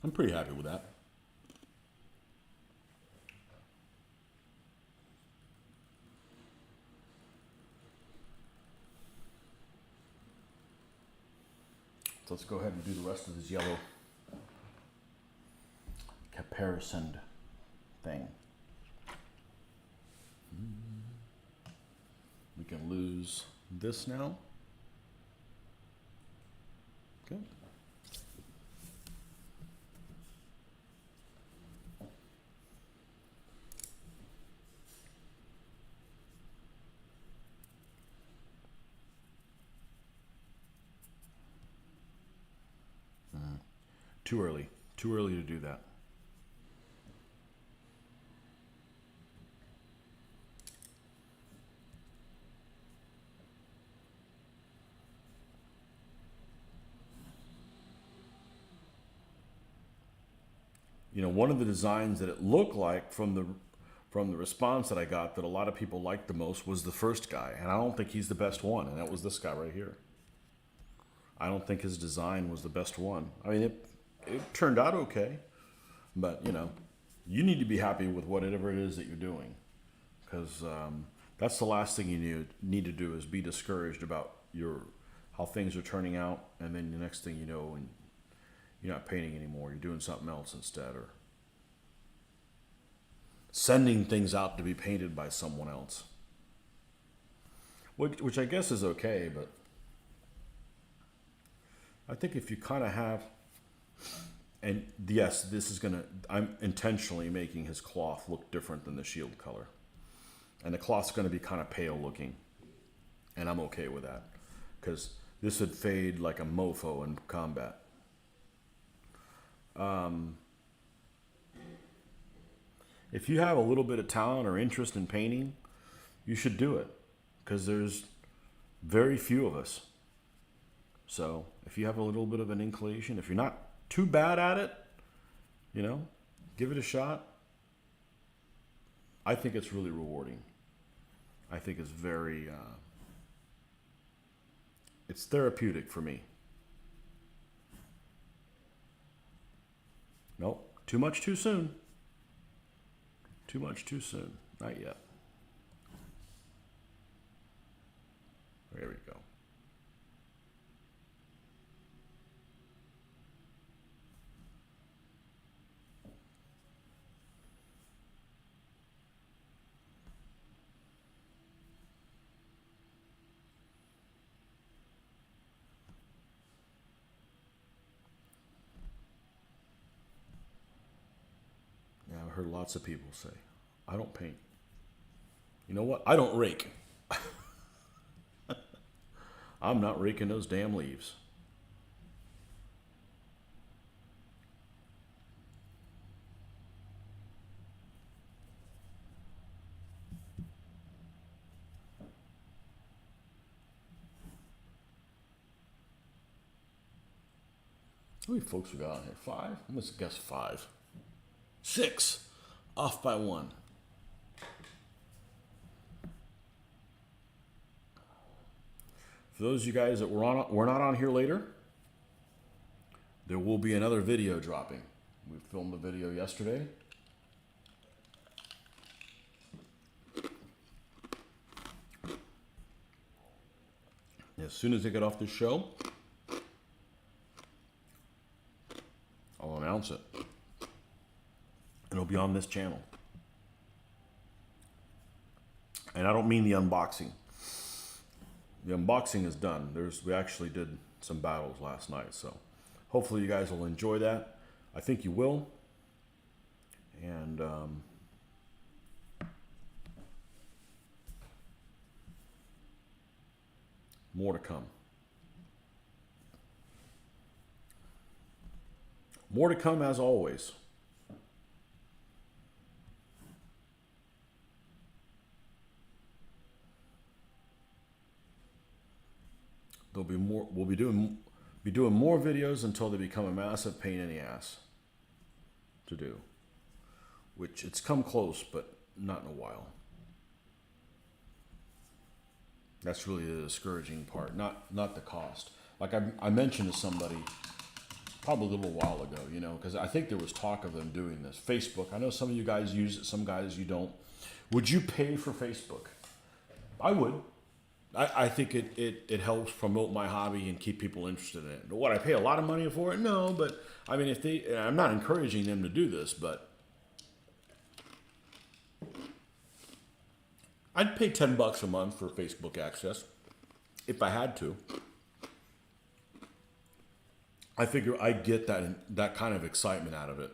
I'm pretty happy with that. So let's go ahead and do the rest of this yellow caparisoned thing. We can lose this now. Okay. Too early. Too early to do that. You know, one of the designs that it looked like from the response that I got that a lot of people liked the most was the first guy, and I don't think he's the best one, and that was this guy right here. I don't think his design was the best one. I mean, it turned out okay, but you know, you need to be happy with whatever it is that you're doing, because that's the last thing you need to do is be discouraged about how things are turning out, and then the next thing you know, and you're not painting anymore. You're doing something else instead, or sending things out to be painted by someone else, which I guess is okay, but I think if you kind of have, and yes, this is I'm intentionally making his cloth look different than the shield color, and the cloth's gonna be kind of pale looking, and I'm okay with that, because this would fade like a mofo in combat. If you have a little bit of talent or interest in painting, you should do it, because there's very few of us. So if you have a little bit of an inclination, if you're not too bad at it, you know, give it a shot. I think it's really rewarding. I think it's very, it's therapeutic for me. Nope, too much too soon. Too much too soon. Not yet. There we go. Yeah, I've heard lots of people say, I don't paint. You know what? I don't rake. I'm not raking those damn leaves. How many folks we got on here? 5? I must guess 5. 6. Off by 1. For those of you guys that were not on here later, there will be another video dropping. We filmed the video yesterday. As soon as I get off this show, I'll announce it. It'll be on this channel. And I don't mean the unboxing. The unboxing is done. We actually did some battles last night, so hopefully you guys will enjoy that. I think you will. And more to come. More to come as always. There'll be more. We'll be doing more videos until they become a massive pain in the ass to do. Which it's come close, but not in a while. That's really the discouraging part, not the cost. Like I mentioned to somebody probably a little while ago, you know, because I think there was talk of them doing this. Facebook. I know some of you guys use it, some guys you don't. Would you pay for Facebook? I would. I think it helps promote my hobby and keep people interested in it. Would I pay a lot of money for it? No, but I mean, I'm not encouraging them to do this, but I'd pay $10 a month for Facebook access if I had to. I figure I'd get that kind of excitement out of it.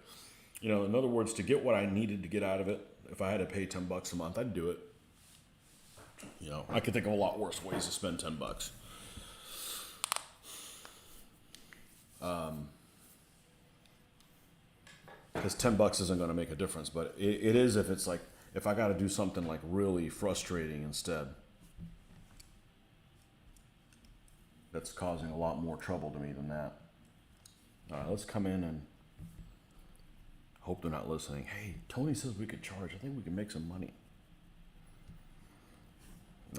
You know, in other words, to get what I needed to get out of it, if I had to pay $10 a month, I'd do it. You know, I could think of a lot worse ways to spend $10. because $10 isn't going to make a difference, but it is if it's like, if I got to do something like really frustrating instead. That's causing a lot more trouble to me than that. All right, let's come in and hope they're not listening. Hey, Tony says we could charge. I think we can make some money.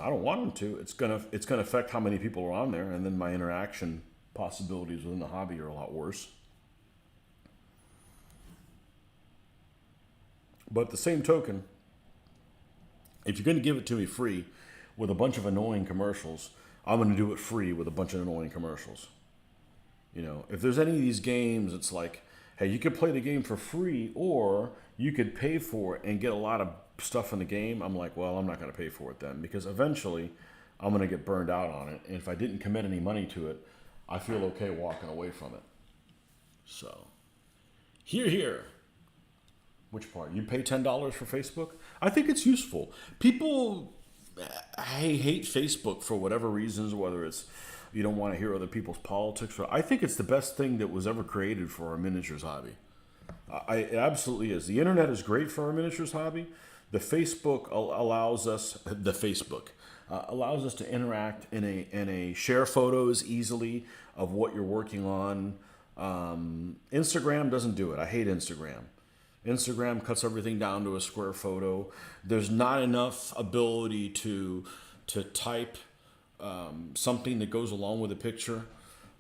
I don't want them to. It's gonna affect how many people are on there, and then my interaction possibilities within the hobby are a lot worse. But at the same token, if you're going to give it to me free with a bunch of annoying commercials, I'm going to do it free with a bunch of annoying commercials. You know, if there's any of these games, it's like, hey, you could play the game for free, or you could pay for it and get a lot of stuff in the game. I'm like, well, I'm not going to pay for it then, because eventually I'm going to get burned out on it. And if I didn't commit any money to it, I feel okay walking away from it. So, here. Which part? You pay $10 for Facebook? I think it's useful. People hate Facebook for whatever reasons, whether it's you don't want to hear other people's politics. I think it's the best thing that was ever created for our miniatures hobby. It absolutely is. The internet is great for our miniatures hobby. The Facebook allows us to interact in a share photos easily of what you're working on. Instagram doesn't do it. I hate Instagram. Instagram cuts everything down to a square photo. There's not enough ability to type something that goes along with a picture.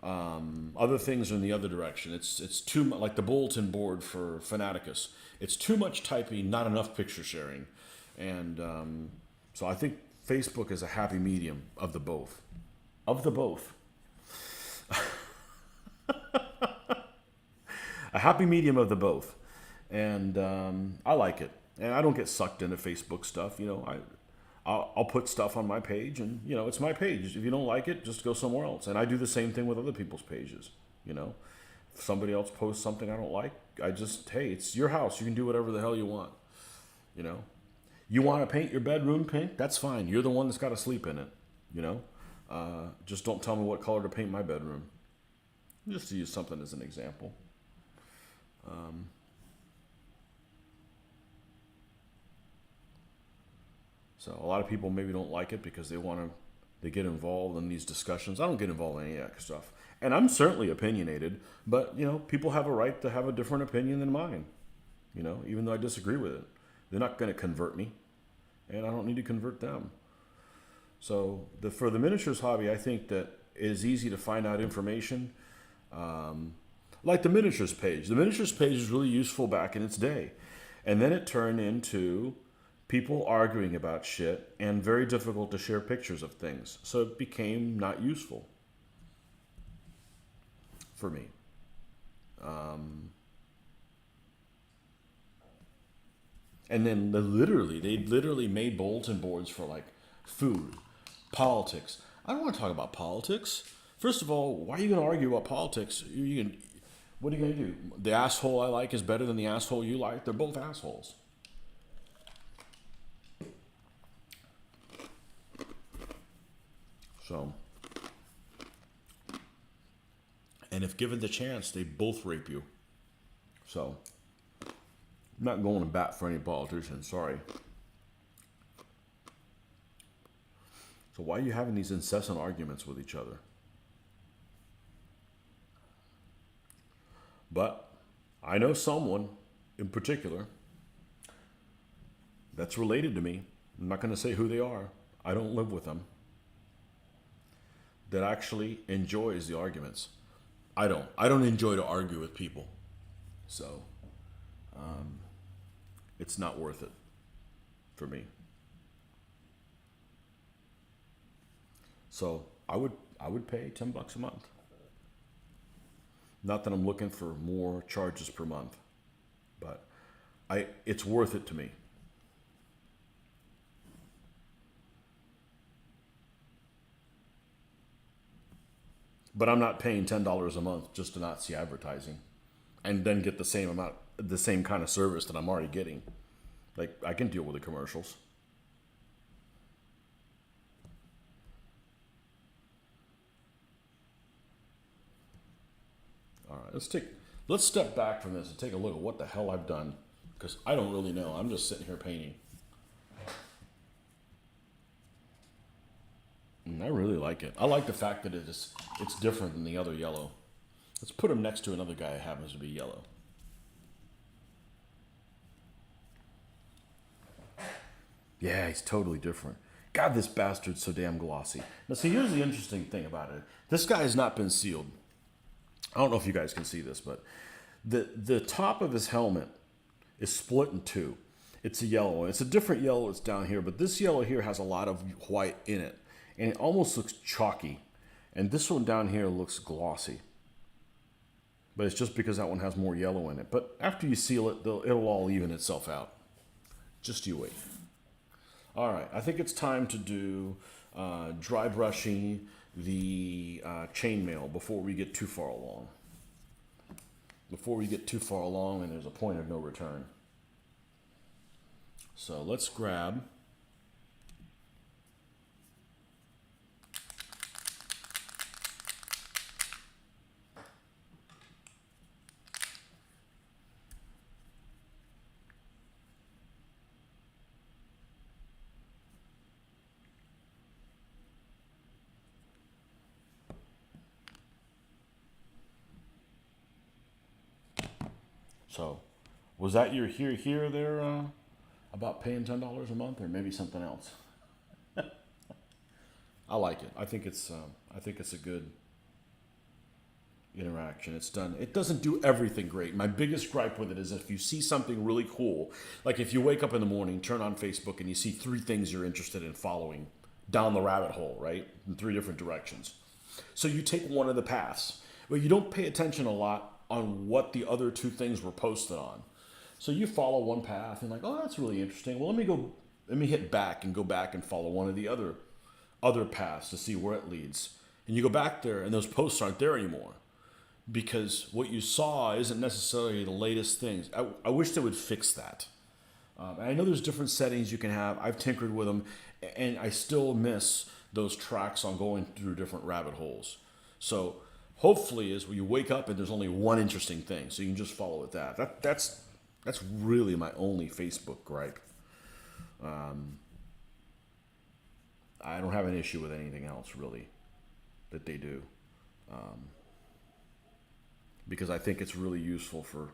Other things are in the other direction. It's too much, like the bulletin board for Fanaticus. It's too much typing, not enough picture sharing. And so I think Facebook is a happy medium of the both. Of the both. A happy medium of the both. And I like it. And I don't get sucked into Facebook stuff. You know, I'll put stuff on my page, and, you know, it's my page. If you don't like it, just go somewhere else. And I do the same thing with other people's pages. You know, if somebody else posts something I don't like, hey, it's your house. You can do whatever the hell you want. You know, you want to paint your bedroom pink? That's fine. You're the one that's got to sleep in it. You know, just don't tell me what color to paint my bedroom. Just to use something as an example. So a lot of people maybe don't like it because they get involved in these discussions. I don't get involved in any of that stuff. And I'm certainly opinionated, but, you know, people have a right to have a different opinion than mine. You know, even though I disagree with it. They're not going to convert me, and I don't need to convert them. So for the miniatures hobby, I think that it is easy to find out information. Like the miniatures page. The miniatures page is really useful back in its day. And then it turned into people arguing about shit and very difficult to share pictures of things. So it became not useful for me. And then they literally made bulletin boards for like food, politics. I don't want to talk about politics. First of all, why are you going to argue about politics? What are you going to do? The asshole I like is better than the asshole you like? They're both assholes. So, and if given the chance, they both rape you. So, I'm not going to bat for any politician, sorry. So why are you having these incessant arguments with each other? But I know someone in particular that's related to me. I'm not going to say who they are. I don't live with them. That actually enjoys the arguments. I don't enjoy to argue with people. So, it's not worth it for me. So I would pay $10 a month. Not that I'm looking for more charges per month, but it's worth it to me. But I'm not paying $10 a month just to not see advertising and then get the same kind of service that I'm already getting. Like, I can deal with the commercials. All right, let's take Let's step back from this and take a look at what the hell I've done, because I don't really know. I'm just sitting here painting. And I really like it. I like the fact that it's different than the other yellow. Let's put him next to another guy that happens to be yellow. Yeah, he's totally different. God, this bastard's so damn glossy. Now, see, here's the interesting thing about it. This guy has not been sealed. I don't know if you guys can see this, but the top of his helmet is split in two. It's a yellow. It's a different yellow that's down here, but this yellow here has a lot of white in it, and it almost looks chalky. And this one down here looks glossy. But it's just because that one has more yellow in it. But after you seal it, it'll all even itself out. Just you wait. All right, I think it's time to do dry brushing the chainmail before we get too far along. Before we get too far along and there's a point of no return. So let's grab So, was that your here there about paying $10 a month, or maybe something else? I like it. I think it's a good interaction. It's done. It doesn't do everything great. My biggest gripe with it is if you see something really cool, like if you wake up in the morning, turn on Facebook, and you see 3 things you're interested in following down the rabbit hole, right, in 3 different directions. So you take one of the paths, but you don't pay attention a lot on what the other 2 things were posted on. So you follow one path and like, oh, that's really interesting. Well, let me hit back and go back and follow one of the other paths to see where it leads. And you go back there and those posts aren't there anymore because what you saw isn't necessarily the latest things. I wish they would fix that. And I know there's different settings you can have. I've tinkered with them and I still miss those tracks on going through different rabbit holes. So hopefully is when you wake up and there's only one interesting thing, so you can just follow with that. That's really my only Facebook gripe. I don't have an issue with anything else really that they do, because I think it's really useful for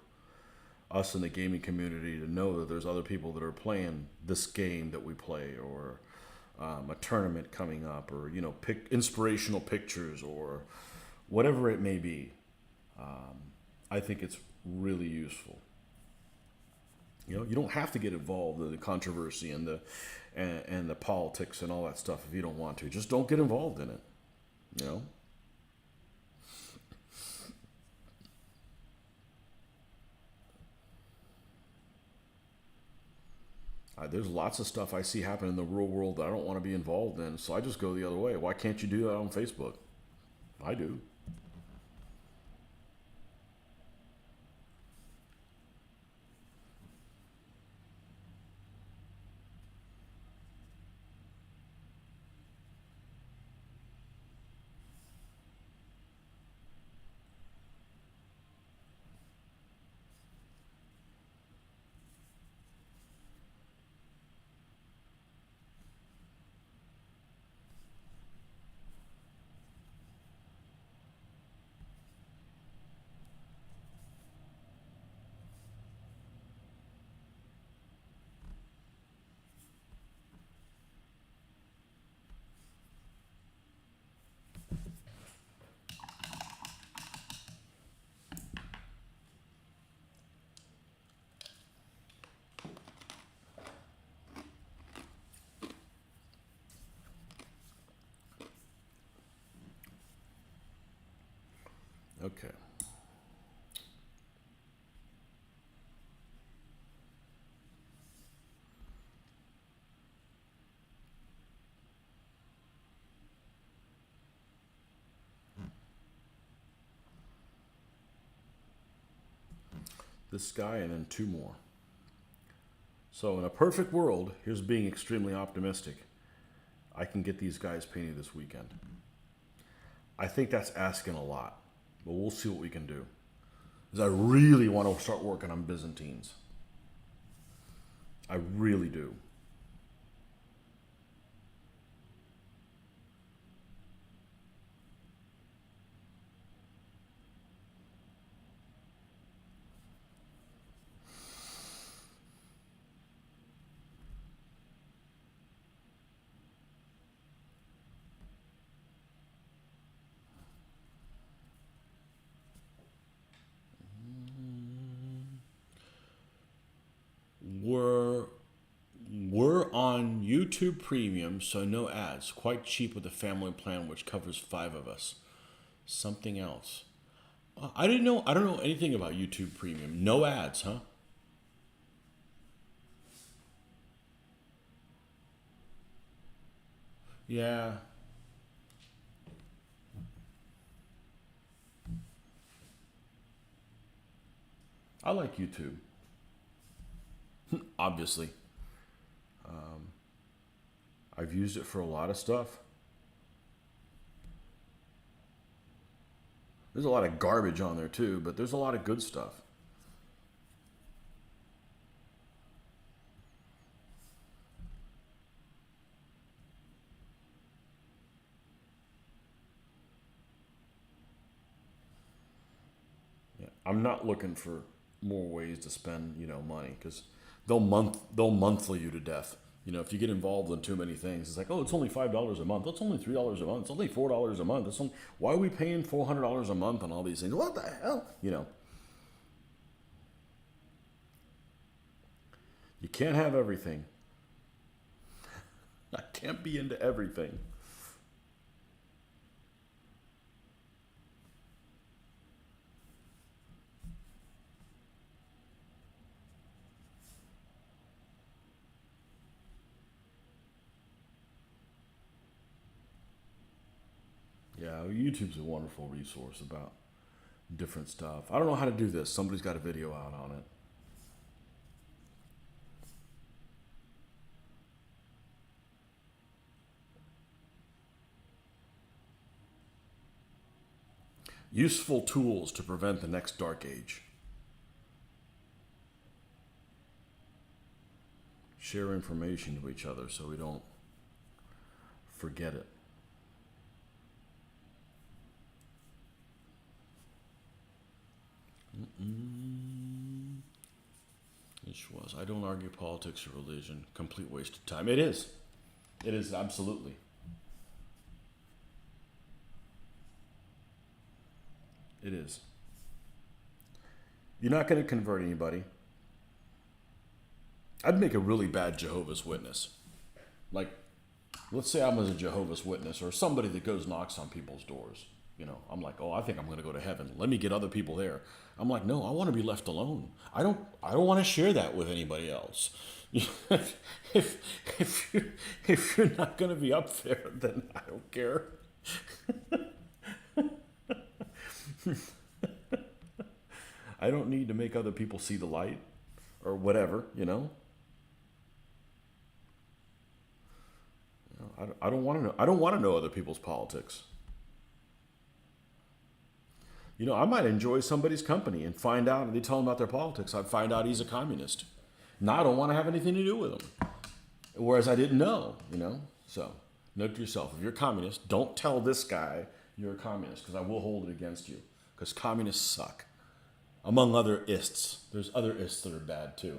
us in the gaming community to know that there's other people that are playing this game that we play, or a tournament coming up, or pick inspirational pictures or whatever it may be. I think it's really useful. You don't have to get involved in the controversy and the politics and all that stuff if you don't want to. Just don't get involved in it. There's lots of stuff I see happen in the real world that I don't want to be involved in, so I just go the other way. Why can't you do that on Facebook? I do. Okay. This guy and then 2 more. So in a perfect world, here's being extremely optimistic, I can get these guys painted this weekend. I think that's asking a lot, but we'll see what we can do. is I really want to start working on Byzantines. I really do. We're we're on YouTube Premium, so no ads. Quite cheap with the family plan, which covers 5 of us. Something else. I didn't know. I don't know anything about YouTube Premium. No ads, huh? Yeah, I like YouTube. Obviously, I've used it for a lot of stuff. There's a lot of garbage on there too, but there's a lot of good stuff. Yeah, I'm not looking for more ways to spend, money because they'll monthly you to death. If you get involved in too many things, it's like, oh, it's only $5 a month. It's only $3 a month. It's only $4 a month. Why are we paying $400 a month on all these things? What the hell? You can't have everything. I can't be into everything. Yeah, YouTube's a wonderful resource about different stuff. I don't know how to do this. Somebody's got a video out on it. Useful tools to prevent the next dark age. Share information to each other so we don't forget it. Which was, I don't argue politics or religion. Complete waste of time. It is. It is absolutely. It is. You're not going to convert anybody. I'd make a really bad Jehovah's Witness. Like, let's say I'm a Jehovah's Witness or somebody that goes knocks on people's doors. I'm like, oh, I think I'm going to go to heaven. Let me get other people there. I'm like, no, I want to be left alone. I don't want to share that with anybody else. if you're not going to be up there, then I don't care. I don't need to make other people see the light or whatever. I don't want to know. I don't want to know other people's politics. I might enjoy somebody's company and find out, and they tell him about their politics, I'd find out he's a communist. Now I don't want to have anything to do with him. Whereas I didn't know. So, note to yourself, if you're a communist, don't tell this guy you're a communist, because I will hold it against you. Because communists suck. Among other ists. There's other ists that are bad too.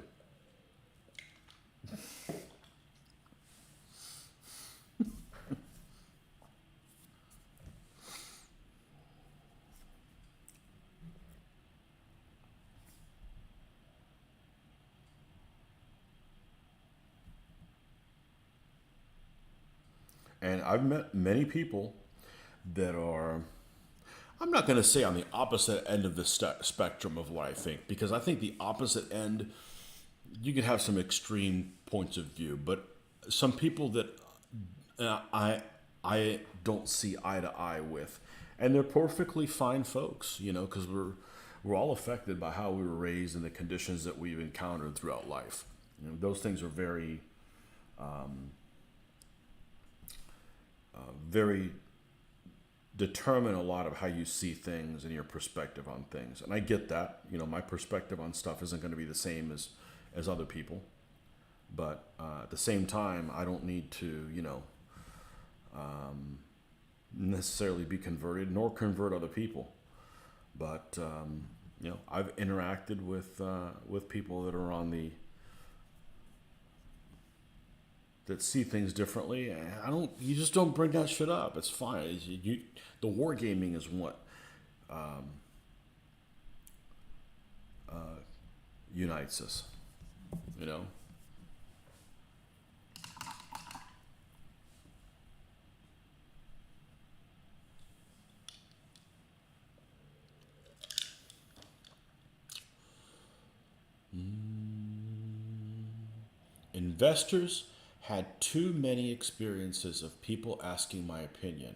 And I've met many people that are, I'm not going to say on the opposite end of the spectrum of what I think, because I think the opposite end, you could have some extreme points of view, but some people that I don't see eye to eye with, and they're perfectly fine folks, because we're all affected by how we were raised and the conditions that we've encountered throughout life. Those things are very very determine a lot of how you see things and your perspective on things. And I get that. You know, my perspective on stuff isn't going to be the same as other people. But at the same time, I don't need to, you know, necessarily be converted nor convert other people. But you know, I've interacted with people that are on the that see things differently. And you just don't bring that shit up. It's fine. The wargaming is what unites us, you know. Investors had too many experiences of people asking my opinion.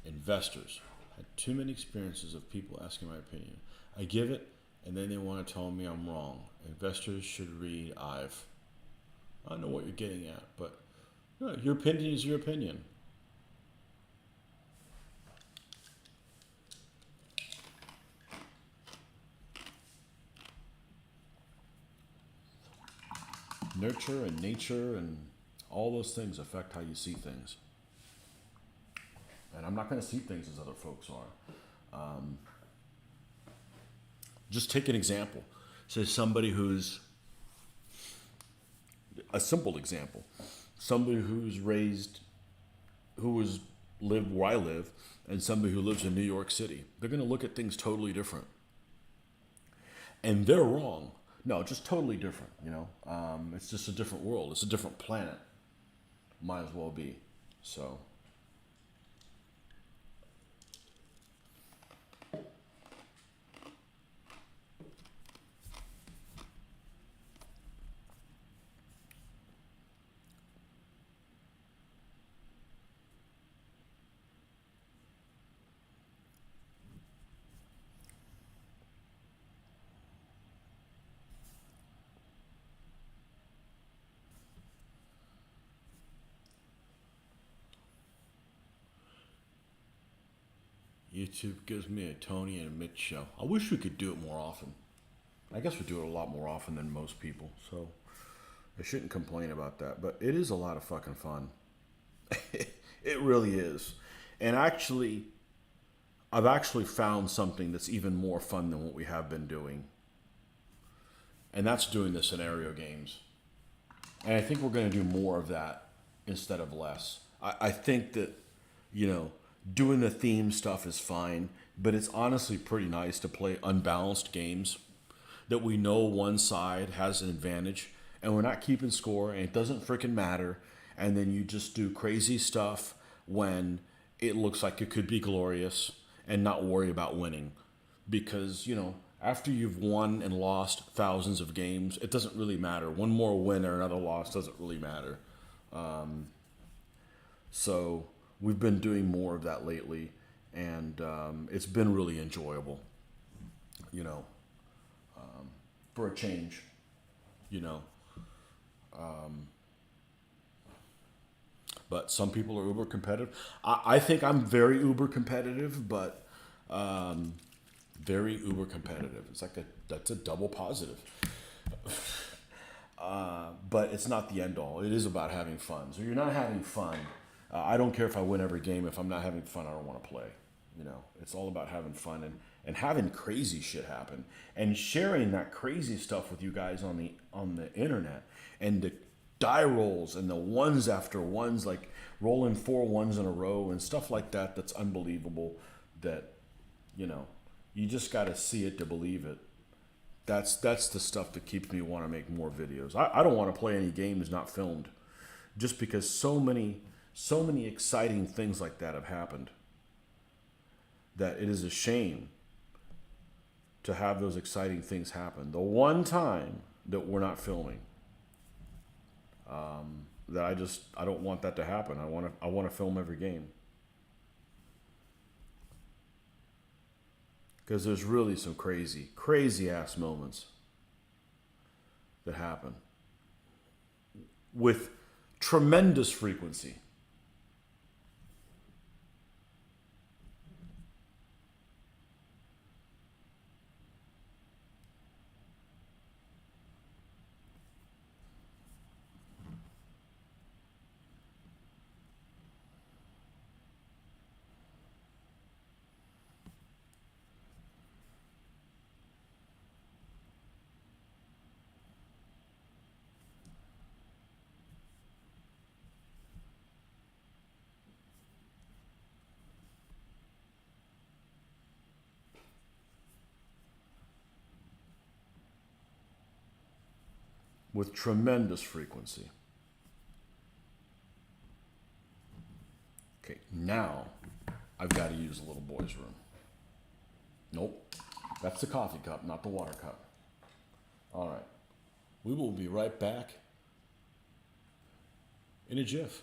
Investors had too many experiences of people asking my opinion. I give it, and then they want to tell me I'm wrong. Investors should read Ive. I don't know what you're getting at, but you know, your opinion is your opinion. Nurture and nature and all those things affect how you see things. And I'm not going to see things as other folks are. Just take an example. Say somebody who's a simple example. Somebody who's lived where I live, and somebody who lives in New York City. They're going to look at things totally different. And they're wrong. No, just totally different, you know. It's just a different world. It's a different planet. Might as well be. So. YouTube gives me a Tony and a Mitch show. I wish we could do it more often. I guess we do it a lot more often than most people, so I shouldn't complain about that. But it is a lot of fucking fun. It really is. And actually, I've actually found something that's even more fun than what we have been doing. And that's doing the scenario games. And I think we're going to do more of that instead of less. I think that, you know, doing the theme stuff is fine, but it's honestly pretty nice to play unbalanced games that we know one side has an advantage and we're not keeping score and it doesn't freaking matter. And then you just do crazy stuff when it looks like it could be glorious and not worry about winning. Because, you know, after you've won and lost thousands of games, it doesn't really matter. One more win or another loss doesn't really matter. So we've been doing more of that lately, and it's been really enjoyable, you know, for a change, you know. But some people are uber competitive. I think I'm very uber competitive, but very uber competitive. It's like that's a double positive. But it's not the end all. It is about having fun. So you're not having fun. I don't care if I win every game. If I'm not having fun, I don't want to play. You know, it's all about having fun and having crazy shit happen and sharing that crazy stuff with you guys on the internet, and the die rolls and the ones after ones, like rolling 4 ones in a row and stuff like that. That's unbelievable. That, you know, you just got to see it to believe it. That's the stuff that keeps me want to make more videos. I don't want to play any games not filmed, just because so many exciting things like that have happened, that it is a shame to have those exciting things happen. The one time that we're not filming, that I don't want that to happen. I want to film every game, because there's really some crazy ass moments that happen with tremendous frequency. with tremendous frequency. Okay, now I've got to use the little boy's room. Nope, that's the coffee cup, not the water cup. All right, we will be right back in a jiff.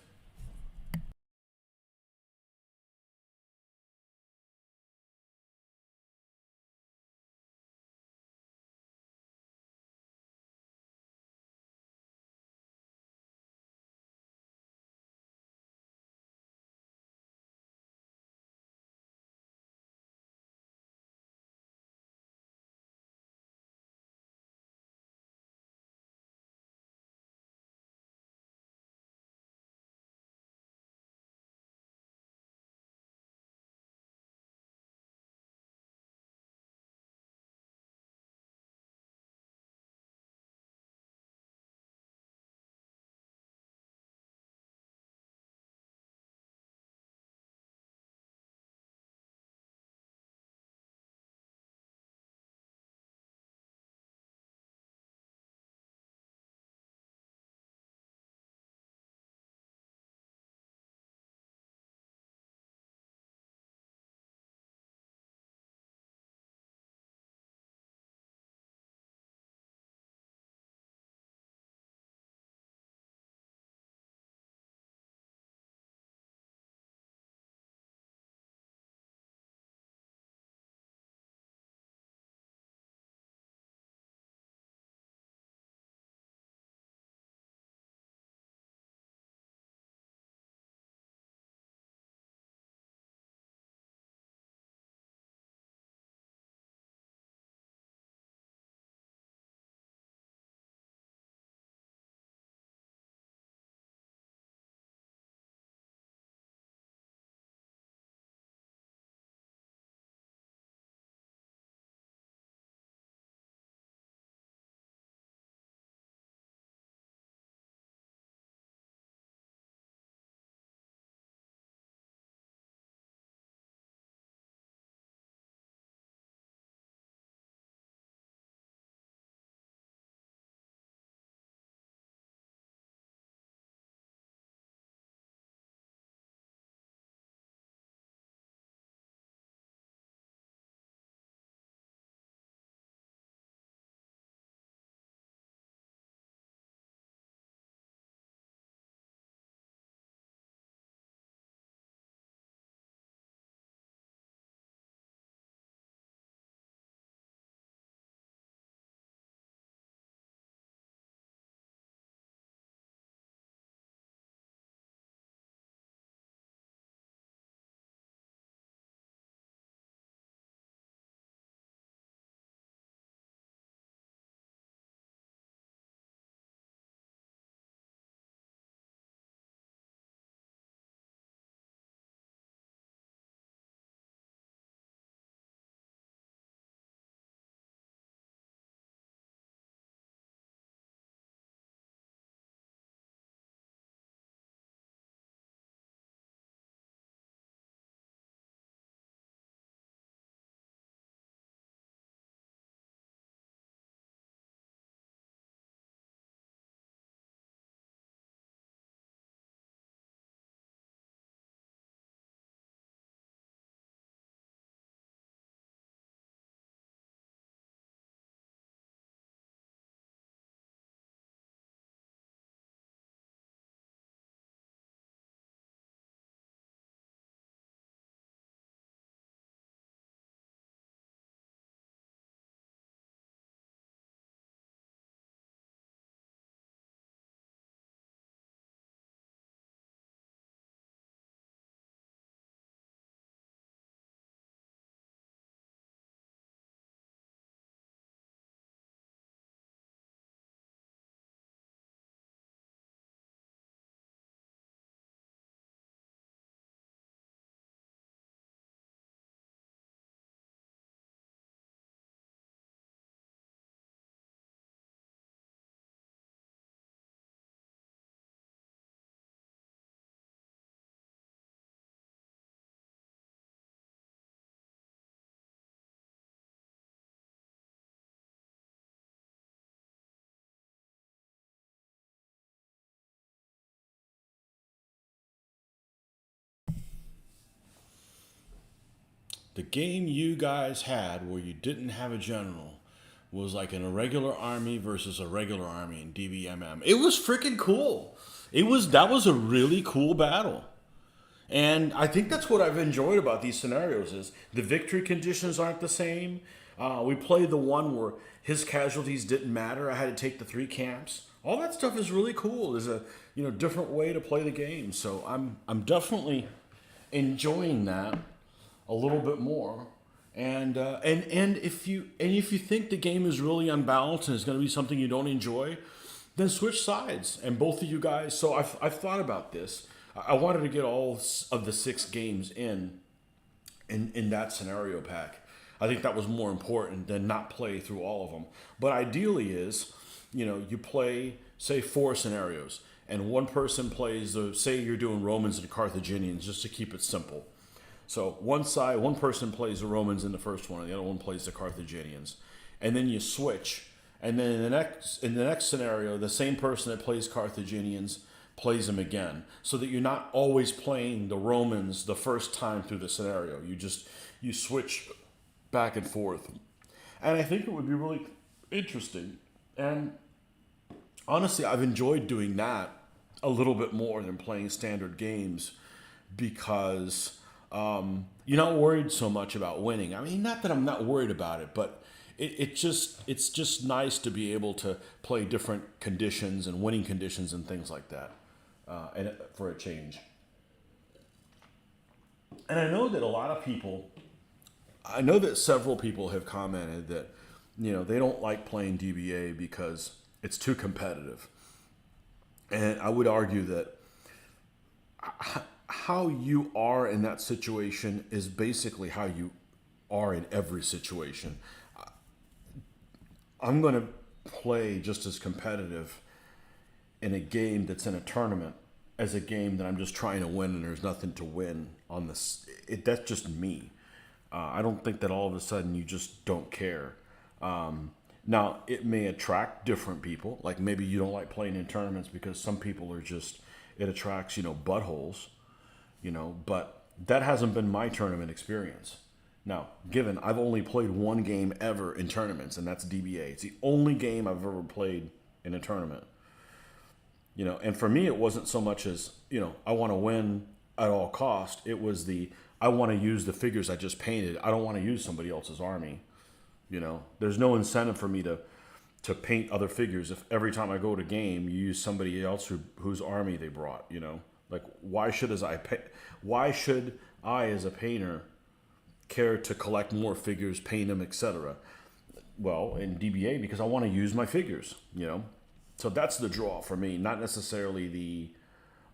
the game you guys had where you didn't have a general was like an irregular army versus a regular army in DBMM. It was freaking cool. That was a really cool battle. And I think that's what I've enjoyed about these scenarios is the victory conditions aren't the same. We played the one where his casualties didn't matter. I had to take the 3 camps. All that stuff is really cool. There's a different way to play the game. So I'm definitely enjoying that a little bit more. And if you think the game is really unbalanced and it's going to be something you don't enjoy, then switch sides. And both of you guys. So I've thought about this. I wanted to get all of the 6 games in that scenario pack. I think that was more important than not play through all of them. But ideally is, you play, say, 4 scenarios. And one person plays, say you're doing Romans and Carthaginians, just to keep it simple. So one person plays the Romans in the first one, and the other one plays the Carthaginians. And then you switch. And then in the next scenario, the same person that plays Carthaginians plays them again, so that you're not always playing the Romans the first time through the scenario. You switch back and forth. And I think it would be really interesting. And honestly, I've enjoyed doing that a little bit more than playing standard games because you're not worried so much about winning. I mean, not that I'm not worried about it, but it's just nice to be able to play different conditions and winning conditions and things like that, and for a change. And I know that several people have commented that they don't like playing DBA because it's too competitive. And I would argue that how you are in that situation is basically how you are in every situation. I'm going to play just as competitive in a game that's in a tournament as a game that I'm just trying to win and there's nothing to win on this. That's just me. I don't think that all of a sudden you just don't care. Now, it may attract different people. Like maybe you don't like playing in tournaments because some people are just, it attracts, buttholes, but that hasn't been my tournament experience. Now, given I've only played one game ever in tournaments, and that's DBA. It's the only game I've ever played in a tournament. And for me, it wasn't so much as, I want to win at all cost. It was I want to use the figures I just painted. I don't want to use somebody else's army. There's no incentive for me to paint other figures if every time I go to game, you use somebody else whose army they brought, Like, why should I, as a painter, care to collect more figures, paint them, etc.? Well, in DBA, because I want to use my figures, So that's the draw for me, not necessarily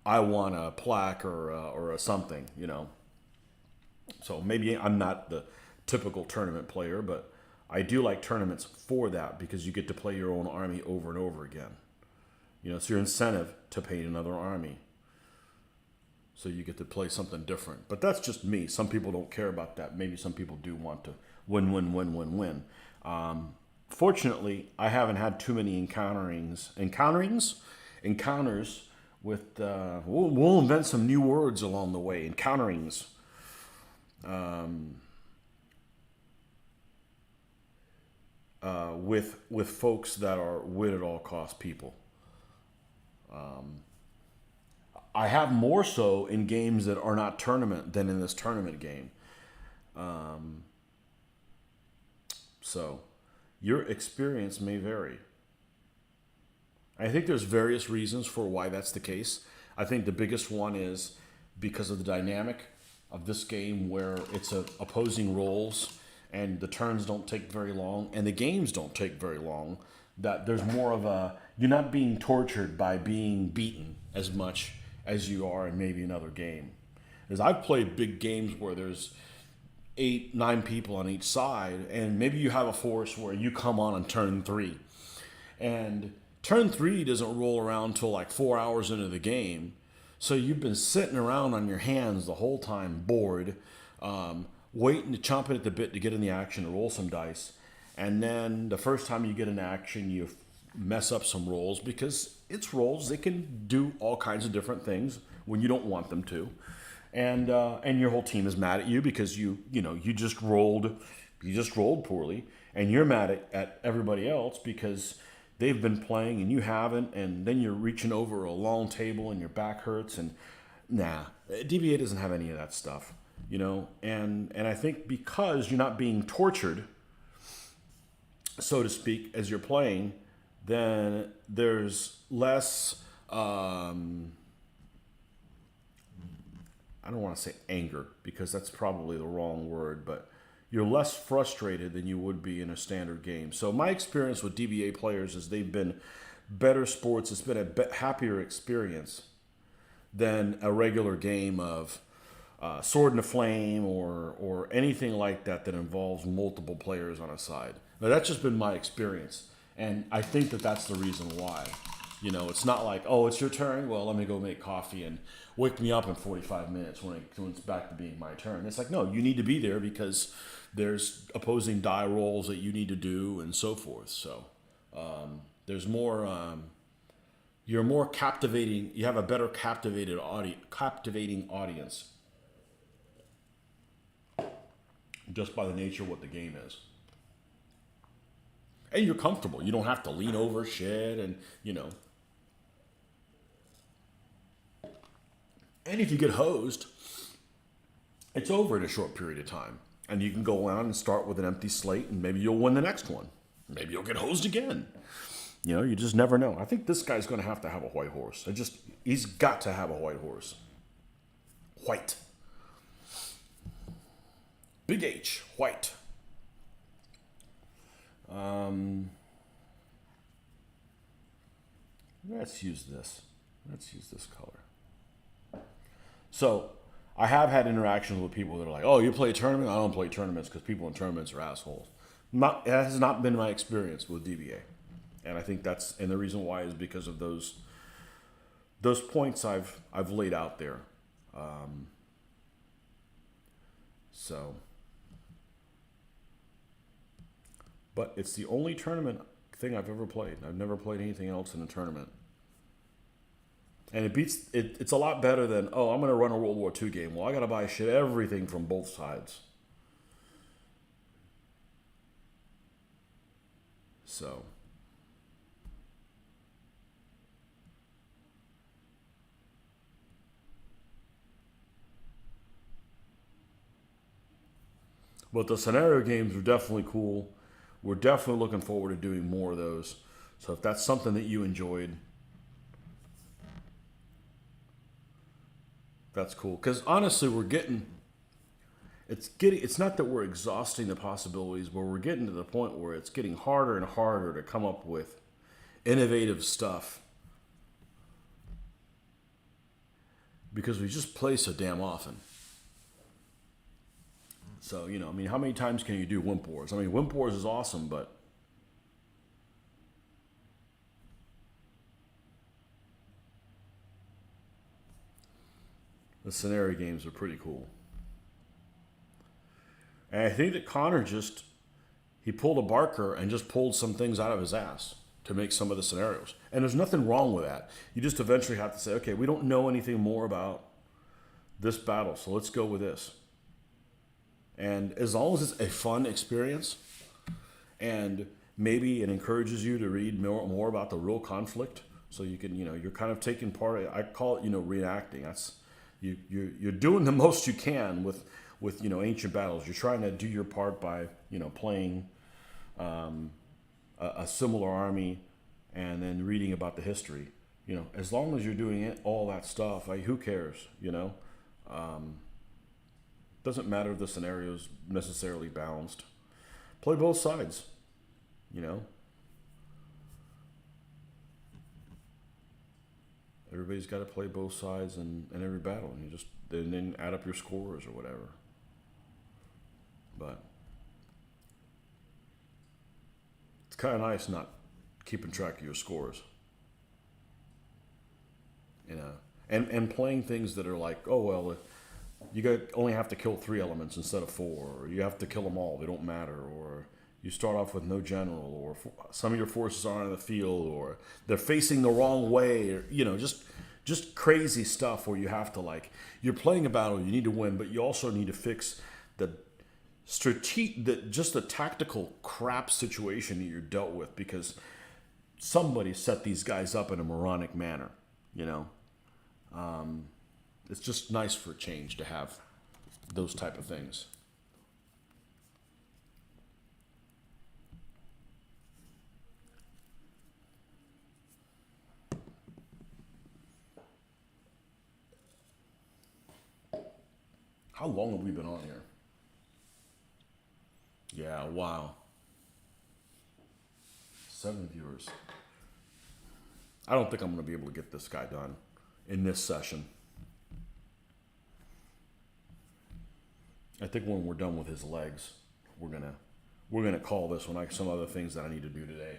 I want a plaque or a something, So maybe I'm not the typical tournament player, but I do like tournaments for that because you get to play your own army over and over again. It's your incentive to paint another army. So you get to play something different. But that's just me. Some people don't care about that. Maybe some people do want to win. Fortunately, I haven't had too many encounters with, we'll invent some new words along the way. Encounterings. With folks that are win at all cost people. I have more so in games that are not tournament than in this tournament game. So your experience may vary. I think there's various reasons for why that's the case. I think the biggest one is because of the dynamic of this game where it's opposing roles and the turns don't take very long and the games don't take very long, that there's more of you're not being tortured by being beaten as much as you are in maybe another game. Because I've played big games where there's 8-9 people on each side, and maybe you have a force where you come on turn 3. And turn 3 doesn't roll around till like 4 hours into the game. So you've been sitting around on your hands the whole time, bored, waiting to chomping at the bit to get in the action, to roll some dice. And then the first time you get in action, you mess up some rolls because it's rolls. They can do all kinds of different things when you don't want them to. and your whole team is mad at you because you just rolled poorly, and you're mad at everybody else because they've been playing and you haven't, and then you're reaching over a long table and your back hurts, and nah, DBA doesn't have any of that stuff, and I think because you're not being tortured, so to speak, as you're playing, then there's less I don't want to say anger because that's probably the wrong word, but you're less frustrated than you would be in a standard game. So my experience with DBA players is they've been better sports. It's been a happier experience than a regular game of Sword in the Flame or anything like that involves multiple players on a side. Now, that's just been my experience, and I think that's the reason why. It's not like, oh, it's your turn. Well, let me go make coffee and wake me up in 45 minutes when it's back to being my turn. It's like, no, you need to be there because there's opposing die rolls that you need to do and so forth. So there's more. You're more captivating. You have a better captivating audience just by the nature of what the game is. And you're comfortable. You don't have to lean over shit and. And if you get hosed, it's over in a short period of time. And you can go on and start with an empty slate, and maybe you'll win the next one. Maybe you'll get hosed again. You just never know. I think this guy's going to have a white horse. He's got to have a white horse. White. Big H, white. Let's use this. Let's use this color. So, I have had interactions with people that are like, oh, you play a tournament? I don't play tournaments because people in tournaments are assholes. It has not been my experience with DBA. And I think and the reason why is because of those points I've laid out there. But it's the only tournament thing I've ever played. I've never played anything else in a tournament. And it's a lot better than, oh, I'm going to run a World War II game. Well, I got to buy everything from both sides. So. But the scenario games are definitely cool. We're definitely looking forward to doing more of those. So if that's something that you enjoyed, that's cool. Because honestly, it's not that we're exhausting the possibilities, but we're getting to the point where it's getting harder and harder to come up with innovative stuff. Because we just play so damn often. So, how many times can you do Wimp Wars? Wimp Wars is awesome, but the scenario games are pretty cool. And I think that Connor he pulled a Barker and just pulled some things out of his ass to make some of the scenarios. And there's nothing wrong with that. You just eventually have to say, okay, we don't know anything more about this battle, so let's go with this. And as long as it's a fun experience and maybe it encourages you to read more about the real conflict, so you can, you're kind of taking part. I call it, reenacting. That's you're doing the most you can with ancient battles. You're trying to do your part by playing a similar army and then reading about the history. As long as you're doing all that stuff, who cares? Doesn't matter if the scenario's necessarily balanced. Play both sides, Everybody's got to play both sides in every battle, and then add up your scores or whatever. But it's kind of nice not keeping track of your scores, and playing things that are like, oh well. You only have to kill 3 elements instead of 4, or you have to kill them all, they don't matter, or you start off with no general, or some of your forces aren't in the field, or they're facing the wrong way, or just just crazy stuff where you have to, like, you're playing a battle, you need to win, but you also need to fix the just the tactical crap situation that you're dealt with because somebody set these guys up in a moronic manner, you know. It's just nice for a change to have those type of things. How long have we been on here? Yeah, wow. 7 viewers. I don't think I'm going to be able to get this guy done in this session. I think when we're done with his legs, we're gonna call this one. Like some other things that I need to do today.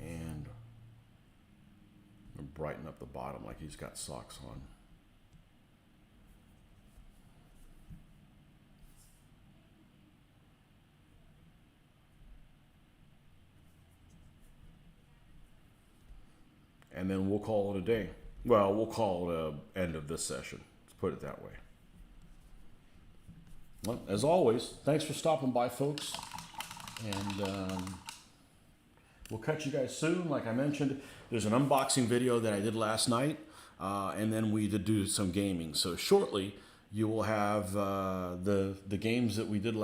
And brighten up the bottom like he's got socks on. And then we'll call it a day. Well, we'll call it a end of this session. Let's put it that way. Well, as always, thanks for stopping by, folks. And we'll catch you guys soon. Like I mentioned, there's an unboxing video that I did last night. And then we did do some gaming. So shortly, you will have the games that we did last